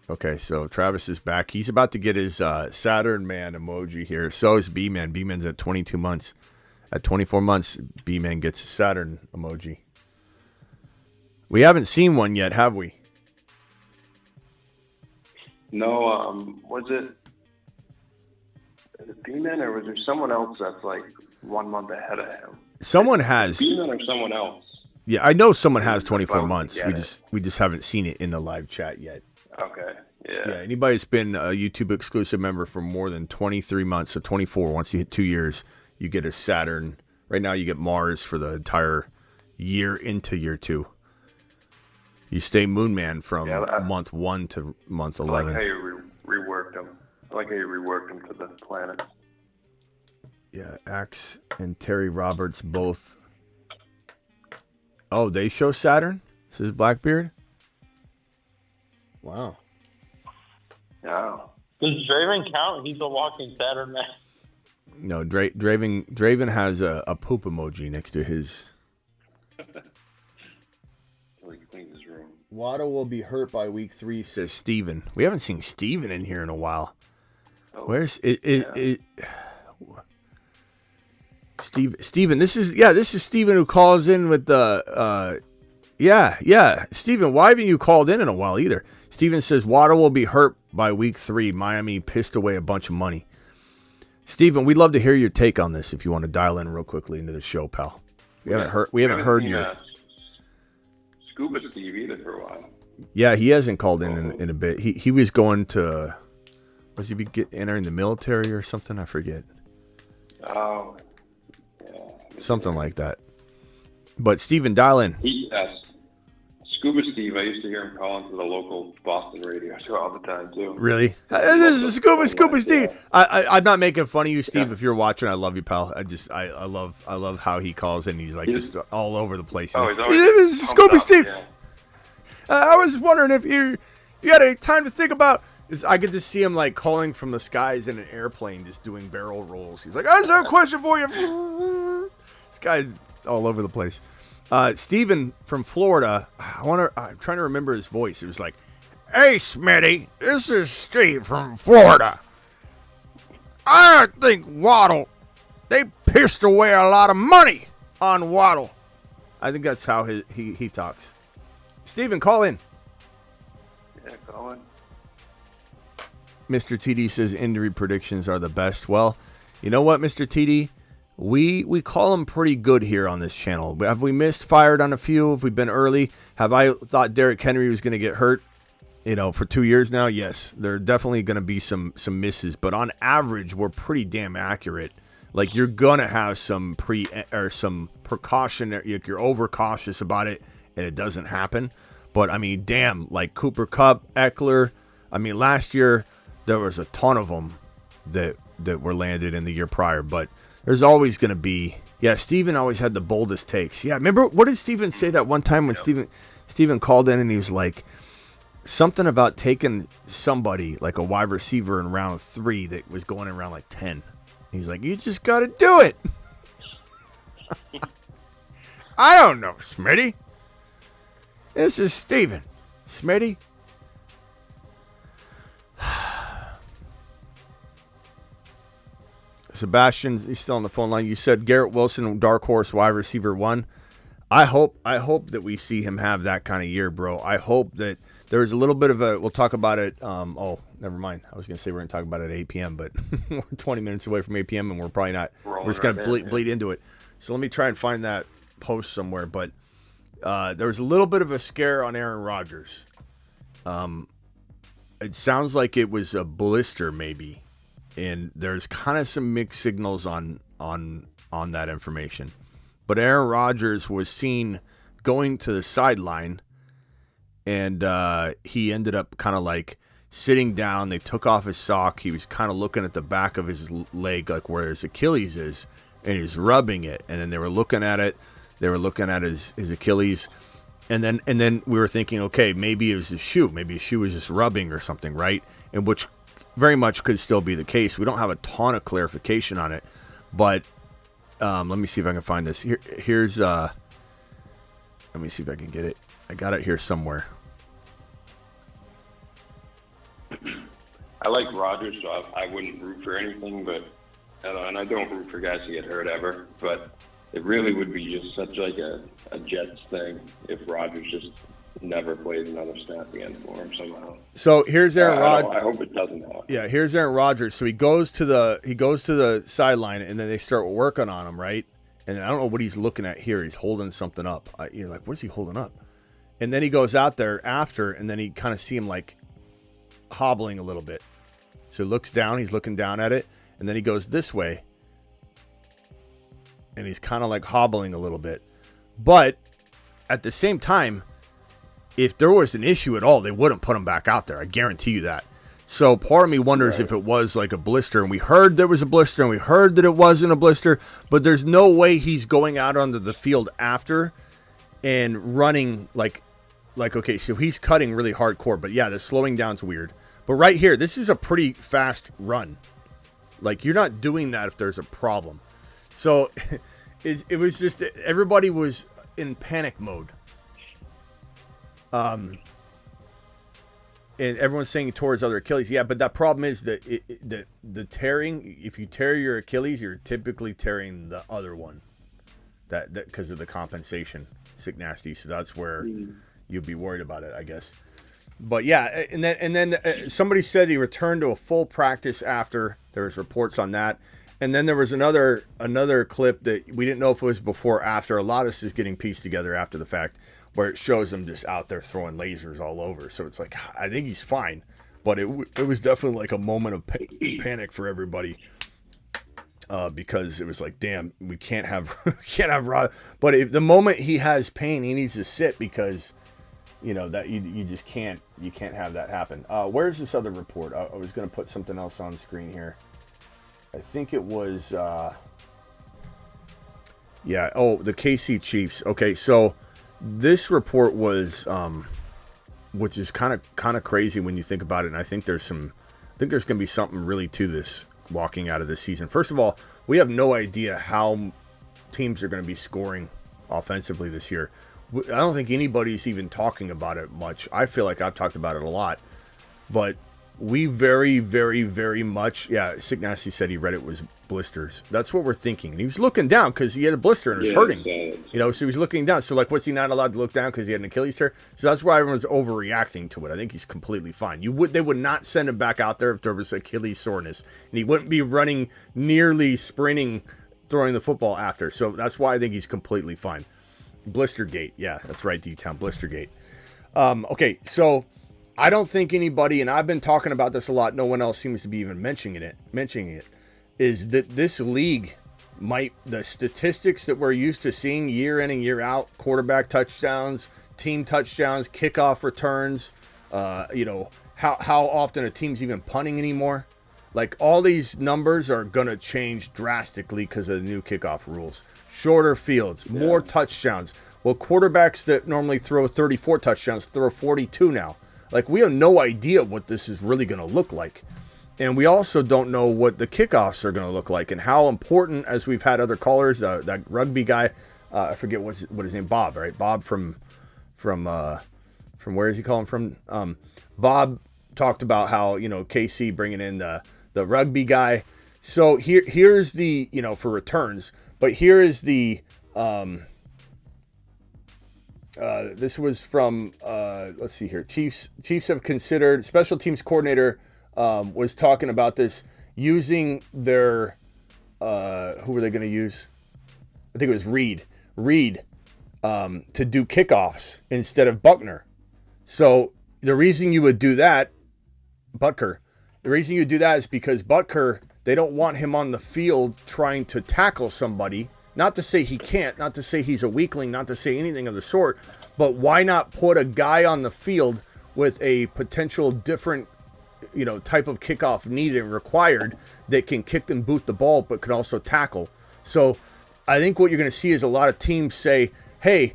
Speaker 1: Okay, so Travis is back. He's about to get his Saturn Man emoji here. So is B-Man. B-Man's at 22 months. At 24 months, B-Man gets a Saturn emoji. We haven't seen one yet, have we?
Speaker 8: No, was it B-Man or was there someone else that's like 1 month ahead of him?
Speaker 1: Someone has.
Speaker 8: B-Man or someone else?
Speaker 1: Yeah, I know someone has 24 months. We just haven't seen it in the live chat yet.
Speaker 8: Okay. Yeah.
Speaker 1: Yeah. Anybody that's been a YouTube exclusive member for more than 23 months, so 24. Once you hit 2 years, you get a Saturn. Right now, you get Mars for the entire year into year 2. You stay Moon Man from month 1 to month 11.
Speaker 8: I like how you reworked him. I like how you reworked him to the planet.
Speaker 1: Yeah, Axe and Terry Roberts both. Oh, they show Saturn? Says Blackbeard? Wow.
Speaker 5: Yeah. Does Draven count? He's a walking Saturn man.
Speaker 1: No, Draven has a poop emoji next to his.
Speaker 8: He cleans his room.
Speaker 1: Waddle will be hurt by week 3, says Steven. We haven't seen Steven in here in a while.
Speaker 8: Oh,
Speaker 1: Where's it? Steven, this is Steven who calls in with the Steven, why haven't you called in a while either? Steven says Waddle will be hurt by week 3. Miami pissed away a bunch of money. Steven, we'd love to hear your take on this if you want to dial in real quickly into the show, pal. We haven't heard your
Speaker 8: Scuba Steve either for a while.
Speaker 1: Yeah, he hasn't called in a bit. He was going to entering the military or something? I forget.
Speaker 8: Oh, yeah.
Speaker 1: Something like that. But Steven, dial in.
Speaker 8: Yes. Scuba Steve, I used to hear him calling to the local Boston radio show all the time, too.
Speaker 1: Really? This is Scuba Steve. I'm not making fun of you, Steve. Yeah. If you're watching, I love you, pal. I love how he calls in. He's like just all over the place.
Speaker 8: Oh,
Speaker 1: he's Scuba Steve. Yeah. I was wondering if you had any time to think about this. I could just see him like calling from the skies in an airplane, just doing barrel rolls. He's like, I just have a question for you. This guy's all over the place. Steven from Florida, I'm trying to remember his voice. It was like, hey, Smitty, this is Steve from Florida. I think Waddle, they pissed away a lot of money on Waddle. I think that's how he talks. Steven, call in.
Speaker 8: Yeah, call in.
Speaker 1: Mr. TD says injury predictions are the best. Well, you know what, Mr. TD? We call them pretty good here on this channel. Have we fired on a few? Have we been early? Have I thought Derrick Henry was going to get hurt, for 2 years now? Yes, there are definitely going to be some misses. But on average, we're pretty damn accurate. Like, you're going to have some precautionary, you're overcautious about it, and it doesn't happen. But, I mean, damn, like Cooper Kupp, Eckler. I mean, last year, there was a ton of them that that were landed in the year prior. But there's always going to be. Yeah, Steven always had the boldest takes. Yeah, remember what did Steven say that one time when Steven called in and he was like something about taking somebody like a wide receiver in round 3 that was going in round like 10. He's like, you just got to do it. I don't know, Smitty. This is Steven. Smitty. Sebastian, he's still on the phone line. You said Garrett Wilson, dark horse wide receiver 1. I hope that we see him have that kind of year, bro. I hope that there's a little bit of a. We'll talk about it. Never mind. I was going to say we're going to talk about it at 8 p.m., but we're 20 minutes away from 8 p.m. and we're probably not. We're just going to bleed into it. So let me try and find that post somewhere. But there was a little bit of a scare on Aaron Rodgers. It sounds like it was a blister, maybe. And there's kind of some mixed signals on that information. But Aaron Rodgers was seen going to the sideline, and he ended up kind of like sitting down. They took off his sock. He was kind of looking at the back of his leg, like where his Achilles is, and he's rubbing it. And then they were looking at it. They were looking at his Achilles. And then we were thinking, okay, maybe it was his shoe. Maybe his shoe was just rubbing or something, right? And which very much could still be the case. We don't have a ton of clarification on it, but let me see if I can find this. Here's let me see if I can get it. I got it here somewhere.
Speaker 8: I like Rodgers, so I wouldn't root for anything, but and I don't root for guys to get hurt ever. But it really would be just such like a Jets thing if Rodgers just never plays another snap again for him somehow.
Speaker 1: So here's Aaron Rodgers.
Speaker 8: I hope it doesn't happen.
Speaker 1: Yeah, here's Aaron Rodgers. So he goes to the sideline, and then they start working on him, right? And I don't know what he's looking at here. He's holding something up. You're like, what is he holding up? And then he goes out there after, and then he kind of see him like hobbling a little bit. So he looks down. He's looking down at it, and then he goes this way, and he's kind of like hobbling a little bit. But at the same time, if there was an issue at all, they wouldn't put him back out there. I guarantee you that. So part of me wonders if it was like a blister, and we heard there was a blister, and we heard that it wasn't a blister, but there's no way he's going out onto the field after and running like okay, so he's cutting really hardcore, but yeah, the slowing down's weird. But right here, this is a pretty fast run. Like, you're not doing that if there's a problem. So it was just, everybody was in panic mode. And everyone's saying towards other Achilles. Yeah, but that problem is that the tearing, if you tear your Achilles, you're typically tearing the other one. That because of the compensation, sick nasty. So that's where you'd be worried about it, I guess. But yeah, and then somebody said he returned to a full practice after. There was reports on that. And then there was another clip that we didn't know if it was before or after. A lot of this is getting pieced together after the fact, where it shows him just out there throwing lasers all over. So it's like, I think he's fine. But it was definitely like a moment of panic for everybody. Because it was like, damn, we can't have Rod. But the moment he has pain, he needs to sit, because that you just can't have that happen. Where's this other report? I was going to put something else on screen here. I think it was the KC Chiefs. Okay, so this report was which is kind of crazy when you think about it, and I think there's going to be something really to this walking out of this season. First of all, we have no idea how teams are going to be scoring offensively this year. I don't think anybody's even talking about it much. I feel like I've talked about it a lot, but we very, very, very much, Sick Nasty said he read it was blisters. That's what we're thinking. And he was looking down because he had a blister and it was hurting. So he was looking down. So, like, what's he not allowed to look down because he had an Achilles tear? So that's why everyone's overreacting to it. I think he's completely fine. They would not send him back out there if there was Achilles soreness. And he wouldn't be running, nearly sprinting, throwing the football after. So that's why I think he's completely fine. Blistergate. Yeah, that's right, D-Town. Blistergate. Okay, so I don't think anybody, and I've been talking about this a lot, no one else seems to be even mentioning it, is that this league the statistics that we're used to seeing year in and year out, quarterback touchdowns, team touchdowns, kickoff returns, how often a team's even punting anymore. Like, all these numbers are going to change drastically because of the new kickoff rules. Shorter fields, more touchdowns. Well, quarterbacks that normally throw 34 touchdowns throw 42 now. Like, we have no idea what this is really going to look like. And we also don't know what the kickoffs are going to look like and how important, as we've had other callers, that rugby guy, I forget what his name, Bob, right? Bob from where is he calling from? Bob talked about how, KC bringing in the rugby guy. So here's the, for returns, but here is the, this was from, let's see here. Chiefs have considered, special teams coordinator was talking about this, using their, who were they going to use? I think it was Reed, to do kickoffs instead of Buckner. So the reason you would do that, Butker, the reason you do that is because Butker, they don't want him on the field trying to tackle somebody. Not to say he can't, not to say he's a weakling, not to say anything of the sort, but why not put a guy on the field with a potential different, type of kickoff needed and required that can kick and boot the ball, but can also tackle. So I think what you're going to see is a lot of teams say, hey,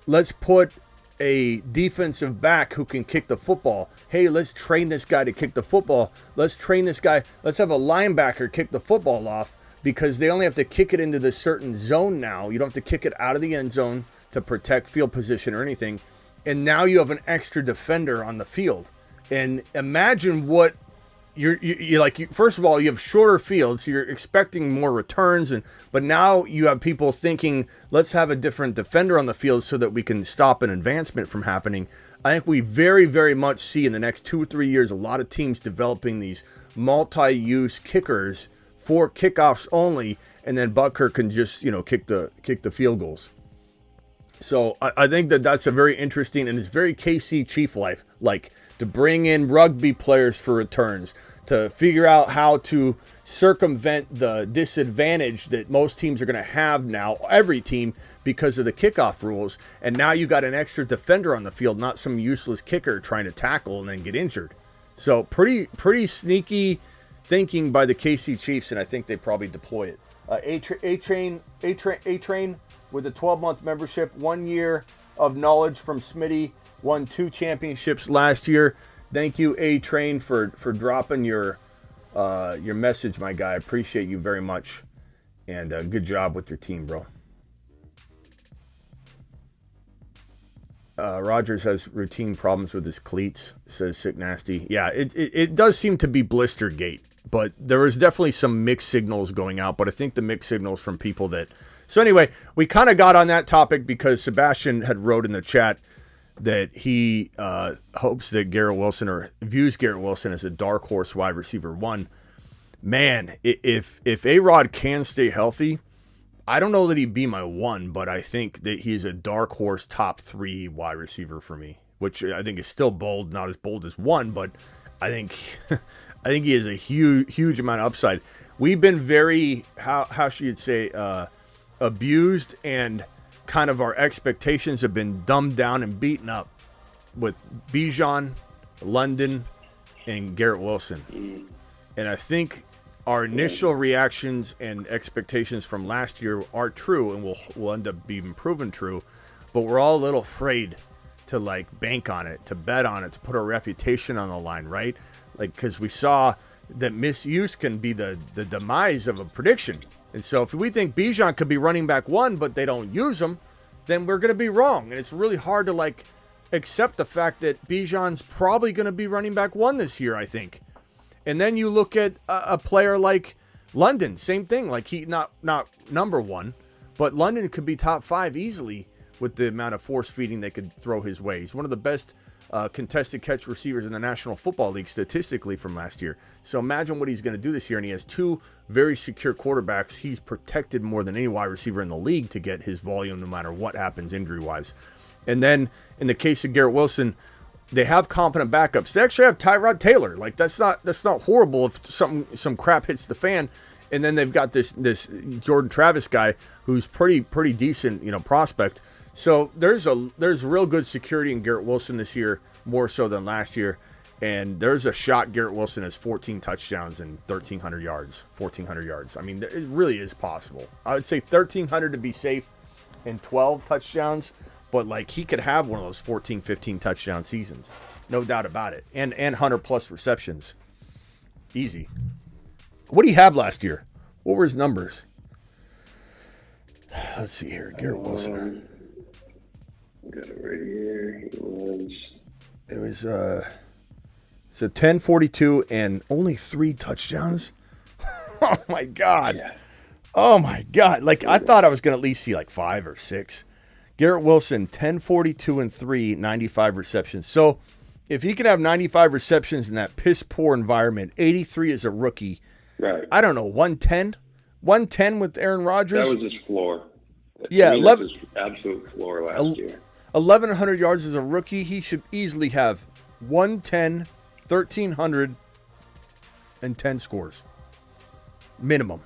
Speaker 1: let's put a defensive back who can kick the football. Hey, let's train this guy to kick the football. Let's train this guy. Let's have a linebacker kick the football off, because they only have to kick it into this certain zone now. You don't have to kick it out of the end zone to protect field position or anything. And now you have an extra defender on the field. And imagine what you're like. First of all, you have shorter fields, so you're expecting more returns, but now you have people thinking, let's have a different defender on the field so that we can stop an advancement from happening. I think we very, very much see in the next 2 or 3 years a lot of teams developing these multi-use kickers for kickoffs only, and then Butker can just kick the field goals. So I think that's a very interesting, and it's very KC Chief life, like to bring in rugby players for returns, to figure out how to circumvent the disadvantage that most teams are going to have now, every team, because of the kickoff rules. And now you got an extra defender on the field, not some useless kicker trying to tackle and then get injured. So pretty sneaky thinking by the KC Chiefs, and I think they probably deploy it. A-Train with a 12-month membership, 1 year of knowledge from Smitty, won 2 championships last year. Thank you, A-Train, for dropping your message, my guy. I appreciate you very much, and good job with your team, bro. Rogers has routine problems with his cleats, says Sick Nasty. Yeah, it does seem to be Blistergate, but there is definitely some mixed signals going out, but I think the mixed signals from people that... So anyway, we kind of got on that topic because Sebastian had wrote in the chat that he hopes that Garrett Wilson, or views Garrett Wilson as a dark horse wide receiver 1. Man, if A-Rod can stay healthy, I don't know that he'd be my 1, but I think that he's a dark horse top 3 wide receiver for me, which I think is still bold, not as bold as 1, but I think he has a huge amount of upside. We've been very, how should you say, abused, and kind of our expectations have been dumbed down and beaten up with Bijan, London, and Garrett Wilson. And I think our initial reactions and expectations from last year are true, and will end up being proven true, but we're all a little afraid to bank on it, to bet on it, to put our reputation on the line, right? Because we saw that misuse can be the demise of a prediction. And so if we think Bijan could be running back 1, but they don't use him, then we're going to be wrong. And it's really hard to accept the fact that Bijan's probably going to be running back 1 this year, I think. And then you look at a player like London, same thing. He not number 1, but London could be top 5 easily with the amount of force feeding they could throw his way. He's one of the best contested catch receivers in the National Football League statistically from last year. So imagine what he's going to do this year, and he has 2 very secure quarterbacks. He's protected more than any wide receiver in the league to get his volume no matter what happens injury-wise. And then in the case of Garrett Wilson, they have competent backups. They actually have Tyrod Taylor. That's not horrible if some crap hits the fan. And then they've got this Jordan Travis guy who's pretty decent, prospect. So there's real good security in Garrett Wilson this year, more so than last year. And there's a shot Garrett Wilson has 14 touchdowns and 1,300 yards. 1,400 yards. I mean, it really is possible. I would say 1,300 to be safe and 12 touchdowns. But, like, he could have one of those 14, 15 touchdown seasons. No doubt about it. And 100-plus receptions. Easy. What did he have last year? What were his numbers? Let's see here. Garrett Wilson.
Speaker 8: Got it right here.
Speaker 1: It was so 10-42 and only 3 touchdowns. Oh my God.
Speaker 8: Yeah.
Speaker 1: Oh my God. Like, I thought I was going to at least see like 5 or 6. Garrett Wilson, 10-42 and 3, 95 receptions. So if he can have 95 receptions in that piss poor environment, 83 as a rookie.
Speaker 8: Right.
Speaker 1: I don't know, 110? 110 with Aaron Rodgers?
Speaker 8: That was his floor.
Speaker 1: Yeah,
Speaker 8: that was his absolute floor last year.
Speaker 1: 1,100 yards as a rookie. He should easily have 110, 1,300, and 10 scores. Minimum.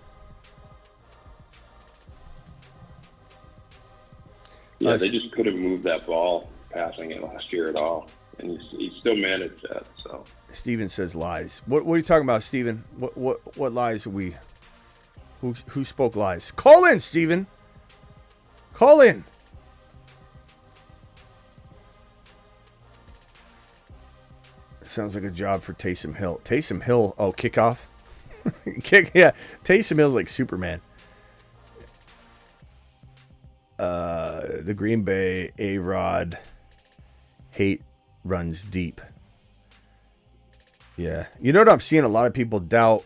Speaker 8: Yeah, they just couldn't move that ball passing it last year at all. And he still managed that. So
Speaker 1: Steven says lies. What are you talking about, Steven? What lies are we? Who spoke lies? Call in, Steven. Call in. Sounds like a job for Taysom Hill. Taysom Hill, kickoff. Yeah. Taysom Hill's like Superman. The Green Bay A-Rod hate runs deep. Yeah. You know what I'm seeing a lot of people doubt?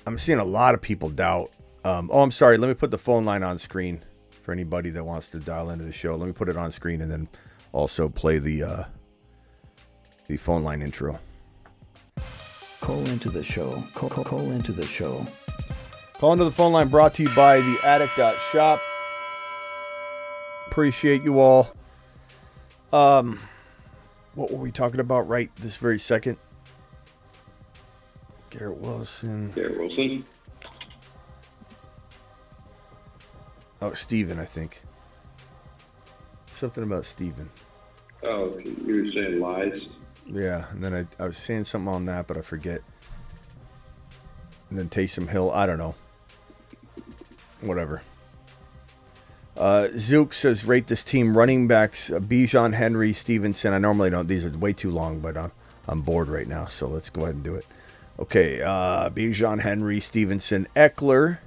Speaker 1: I'm seeing a lot of people doubt. I'm sorry. Let me put the phone line on screen for anybody that wants to dial into the show. Let me put it on screen and then also play the phone line intro.
Speaker 4: Call into the show. Call into the show.
Speaker 1: Call into the phone line brought to you by the Attic.shop. Appreciate you all. What were we talking about right this very second? Garrett Wilson. Oh, Steven, I think. Something about Steven.
Speaker 8: Oh, you were saying lies?
Speaker 1: Yeah, and then I was saying something on that, but I forget. And then Taysom Hill, I don't know. Whatever. Zook says, rate this team running backs, Bijan, Henry, Stevenson. I normally don't. These are way too long, but I'm bored right now, so let's go ahead and do it. Okay, Bijan, Henry, Stevenson, Eckler.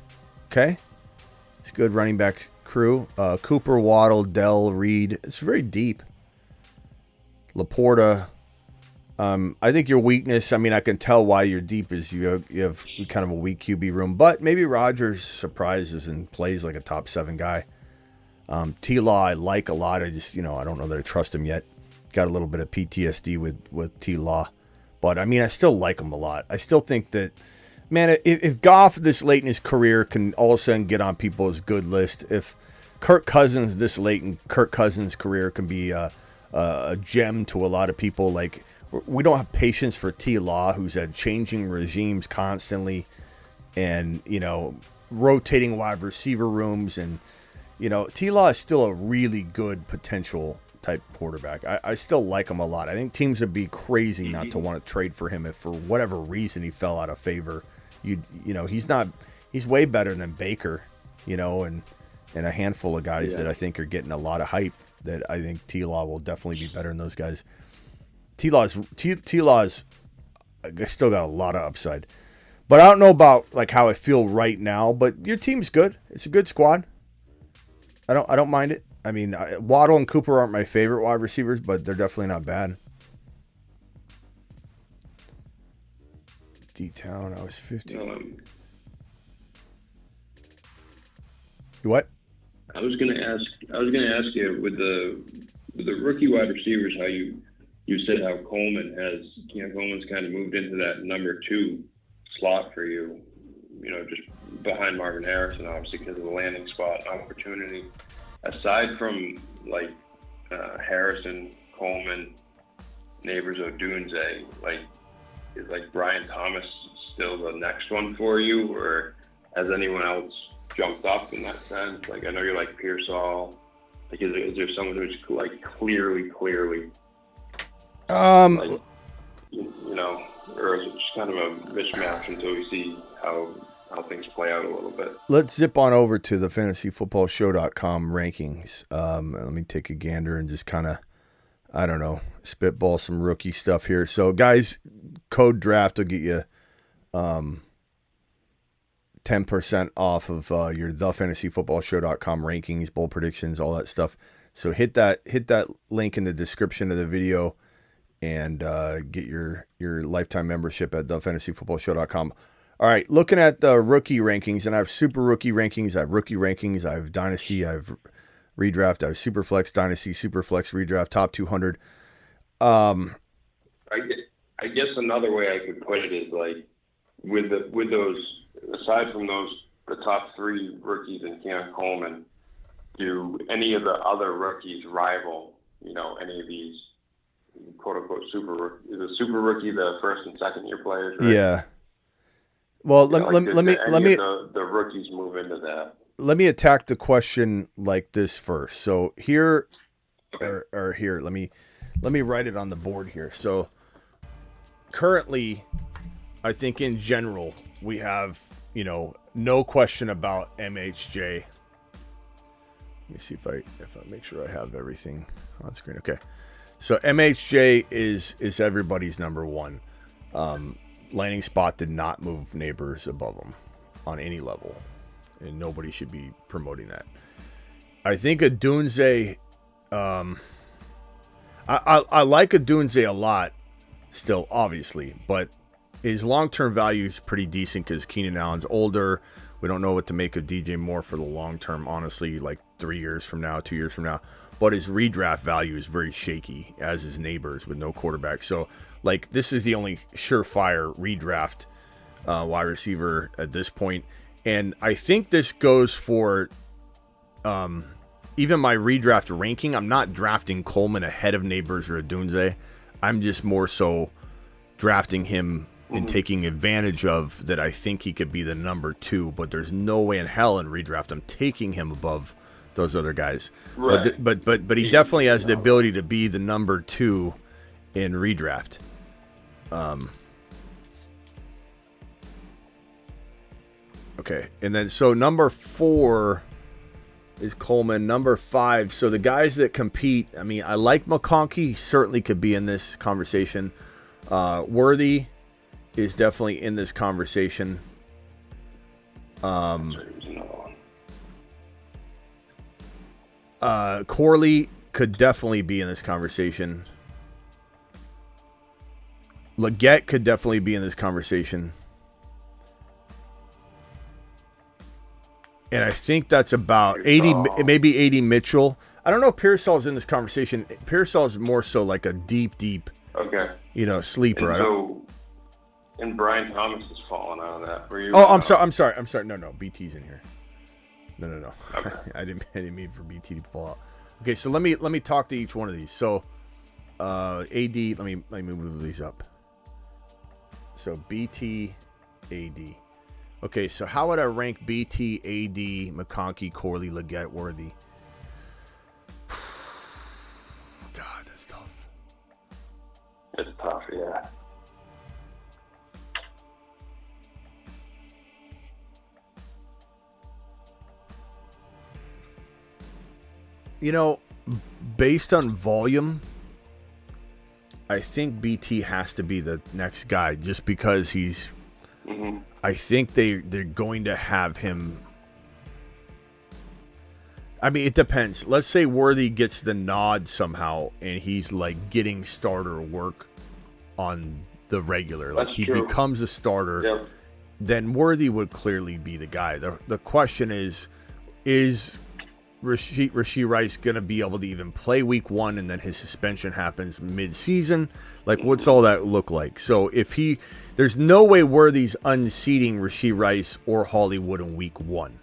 Speaker 1: Okay. It's good running back crew. Cooper, Waddle, Dell, Reed. It's very deep. Laporta. I think your weakness, I mean, I can tell why you're deep is you have kind of a weak QB room, but maybe Rodgers surprises and plays like a top 7 guy. T-Law I like a lot. I just, I don't know that I trust him yet. Got a little bit of PTSD with T-Law. But, I mean, I still like him a lot. I still think that, man, if Goff this late in his career can all of a sudden get on people's good list, if Kirk Cousins this late in Kirk Cousins' career can be a gem to a lot of people, like, we don't have patience for T-Law, who's had changing regimes constantly and, rotating wide receiver rooms. And, T-Law is still a really good potential type quarterback. I still like him a lot. I think teams would be crazy not to want to trade for him if for whatever reason he fell out of favor. He's way better than Baker, and a handful of guys that I think are getting a lot of hype that I think T-Law will definitely be better than those guys. T-Law's still got a lot of upside. But I don't know about like how I feel right now, but your team's good. It's a good squad. I don't mind it. I mean, Waddle and Cooper aren't my favorite wide receivers, but they're definitely not bad. D-Town, I was 15. What?
Speaker 8: I was gonna ask you with the rookie wide receivers, how you said how Coleman's kind of moved into that number 2 slot for you, just behind Marvin Harrison, obviously because of the landing spot opportunity. Aside from like Harrison, Coleman, Neighbors, Odunze, is Brian Thomas still the next one for you, or has anyone else jumped up in that sense? Like, I know you're like Pearsall. Like, is there someone who's like clearly? or is it just kind of a mismatch until we see how things play out a little bit?
Speaker 1: Let's zip on over to the fantasyfootballshow.com rankings. Let me take a gander and just kind of, I don't know, spitball some rookie stuff here. So, guys, code draft will get you 10% off of your thefantasyfootballshow.com rankings, bowl predictions, all that stuff. So hit that link in the description of the video and get your lifetime membership at thefantasyfootballshow.com. All right, looking at the rookie rankings, and I have super rookie rankings, I have rookie rankings, I have Dynasty, I have redraft, I have Superflex, Dynasty, Superflex, redraft, top 200.
Speaker 8: I guess another way I could put it is like with those, aside from the top three rookies and Cam Coleman, do any of the other rookies rival, any of these quote unquote super rookie? Is a super rookie the first and second year players? Right?
Speaker 1: Yeah. Well, let me
Speaker 8: the rookies move into that.
Speaker 1: Let me attack the question like this first. So here, or here, let me write it on the board here. So currently, I think in general we have no question about MHJ. Let me see if I make sure I have everything on screen. Okay, so MHJ is everybody's number one. Landing spot did not move neighbors above him on any level, and nobody should be promoting that. I think Odunze, I like Odunze a lot still, obviously, but his long-term value is pretty decent because Keenan Allen's older. We don't know what to make of DJ Moore for the long term, honestly, like 3 years from now, 2 years from now. But his redraft value is very shaky, as his neighbors with no quarterback. So, like, this is the only surefire redraft wide receiver at this point. And I think this goes for even my redraft ranking. I'm not drafting Coleman ahead of Neighbors or Odunze. I'm just more so drafting him and taking advantage of that. I think he could be the number 2, but there's no way in hell in redraft I'm taking him above those other guys. Right. But he definitely has the ability to be the number 2 in redraft. Okay, and then so number 4 is Coleman. Number 5, so the guys that compete, I mean, I like McConkey. He certainly could be in this conversation. Worthy is definitely in this conversation. Corley could definitely be in this conversation. Leggett could definitely be in this conversation. And I think that's about 80, maybe 80 Mitchell. I don't know if Pearsall's in this conversation. Pearsall's more so like a deep,
Speaker 8: okay,
Speaker 1: sleeper.
Speaker 8: And Brian Thomas has fallen out of that.
Speaker 1: I'm sorry. No, BT's in here. No. Okay. I didn't mean for BT to fall out. Okay, so let me talk to each one of these. So, AD, let me move these up. So BT, AD. Okay, so how would I rank BT, AD, McConkey, Corley, Leggett, Worthy? God, that's tough.
Speaker 8: It's tough, yeah.
Speaker 1: Based on volume, I think BT has to be the next guy just because he's... I think they're going to have him... I mean, it depends. Let's say Worthy gets the nod somehow and he's like getting starter work on the regular. Like he becomes a starter. Yep. Then Worthy would clearly be the guy. The question is Rashee Rice going to be able to even play week 1 and then his suspension happens mid-season? Like, what's all that look like? So there's no way Worthy's unseating Rashee Rice or Hollywood in week 1.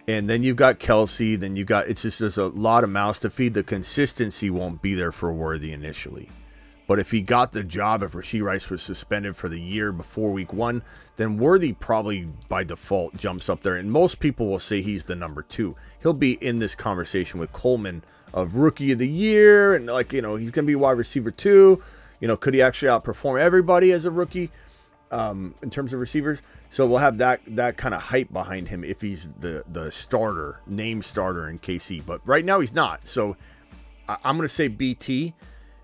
Speaker 1: And then you've got Kelsey, there's a lot of mouths to feed. The consistency won't be there for Worthy initially. But if he got the job, if Rashee Rice was suspended for the year before week 1, then Worthy probably by default jumps up there. And most people will say he's the number 2. He'll be in this conversation with Coleman of rookie of the year. And he's going to be wide receiver 2. Could he actually outperform everybody as a rookie in terms of receivers? So we'll have that kind of hype behind him if he's the starter, name starter in KC. But right now he's not. So I'm going to say BT.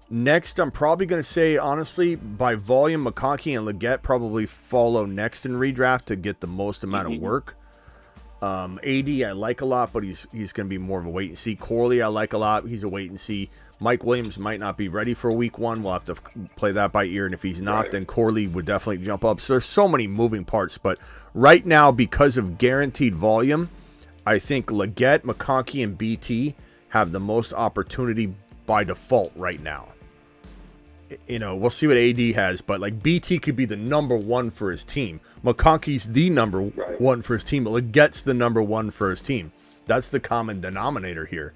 Speaker 1: Next, I'm probably going to say, honestly, by volume, McConkey and Leggett probably follow next in redraft to get the most amount of work. AD I like a lot, but he's going to be more of a wait and see. Corley I like a lot. He's a wait and see. Mike Williams might not be ready for week 1. We'll have to play that by ear. And if he's not, then Corley would definitely jump up. So there's so many moving parts. But right now, because of guaranteed volume, I think Leggett, McConkey, and BT have the most opportunity by default right now. We'll see what AD has, but like BT could be the number 1 for his team. McConkey's the number 1 for his team, but Leggett's the number 1 for his team. That's the common denominator here.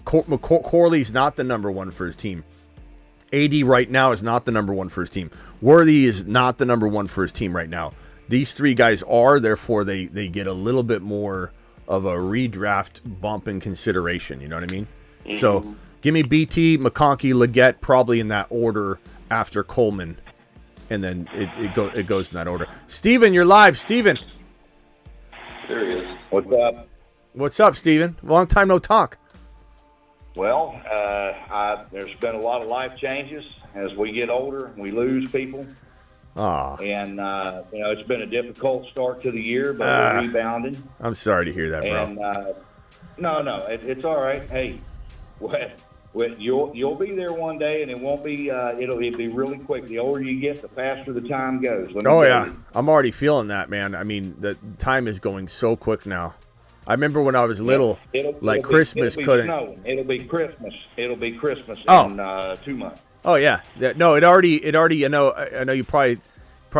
Speaker 1: Corley's not the number 1 for his team. AD right now is not the number 1 for his team. Worthy is not the number 1 for his team right now. These 3 guys are, therefore they get a little bit more of a redraft bump in consideration. You know what I mean? Mm-hmm. So give me BT, McConkey, Leggett, probably in that order after Coleman, and then it goes in that order. Steven, you're live. Steven.
Speaker 12: There he is. What's up?
Speaker 1: What's up, Steven? Long time no talk.
Speaker 12: Well, there's been a lot of life changes. As we get older, we lose people. And, it's been a difficult start to the year, but we're rebounding.
Speaker 1: I'm sorry to hear that, bro.
Speaker 12: And, it's all right. Hey, you'll be there one day, and it won't be. It'll be really quick. The older you get, the faster the time goes.
Speaker 1: I'm already feeling that, man. I mean, the time is going so quick now. I remember when I was little, Christmas couldn't.
Speaker 12: Snowing. It'll be Christmas. It'll be Christmas in 2 months.
Speaker 1: Oh yeah, no, it already. I know you probably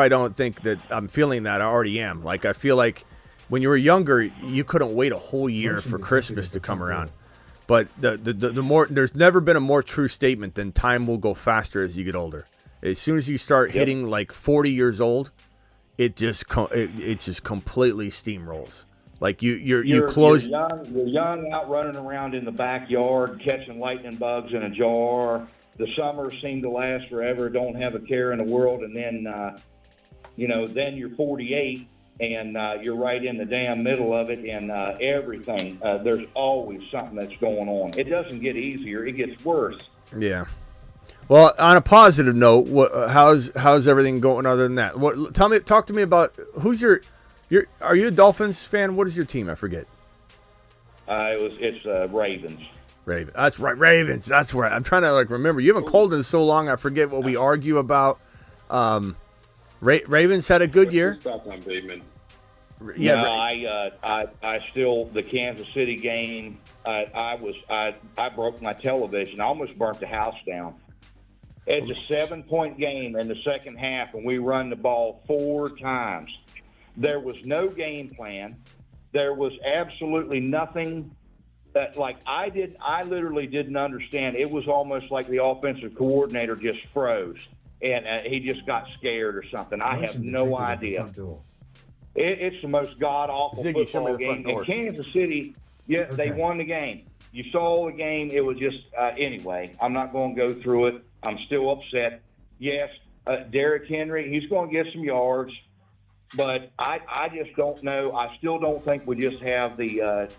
Speaker 1: don't think that I'm feeling that. I already am. Like I feel like when you were younger, you couldn't wait a whole year for Christmas to come around. But the more, there's never been a more true statement than time will go faster as you get older. As soon as you start hitting like 40 years old, it just completely steamrolls. Like you close.
Speaker 12: You're young, out running around in the backyard, catching lightning bugs in a jar. The summers seem to last forever. Don't have a care in the world, and then then you're 48. And you're right in the damn middle of it, and everything. There's always something that's going on. It doesn't get easier; it gets worse.
Speaker 1: Yeah. Well, on a positive note, how's everything going? Other than that, talk to me about who's your. Are you a Dolphins fan? What is your team? I forget.
Speaker 12: It's Ravens.
Speaker 1: Ravens. That's right, Ravens. That's where I'm trying to remember. You haven't called in so long. I forget what we argue about. Ravens had a good year.
Speaker 12: Yeah, no, I still, the Kansas City game. I broke my television. I almost burnt the house down. It's a 7-point game in the second half, and we run the ball 4 times. There was no game plan. There was absolutely nothing that, I literally didn't understand. It was almost like the offensive coordinator just froze. And he just got scared or something. I have no idea. It's the most god-awful football game. In Kansas City, they won the game. You saw the game. It was just, anyway, I'm not going to go through it. I'm still upset. Yes, Derrick Henry, he's going to get some yards. But I just don't know. I still don't think we just have the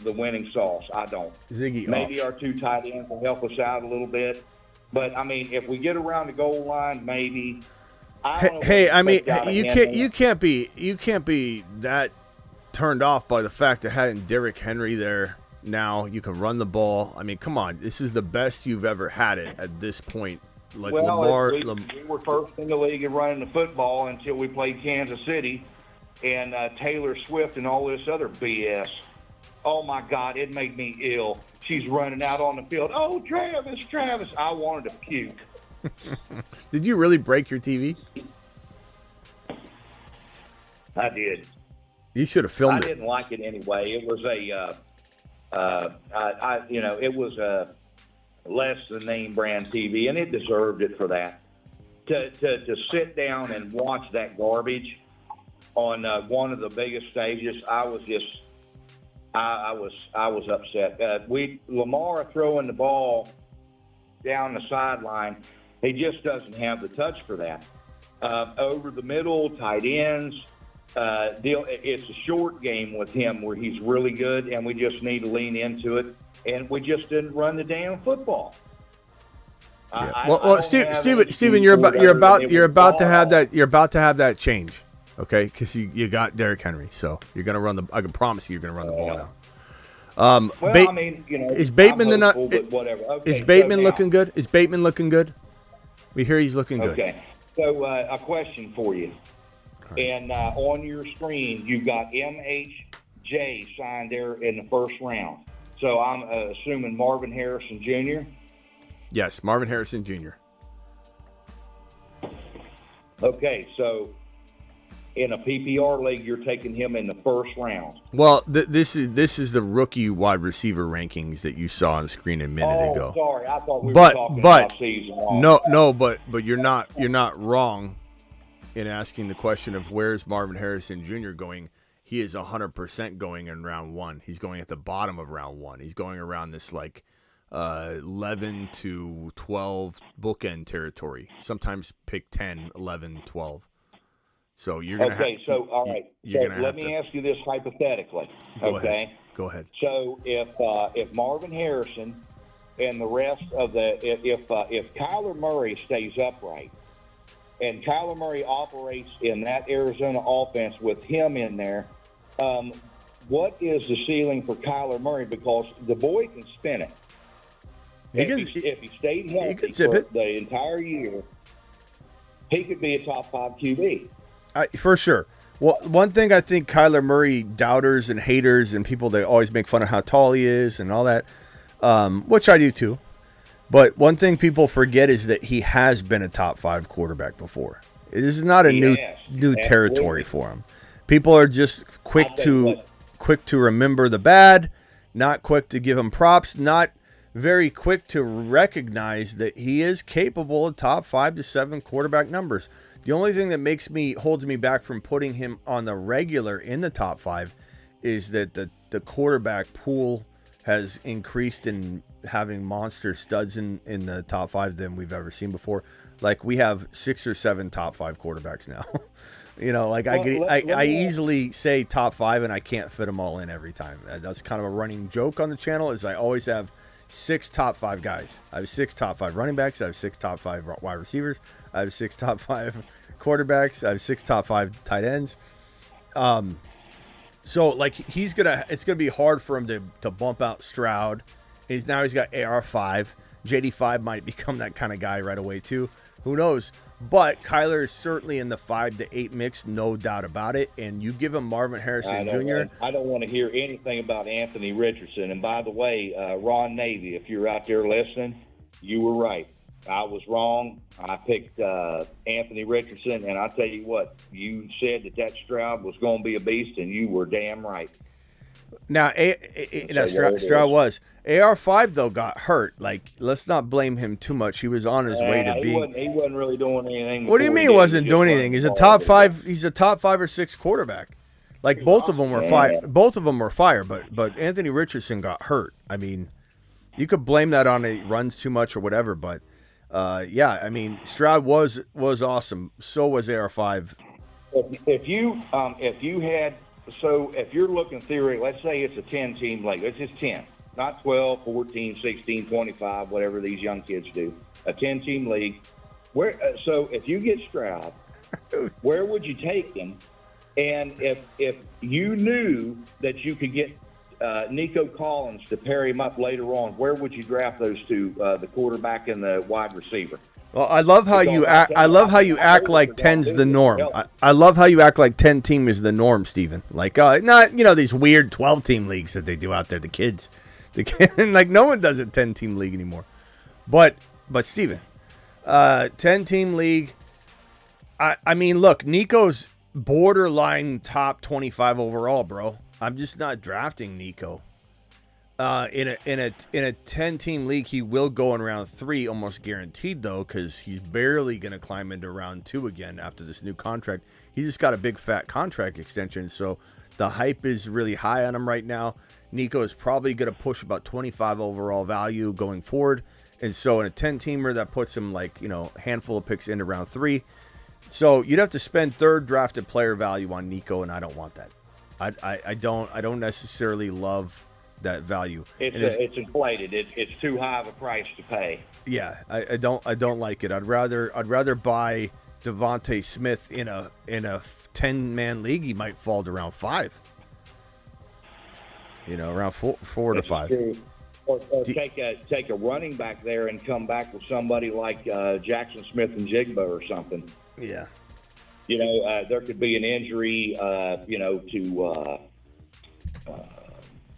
Speaker 12: winning sauce. I don't. Maybe our 2 tight ends will help us out a little bit. But I mean, if we get around the goal line, maybe.
Speaker 1: You can't be that turned off by the fact of having Derrick Henry there. Now you can run the ball. I mean, come on, this is the best you've ever had it at this point.
Speaker 12: We were first in the league in running the football until we played Kansas City, and Taylor Swift and all this other BS. Oh my God, it made me ill. She's running out on the field. Oh, Travis. I wanted to puke.
Speaker 1: Did you really break your TV?
Speaker 12: I did.
Speaker 1: You should have filmed it.
Speaker 12: I didn't like it anyway. It was it was a less than name brand TV, and it deserved it for that. To sit down and watch that garbage on one of the biggest stages, I was upset. Lamar throwing the ball down the sideline, He just doesn't have the touch for that. Over the middle, tight ends. It's a short game with him where he's really good, and we just need to lean into it. And we just didn't run the damn football.
Speaker 1: Well, Steven, you're about to have that change, okay? Because you got Derrick Henry, so you're gonna run the. I can promise you're gonna run the ball now. Is Bateman Is Bateman looking good? Is Bateman looking good? We hear he's looking good.
Speaker 12: Okay. So a question for you. Right. And on your screen, you've got MHJ signed there in the first round. So I'm assuming Marvin Harrison Jr.?
Speaker 1: Yes, Marvin Harrison Jr.
Speaker 12: Okay, so in a PPR league, you're taking him in the first round.
Speaker 1: Well, this is the rookie wide receiver rankings that you saw on the screen a minute ago.
Speaker 12: Sorry, I thought we were talking about season long.
Speaker 1: No, but you're not wrong in asking the question of where's Marvin Harrison Jr. going. He is 100% going in round 1. He's going at the bottom of round 1. He's going around this 11 to 12 bookend territory. Sometimes pick 10, 11, 12. So you're going to
Speaker 12: Okay, so all right. So let me ask you this hypothetically.
Speaker 1: Go ahead.
Speaker 12: So if Marvin Harrison and the rest of if Kyler Murray stays upright and Kyler Murray operates in that Arizona offense with him in there, what is the ceiling for Kyler Murray? Because the boy can spin it. If he stayed healthy for the entire year, he could be a top 5 QB.
Speaker 1: For sure. Well, one thing I think Kyler Murray doubters and haters and people that always make fun of how tall he is and all that, which I do too. But one thing people forget is that he has been a top 5 quarterback before. This is not a new territory for him. People are just quick to remember the bad, not quick to give him props, not very quick to recognize that he is capable of top 5 to 7 quarterback numbers. The only thing that holds me back from putting him on the regular in the top 5 is that the quarterback pool has increased in having monster studs in the top 5 than we've ever seen before. Like we have 6 or 7 top 5 quarterbacks now. I easily say top 5 and I can't fit them all in every time. That's kind of a running joke on the channel is I always have 6 top 5 guys. I have 6 top 5 running backs. I have 6 top 5 wide receivers. I have 6 top 5 quarterbacks. I have 6 top 5 tight ends. So it's gonna be hard for him to bump out Stroud. He's got AR5. JD5 might become that kind of guy right away too. Who knows? But Kyler is certainly in the 5 to 8 mix, no doubt about it. And you give him Marvin Harrison Jr.
Speaker 12: I don't want to hear anything about Anthony Richardson. And by the way, Ron Navy, if you're out there listening, you were right. I was wrong. I picked Anthony Richardson, and I'll tell you what, you said that Stroud was going to be a beast, and you were damn right.
Speaker 1: Now, Stroud was. AR5, though, got hurt. Let's not blame him too much. He was on his way to being.
Speaker 12: He wasn't really doing anything.
Speaker 1: What do you mean he wasn't doing anything? He's a top 5. He's a top 5 or 6 quarterback. Both of them were fire. Both of them were fire, but Anthony Richardson got hurt. I mean, you could blame that on he runs too much or whatever, but Stroud was awesome. So was AR5.
Speaker 12: If you're looking theory, let's say it's a 10-team league. It's just 10, not 12, 14, 16, 25, whatever these young kids do. A 10-team league. So if you get Stroud, where would you take him? And if you knew that you could get Nico Collins to pair him up later on, where would you draft those two, the quarterback and the wide receiver?
Speaker 1: Well, I love how you act. I love how you act like 10's the norm. I love how you act like 10 team is the norm, Steven. Not these weird 12 team leagues that they do out there. The kids, no one does a 10 team league anymore. But Steven, 10 team league. I mean, look, Nico's borderline top 25 overall, bro. I'm just not drafting Nico. In a 10-team league, he will go in round 3, almost guaranteed though, because he's barely going to climb into round 2 again after this new contract. He just got a big fat contract extension, so the hype is really high on him right now. Nico is probably going to push about 25 overall value going forward, And so in a 10-teamer, that puts him like, a handful of picks into round 3. So you'd have to spend third drafted player value on Nico, and I don't want that. I don't necessarily love that value.
Speaker 12: It's inflated. It's too high of a price to pay.
Speaker 1: Yeah, I don't like it. I'd rather buy Devontae Smith in a 10-man league. He might fall to round 5. Around 4 to 5.
Speaker 12: True. Or take a running back there and come back with somebody like Jackson Smith and Jigba or something.
Speaker 1: Yeah.
Speaker 12: There could be an injury, to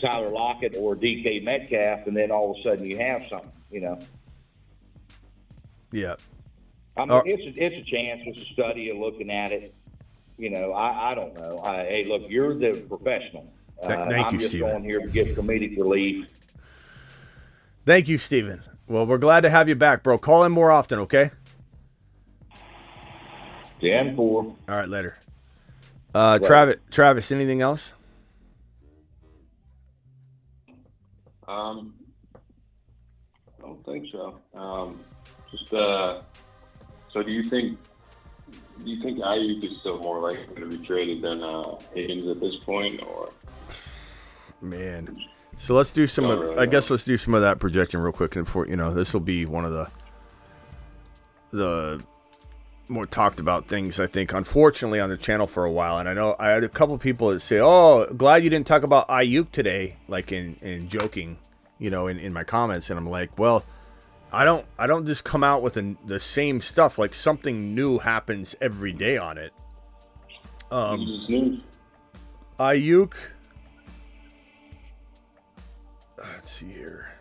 Speaker 12: Tyler Lockett or DK Metcalf, and then all of a sudden you have something,
Speaker 1: Yeah.
Speaker 12: I mean, it's a chance. It's a study of looking at it. I don't know. Hey, look, you're the professional.
Speaker 1: Thank you,
Speaker 12: I'm just
Speaker 1: Steven.
Speaker 12: going here to get comedic relief.
Speaker 1: Thank you, Steven. Well, we're glad to have you back, bro. Call in more often, okay?
Speaker 12: 10-4.
Speaker 1: All right, later. Travis, anything else?
Speaker 8: I don't think so. So do you think Aiyuk is still more likely to be traded than Higgins at this point, or?
Speaker 1: Man. So let's do some let's do some of that projecting real quick, and for this will be one of the more talked about things, I think, unfortunately, on the channel for a while. And I know I had a couple people that say, "Oh, glad you didn't talk about Aiyuk today," like in joking, in my comments. And I'm like, well, I don't just come out with the same stuff. Like, something new happens every day on it. Aiyuk. Let's see here.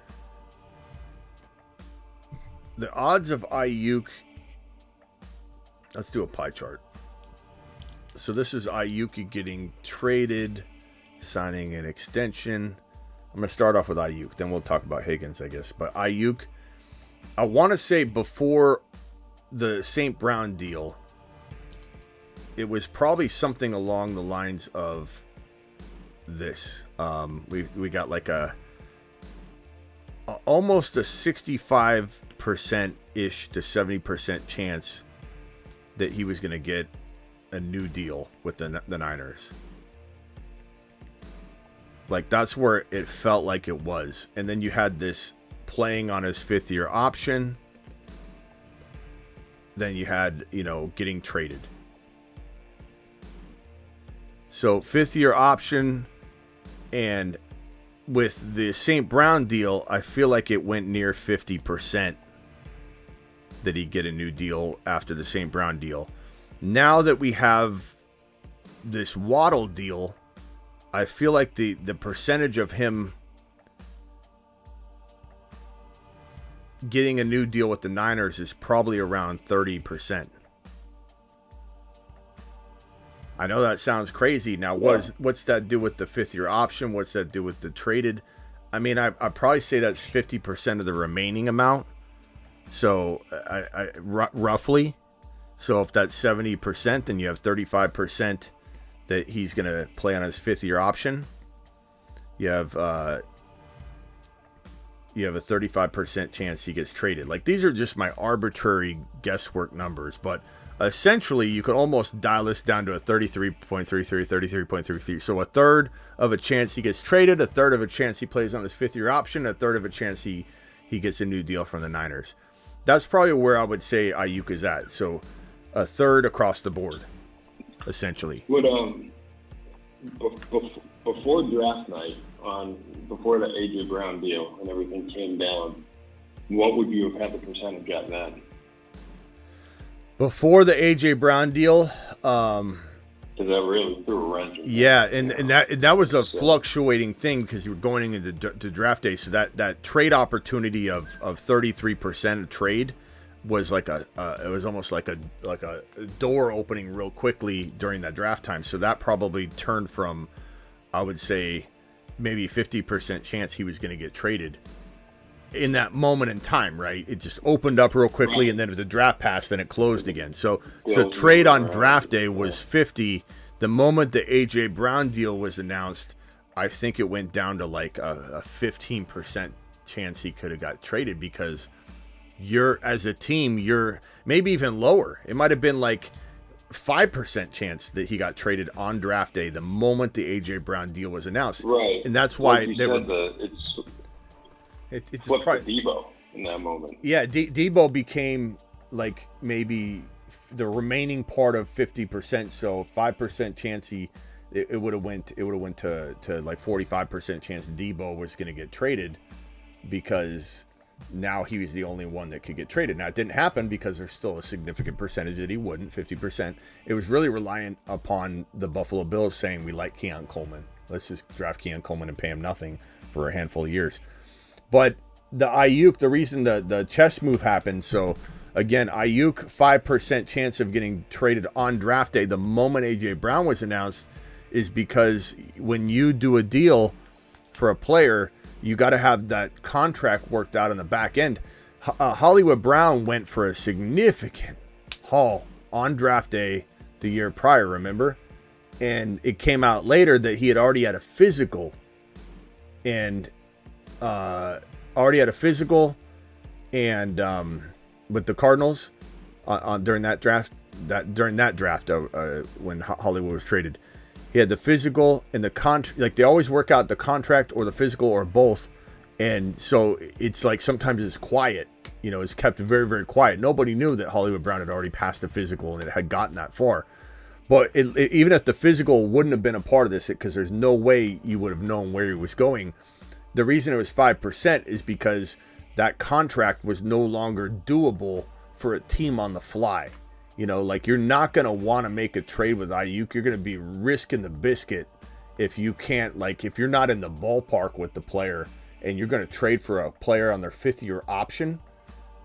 Speaker 1: The odds of Aiyuk. Let's do a pie chart. So this is Aiyuk getting traded, signing an extension. I'm going to start off with Aiyuk. Then we'll talk about Higgins, I guess. But Aiyuk, I want to say before the St. Brown deal, it was probably something along the lines of this. We got like almost a 65%-ish to 70% chance that he was going to get a new deal with the Niners. Like, that's where it felt like it was. And then you had this playing on his 5th-year option. Then you had, getting traded. So 5th-year option, and with the St. Brown deal, I feel like it went near 50% that he'd get a new deal after the St. Brown deal. Now that we have this Waddle deal, I feel like the percentage of him getting a new deal with the Niners is probably around 30%. I know that sounds crazy. Now, what's that do with the 5th-year option? What's that do with the traded? I mean, I'd probably say that's 50% of the remaining amount. So, roughly. So, if that's 70%, then you have 35% that he's going to play on his 5th-year option. You have a 35% chance he gets traded. Like, these are just my arbitrary guesswork numbers, but essentially, you could almost dial this down to a 33.33. So a third of a chance he gets traded, a third of a chance he plays on his 5th-year option, a third of a chance he gets a new deal from the Niners. That's probably where I would say Aiyuk is at. So a third across the board, essentially.
Speaker 8: Would before draft night, before the AJ Brown deal and everything came down, what would you have had the percentage at then?
Speaker 1: Before the AJ Brown deal,
Speaker 8: because that really threw a wrench.
Speaker 1: Yeah, and that was a fluctuating thing because you were going into draft day. So that trade opportunity of 33% of trade was like it was almost like a door opening real quickly during that draft time. So that probably turned from, I would say, maybe 50% chance he was going to get traded in that moment in time, right? It just opened up real quickly, right. And then the draft passed, and it closed again. So trade on draft day was 50. The moment the AJ Brown deal was announced, I think it went down to like a 15% chance he could have got traded because you're as a team, you're maybe even lower. It might have been like 5% chance that he got traded on draft day the moment the A.J. Brown deal was announced.
Speaker 8: Right.
Speaker 1: And that's why
Speaker 8: like
Speaker 1: they were.
Speaker 8: It's flipped to Debo in that moment.
Speaker 1: Yeah, Debo became like maybe the remaining part of 50%. So 5% chance it would have went to like 45% chance Debo was going to get traded, because now he was the only one that could get traded. Now, it didn't happen because there's still a significant percentage that he wouldn't, 50%. It was really reliant upon the Buffalo Bills saying, we like Keon Coleman. Let's just draft Keon Coleman and pay him nothing for a handful of years. But the Aiyuk, the reason the chess move happened, so again, Aiyuk, 5% chance of getting traded on draft day the moment A.J. Brown was announced, is because when you do a deal for a player, you got to have that contract worked out on the back end. Hollywood Brown went for a significant haul on draft day the year prior, remember? And it came out later that he had already had a physical and with the Cardinals during that draft when Hollywood was traded. He had the physical and the contract. Like, they always work out the contract or the physical or both. And so it's like sometimes it's quiet. You know, it's kept very, very quiet. Nobody knew that Hollywood Brown had already passed the physical and it had gotten that far. But even if the physical wouldn't have been a part of this, because there's no way you would have known where he was going, the reason it was 5% is because that contract was no longer doable for a team on the fly. You know, like, you're not going to want to make a trade with Aiyuk. You're going to be risking the biscuit if you can't, like, if you're not in the ballpark with the player and you're going to trade for a player on their 5th-year option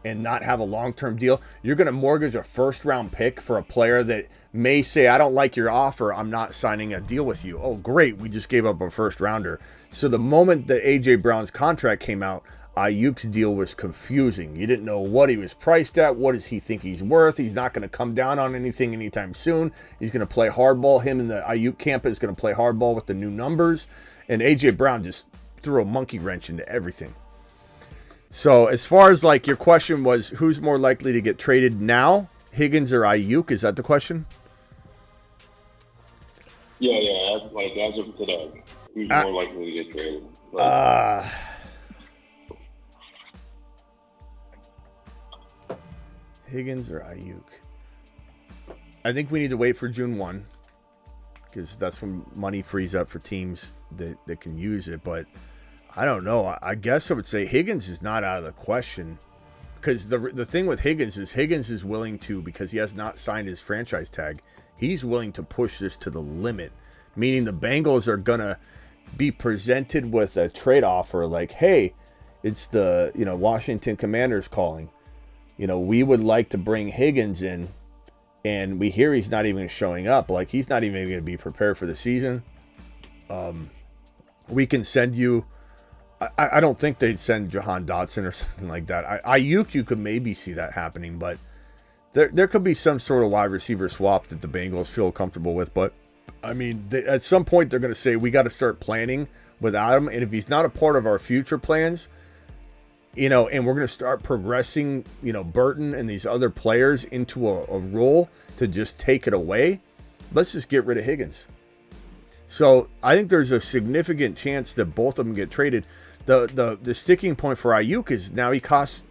Speaker 1: and not have a long-term deal. You're going to mortgage a first-round pick for a player that may say, I don't like your offer, I'm not signing a deal with you. Oh, great, we just gave up a first-rounder. So the moment that A.J. Brown's contract came out, Aiyuk's deal was confusing. You didn't know what he was priced at. What does he think he's worth? He's not going to come down on anything anytime soon. He's going to play hardball. Him and the Aiyuk camp is going to play hardball with the new numbers. And A.J. Brown just threw a monkey wrench into everything. So as far as, like, your question was, who's more likely to get traded now, Higgins or Aiyuk? Is that the question?
Speaker 8: Yeah. Like, as of today, who's more likely to get traded?
Speaker 1: Higgins or Aiyuk? I think we need to wait for June 1, because that's when money frees up for teams that can use it. But I don't know. I guess I would say Higgins is not out of the question, because the thing with Higgins is willing to, because he has not signed his franchise tag, he's willing to push this to the limit, meaning the Bengals are going to be presented with a trade offer like, hey, it's the Washington Commanders calling. We would like to bring Higgins in, and we hear he's not even showing up. Like, he's not even going to be prepared for the season. We can send you. I don't think they'd send Jahan Dotson or something like that. Aiyuk, you could maybe see that happening, but there could be some sort of wide receiver swap that the Bengals feel comfortable with. But I mean, at some point they're going to say we got to start planning without him, and if he's not a part of our future plans. And we're going to start progressing, Burton and these other players into a role to just take it away. Let's just get rid of Higgins. So I think there's a significant chance that both of them get traded. The sticking point for Aiyuk is now he costs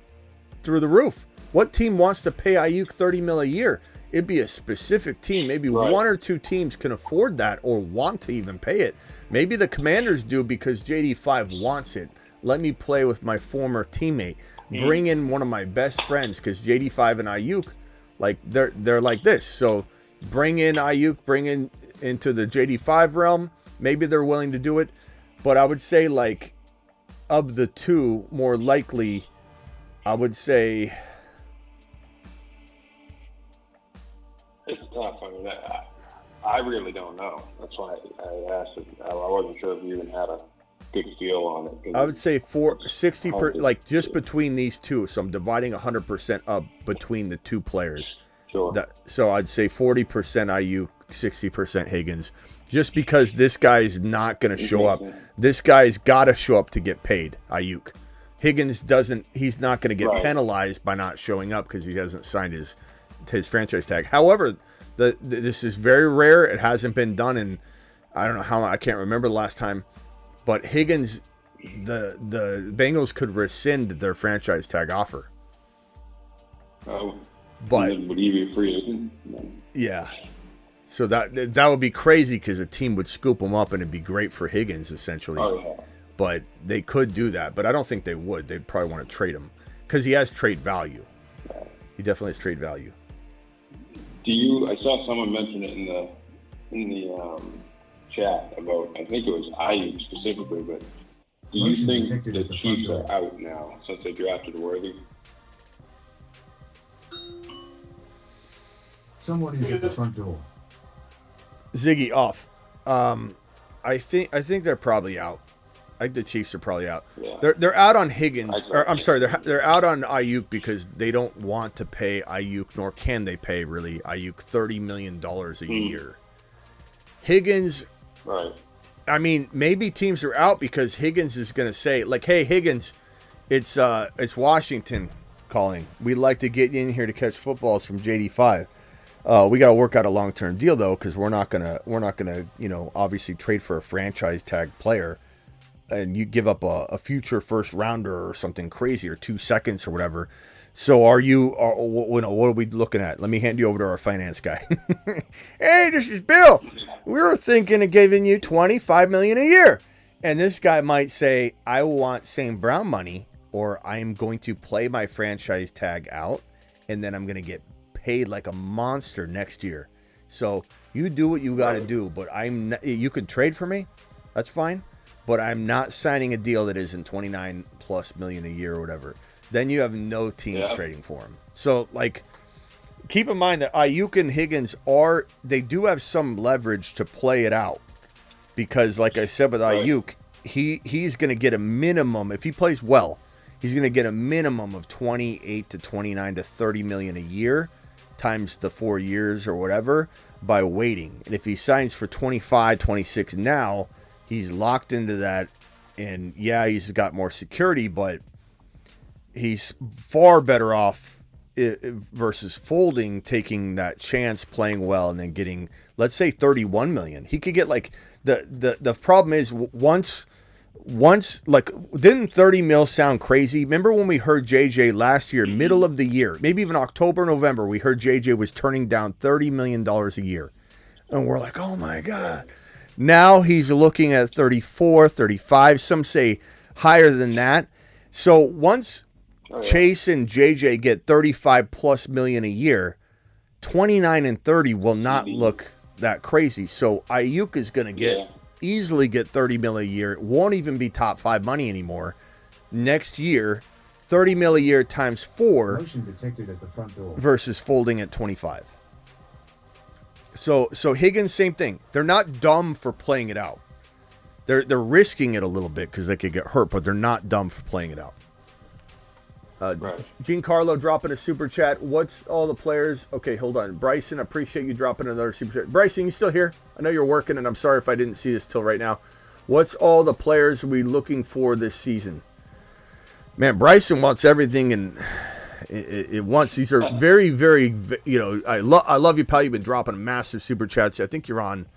Speaker 1: through the roof. What team wants to pay Aiyuk $30 million a year? It'd be a specific team. Maybe one or two teams can afford that or want to even pay it. Maybe the Commanders do because JD5 wants it. Let me play with my former teammate. Bring in one of my best friends, because JD5 and Aiyuk, like, they're like this. So bring in Aiyuk, bring in into the JD5 realm. Maybe they're willing to do it. But I would say, like, of the two, more likely, I would say
Speaker 8: it's tough. I mean, I really don't know. That's why I asked it. I wasn't sure if you even had a good feel on it.
Speaker 1: I would say 60 like just between these two. So I'm dividing 100% up between the two players.
Speaker 8: Sure.
Speaker 1: So I'd say 40% Aiyuk, 60% Higgins, just because this guy's not going to show up. This guy's got to show up to get paid. Aiyuk. Higgins doesn't. He's not going to get penalized by not showing up because he hasn't signed his franchise tag. However, this is very rare. It hasn't been done in I don't know how long. I can't remember the last time. But Higgins, the Bengals could rescind their franchise tag offer.
Speaker 8: Oh,
Speaker 1: but
Speaker 8: would he be a free agent? No.
Speaker 1: Yeah. So that would be crazy because a team would scoop him up and it'd be great for Higgins essentially.
Speaker 8: Oh yeah.
Speaker 1: But they could do that, but I don't think they would. They'd probably want to trade him because he has trade value. He definitely has trade value.
Speaker 8: I saw someone mention it in the chat about, I think it was Aiyuk specifically, but do you think the Chiefs are out now since they drafted Worthy?
Speaker 6: Someone is at the front door.
Speaker 1: Ziggy off. I think they're probably out. I think the Chiefs are probably out. Yeah. They're out on Higgins. I'm sorry, they're out on Aiyuk because they don't want to pay Aiyuk, nor can they pay really Aiyuk $30 million a year. Higgins.
Speaker 8: Right.
Speaker 1: I mean, maybe teams are out because Higgins is going to say, like, "Hey, Higgins, it's Washington calling. We'd like to get you in here to catch footballs from JD5. We got to work out a long-term deal though, because we're not gonna, obviously trade for a franchise tag player, and you give up a future first rounder or something crazy or 2 seconds or whatever. So what are we looking at? Let me hand you over to our finance guy. Hey, this is Bill. We were thinking of giving you $25 million a year, and this guy might say, I want St. Brown money, or I am going to play my franchise tag out, and then I'm going to get paid like a monster next year. So you do what you got to do, but you can trade for me. That's fine. But I'm not signing a deal that isn't $29+ million a year or whatever. Then you have no teams trading for him. So keep in mind that Aiyuk and Higgins they do have some leverage to play it out. Because like I said with Aiyuk, he's going to get a minimum, if he plays well, he's going to get a minimum of 28 to 29 to 30 million a year times the 4 years or whatever by waiting. And if he signs for 25, 26 now, he's locked into that. And yeah, he's got more security, but he's far better off versus folding, taking that chance, playing well, and then getting, let's say, 31 million. He could get the problem is once didn't 30 mil sound crazy? Remember when we heard JJ last year, middle of the year, maybe even October, November, we heard JJ was turning down $30 million a year. And we're like, oh my God. Now he's looking at 34, 35. Some say higher than that. So once Chase and JJ get 35+ million a year, 29 and 30 will not look that crazy. So Aiyuk is going to easily get 30 mil a year. It won't even be top 5 money anymore. Next year, 30 mil a year times 4
Speaker 6: Motion detected at the front door.
Speaker 1: versus folding at 25. So Higgins, same thing. They're not dumb for playing it out. They're risking it a little bit because they could get hurt, but they're not dumb for playing it out. Giancarlo dropping a super chat. What's all the players? Okay, hold on. Bryson, I appreciate you dropping another super chat. Bryson, you still here? I know you're working, and I'm sorry if I didn't see this till right now. What's all the players we looking for this season? Man, Bryson wants everything, and it wants. These are very, very. I love you, pal. You've been dropping massive super chats. I think you're on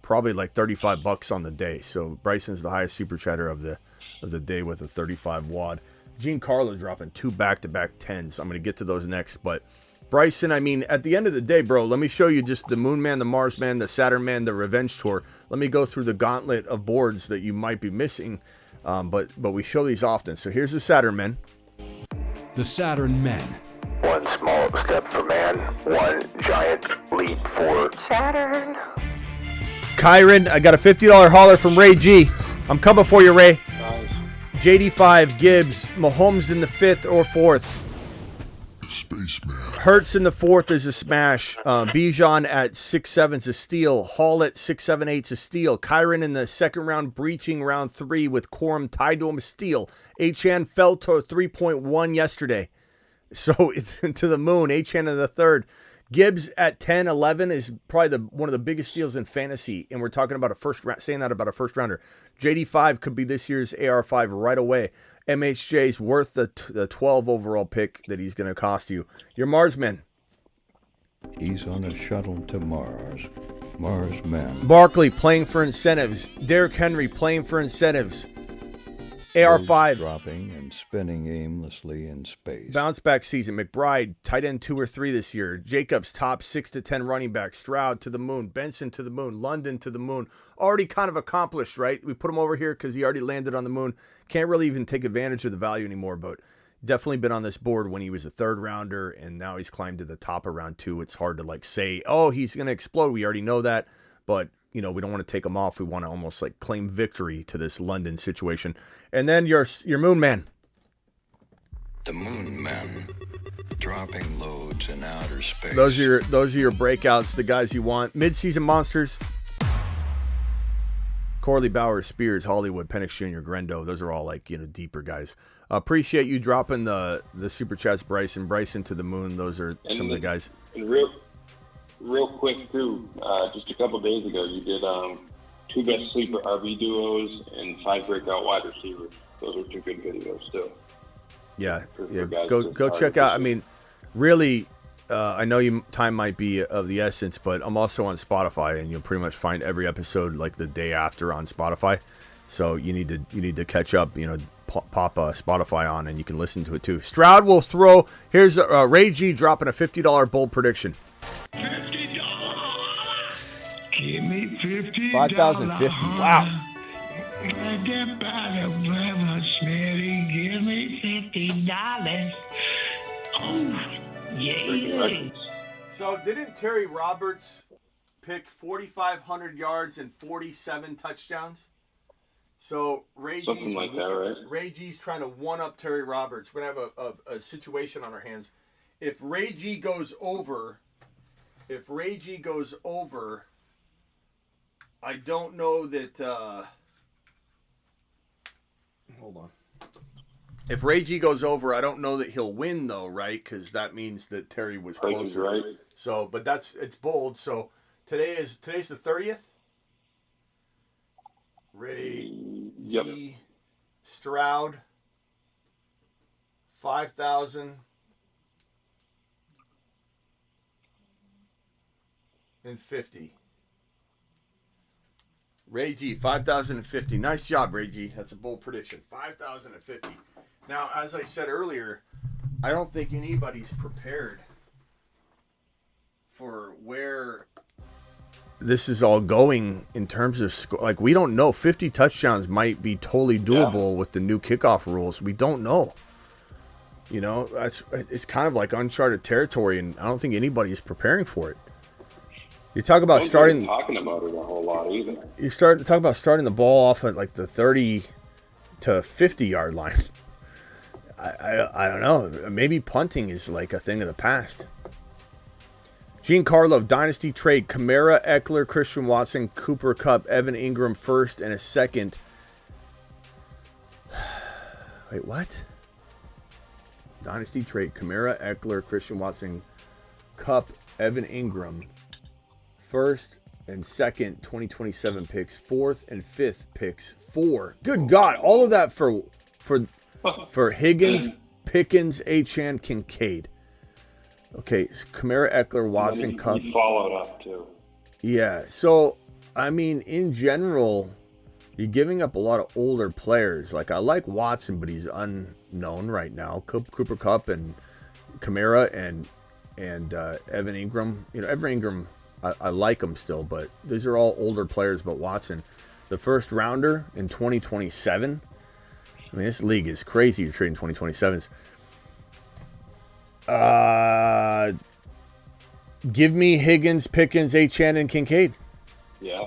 Speaker 1: probably like $35 on the day. So Bryson's the highest super chatter of the day with a 35 wad. Giancarlo dropping 2 back-to-back 10s. I'm going to get to those next. But Bryson, I mean, at the end of the day, bro, let me show you just the Moon Man, the Mars Man, the Saturn Man, the Revenge Tour. Let me go through the gauntlet of boards that you might be missing. But we show these often. So here's the Saturn Men.
Speaker 3: The Saturn Men.
Speaker 13: One small step for man, one giant leap for Saturn.
Speaker 1: Kyron, I got a $50 hauler from Ray G. I'm coming for you, Ray. JD5, Gibbs, Mahomes in the 5th or 4th.
Speaker 2: Spaceman.
Speaker 1: Hurts in the 4th is a smash. Bijan at 6-7 is a steal. Hall at 6-7-8 is a steal. Kyron in the 2nd round, breaching round 3 with Corum tied to him, a steal. Achan fell to 3.1 yesterday. So it's into the moon. Achan in the 3rd. Gibbs at 10, 11 is probably one of the biggest steals in fantasy, and we're talking about saying that about a first rounder. JD5 could be this year's AR5 right away. MHJ's worth the 12 overall pick that he's going to cost you. Your Marsman.
Speaker 4: He's on a shuttle to Mars. Mars man.
Speaker 1: Barkley playing for incentives. Derrick Henry playing for incentives. AR5.
Speaker 4: Dropping and spinning aimlessly in space.
Speaker 1: Bounce back season. McBride, tight end 2 or 3 this year. Jacobs, top 6 to 10 running back. Stroud to the moon. Benson to the moon. London to the moon. Already kind of accomplished, right? We put him over here because he already landed on the moon. Can't really even take advantage of the value anymore, but definitely been on this board when he was a 3rd rounder, and now he's climbed to the top of round 2. It's hard to say, oh, he's going to explode. We already know that, but we don't want to take him off. We want to almost claim victory to this London situation. And then your Moon Man.
Speaker 4: The Moon Man, dropping loads in outer space.
Speaker 1: Those are your breakouts, the guys you want. Midseason monsters. Corley, Bauer, Spears, Hollywood, Penix Jr., Grendo. Those are all deeper guys. Appreciate you dropping the super chats, Bryson to the moon. Those are some of the guys.
Speaker 8: And real quick too, just a couple days ago, you did 2 best sleeper RB duos and 5 breakout wide receivers. Those are 2 good videos too.
Speaker 1: Yeah, go check out. I mean, really, I know time might be of the essence, but I'm also on Spotify, and you'll pretty much find every episode the day after on Spotify. So you need to catch up. Pop Spotify on, and you can listen to it too. Stroud will throw. Here's Ray G dropping a $50 bold prediction.
Speaker 14: $50. Give me $50.
Speaker 1: 5,050. Wow.
Speaker 14: Get by the brother, Smitty. Give me $50. Oh, yeah.
Speaker 1: So didn't Terry Roberts pick 4,500 yards and 47 touchdowns? So Ray
Speaker 8: Something like that, right?
Speaker 1: Ray G's trying to one-up Terry Roberts. We're going to have a situation on our hands. If Ray G goes over, I don't know that... hold on. If Ray G goes over, I don't know that he'll win, though, right? Because that means that Terry was closer.
Speaker 8: Right.
Speaker 1: So, but it's bold. So today's the 30th. Ray G, Stroud, 5,050. Ray G, 5,050. Nice job, Ray G. That's a bold prediction. 5,050. Now, as I said earlier, I don't think anybody's prepared for where this is all going in terms of we don't know. 50 touchdowns might be totally doable with the new kickoff rules. We don't know. It's kind of like uncharted territory, and I don't think anybody is preparing for it. You talk about starting
Speaker 8: talking about it a whole lot either.
Speaker 1: You talk about starting the ball off at the 30 to 50 yard line. I don't know. Maybe punting is a thing of the past. Giancarlo, Dynasty trade, Kamara, Eckler, Christian Watson, Cooper Kupp, Evan Ingram first and a second. Wait, what? Dynasty trade, Kamara, Eckler, Christian Watson, Kupp, Evan Ingram, first and second 2027 picks, 4th and 5th picks, 4. Good God, all of that for Higgins, Pickens, Achane, Kincaid. Okay, Kamara, Eckler, Watson, Kupp.
Speaker 8: He followed up too.
Speaker 1: Yeah, so I mean, in general, you're giving up a lot of older players. I like Watson, but he's unknown right now. Cooper Kupp and Kamara and Evan Ingram. Evan Ingram, I like him still, but these are all older players. But Watson, the first rounder in 2027. I mean, this league is crazy. You're trading 2027s. Give me Higgins, Pickens, Achane, and Kincaid.
Speaker 8: Yeah.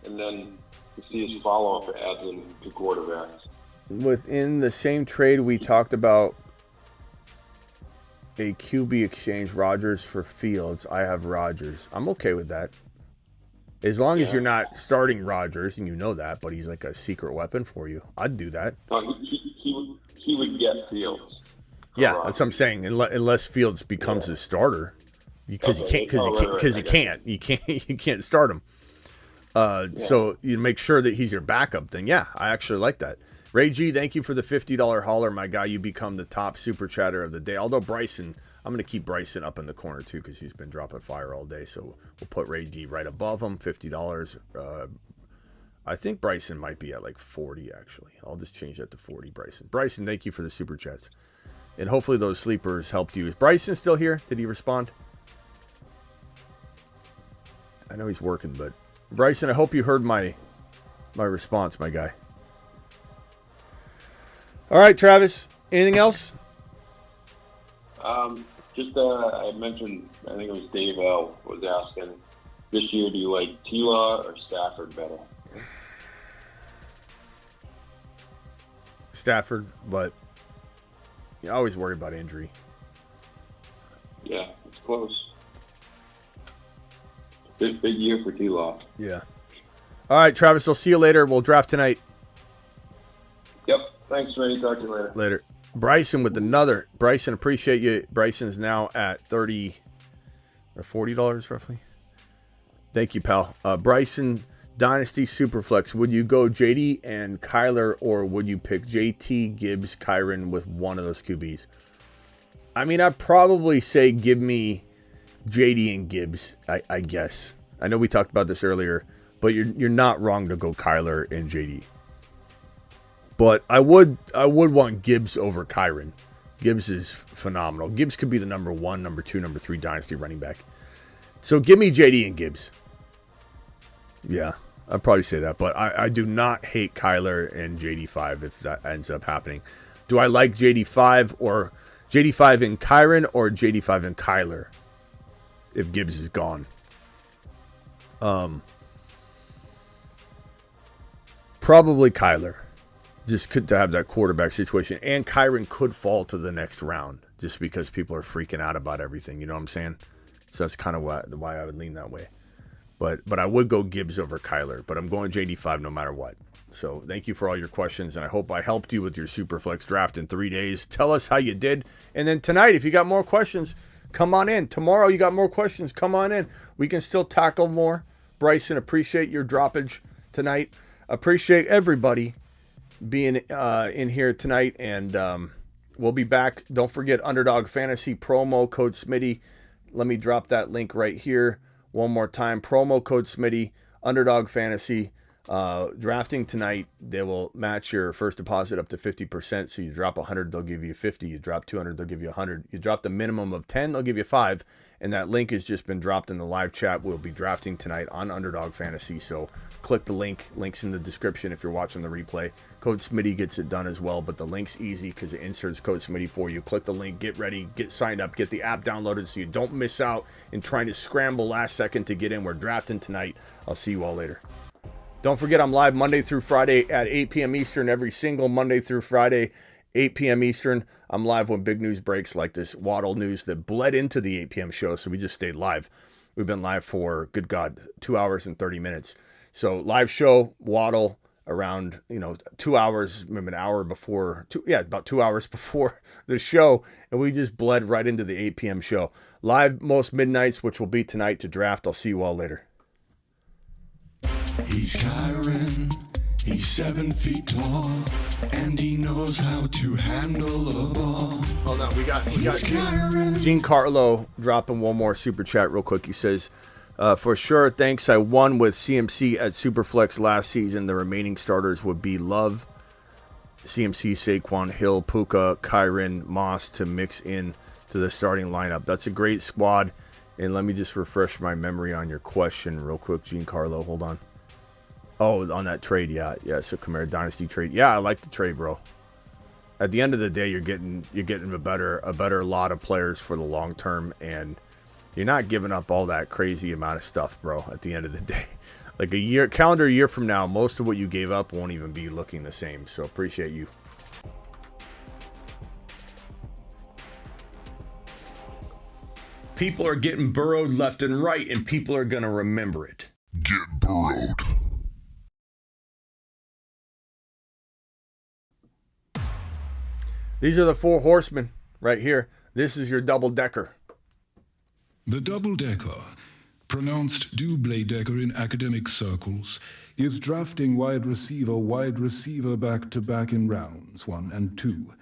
Speaker 8: And then you see his follow-up adds in to quarterbacks.
Speaker 1: Within the same trade, we talked about a QB exchange, Rodgers for Fields. I have Rodgers. I'm okay with that. As long as you're not starting Rodgers, and you know that, but he's a secret weapon for you. I'd do that.
Speaker 8: No, he would get Fields.
Speaker 1: Yeah, that's what I'm saying. Unless Fields becomes his starter. because you can't start him. So you make sure that he's your backup. Then yeah, I actually like that. Ray G, thank you for the $50 hauler, my guy. You become the top super chatter of the day. Although Bryson, I'm going to keep Bryson up in the corner too because he's been dropping fire all day. So we'll put Ray G right above him, $50. I think Bryson might be at like 40 actually. I'll just change that to 40, Bryson. Bryson, thank you for the super chats. And hopefully those sleepers helped you. Is Bryson still here? Did he respond? I know he's working, but Bryson, I hope you heard my response, my guy. All right, Travis. Anything else?
Speaker 8: I mentioned, I think it was Dave L. was asking, this year, do you like Tila or Stafford better?
Speaker 1: Stafford, but you always worry about injury.
Speaker 8: Yeah, it's close. Big year for T-Law.
Speaker 1: Yeah. All right, Travis, I'll see you later. We'll draft tonight.
Speaker 8: Yep. Thanks, Randy. Talk to you later.
Speaker 1: Later. Bryson with another. Bryson, appreciate you. Bryson's now at $30 or $40 roughly. Thank you, pal. Bryson, Dynasty Superflex. Would you go JD and Kyler, or would you pick JT, Gibbs, Kyron with one of those QBs? I mean, I'd probably say give me JD and Gibbs, I guess. I know we talked about this earlier, but you're not wrong to go Kyler and JD. But I would want Gibbs over Kyron. Gibbs is phenomenal. Gibbs could be the number 1, number 2, number 3 Dynasty running back. So give me JD and Gibbs. Yeah, I'd probably say that. But I do not hate Kyler and JD5 if that ends up happening. Do I like JD5 or JD5 and Kyron, or JD5 and Kyler if Gibbs is gone? Probably Kyler. Just to have that quarterback situation. And Kyron could fall to the next round just because people are freaking out about everything. You know what I'm saying? So that's kind of why I would lean that way. But I would go Gibbs over Kyler. But I'm going JD5 no matter what. So thank you for all your questions. And I hope I helped you with your Superflex draft in 3 days. Tell us how you did. And then tonight, if you got more questions, come on in. Tomorrow, you got more questions. Come on in. We can still tackle more. Bryson, appreciate your droppage tonight. Appreciate everybody being in here tonight, and we'll be back. Don't forget Underdog Fantasy promo code Smitty. Let me drop that link right here one more time. Promo code Smitty, Underdog Fantasy. Drafting tonight, they will match your first deposit up to 50%. So you drop 100, they'll give you 50. You drop 200, they'll give you 100. You drop the minimum of 10, they'll give you 5. And that link has just been dropped in the live chat. We'll be drafting tonight on Underdog Fantasy. So click the link. Link's in the description if you're watching the replay. Code Smitty gets it done as well, but the link's easy because it inserts code Smitty for you. Click the link, get ready, get signed up, get the app downloaded so you don't miss out in trying to scramble last second to get in. We're drafting tonight. I'll see you all later. Don't forget, I'm live Monday through Friday at 8 p.m. Eastern, every single Monday through Friday, 8 p.m. Eastern. I'm live when big news breaks like this Waddle news that bled into the 8 p.m. show, so we just stayed live. We've been live for, good God, 2 hours and 30 minutes. So live show, Waddle, around, 2 hours, maybe an hour before, about 2 hours before the show, and we just bled right into the 8 p.m. show. Live most midnights, which will be tonight to draft. I'll see you all later.
Speaker 15: He's Kyron, he's 7 feet tall, and he knows how to handle a ball.
Speaker 1: Hold on, we got Gene Carlo dropping one more super chat real quick. He says, for sure, thanks. I won with CMC at Superflex last season. The remaining starters would be Love, CMC, Saquon, Hill, Puka, Kyron, Moss to mix in to the starting lineup. That's a great squad. And let me just refresh my memory on your question real quick, Gene Carlo. Hold on. Oh, on that trade, yeah. So Kamara Dynasty trade, yeah. I like the trade, bro. At the end of the day, you're getting a better lot of players for the long term, and you're not giving up all that crazy amount of stuff, bro. At the end of the day, like calendar year from now, most of what you gave up won't even be looking the same. So appreciate you. People are getting burrowed left and right, and people are gonna remember it.
Speaker 2: Get burrowed.
Speaker 1: These are the 4 horsemen right here. This is your double-decker.
Speaker 15: The double-decker, pronounced double-decker in academic circles, is drafting wide receiver back-to-back in rounds 1 and 2.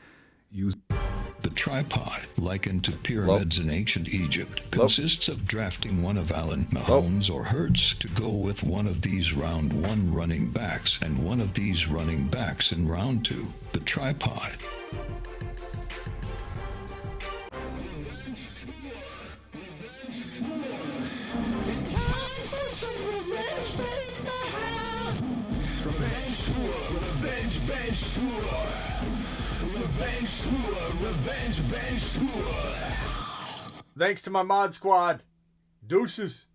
Speaker 4: The tripod, likened to pyramids in ancient Egypt, consists of drafting one of Allen, Mahomes, or Hurts to go with one of these round 1 running backs and one of these running backs in round 2. The tripod.
Speaker 14: It's time for some revenge, Revenge tour, revenge bench tour. Revenge tour, revenge bench tour.
Speaker 1: Thanks to my mod squad. Deuces.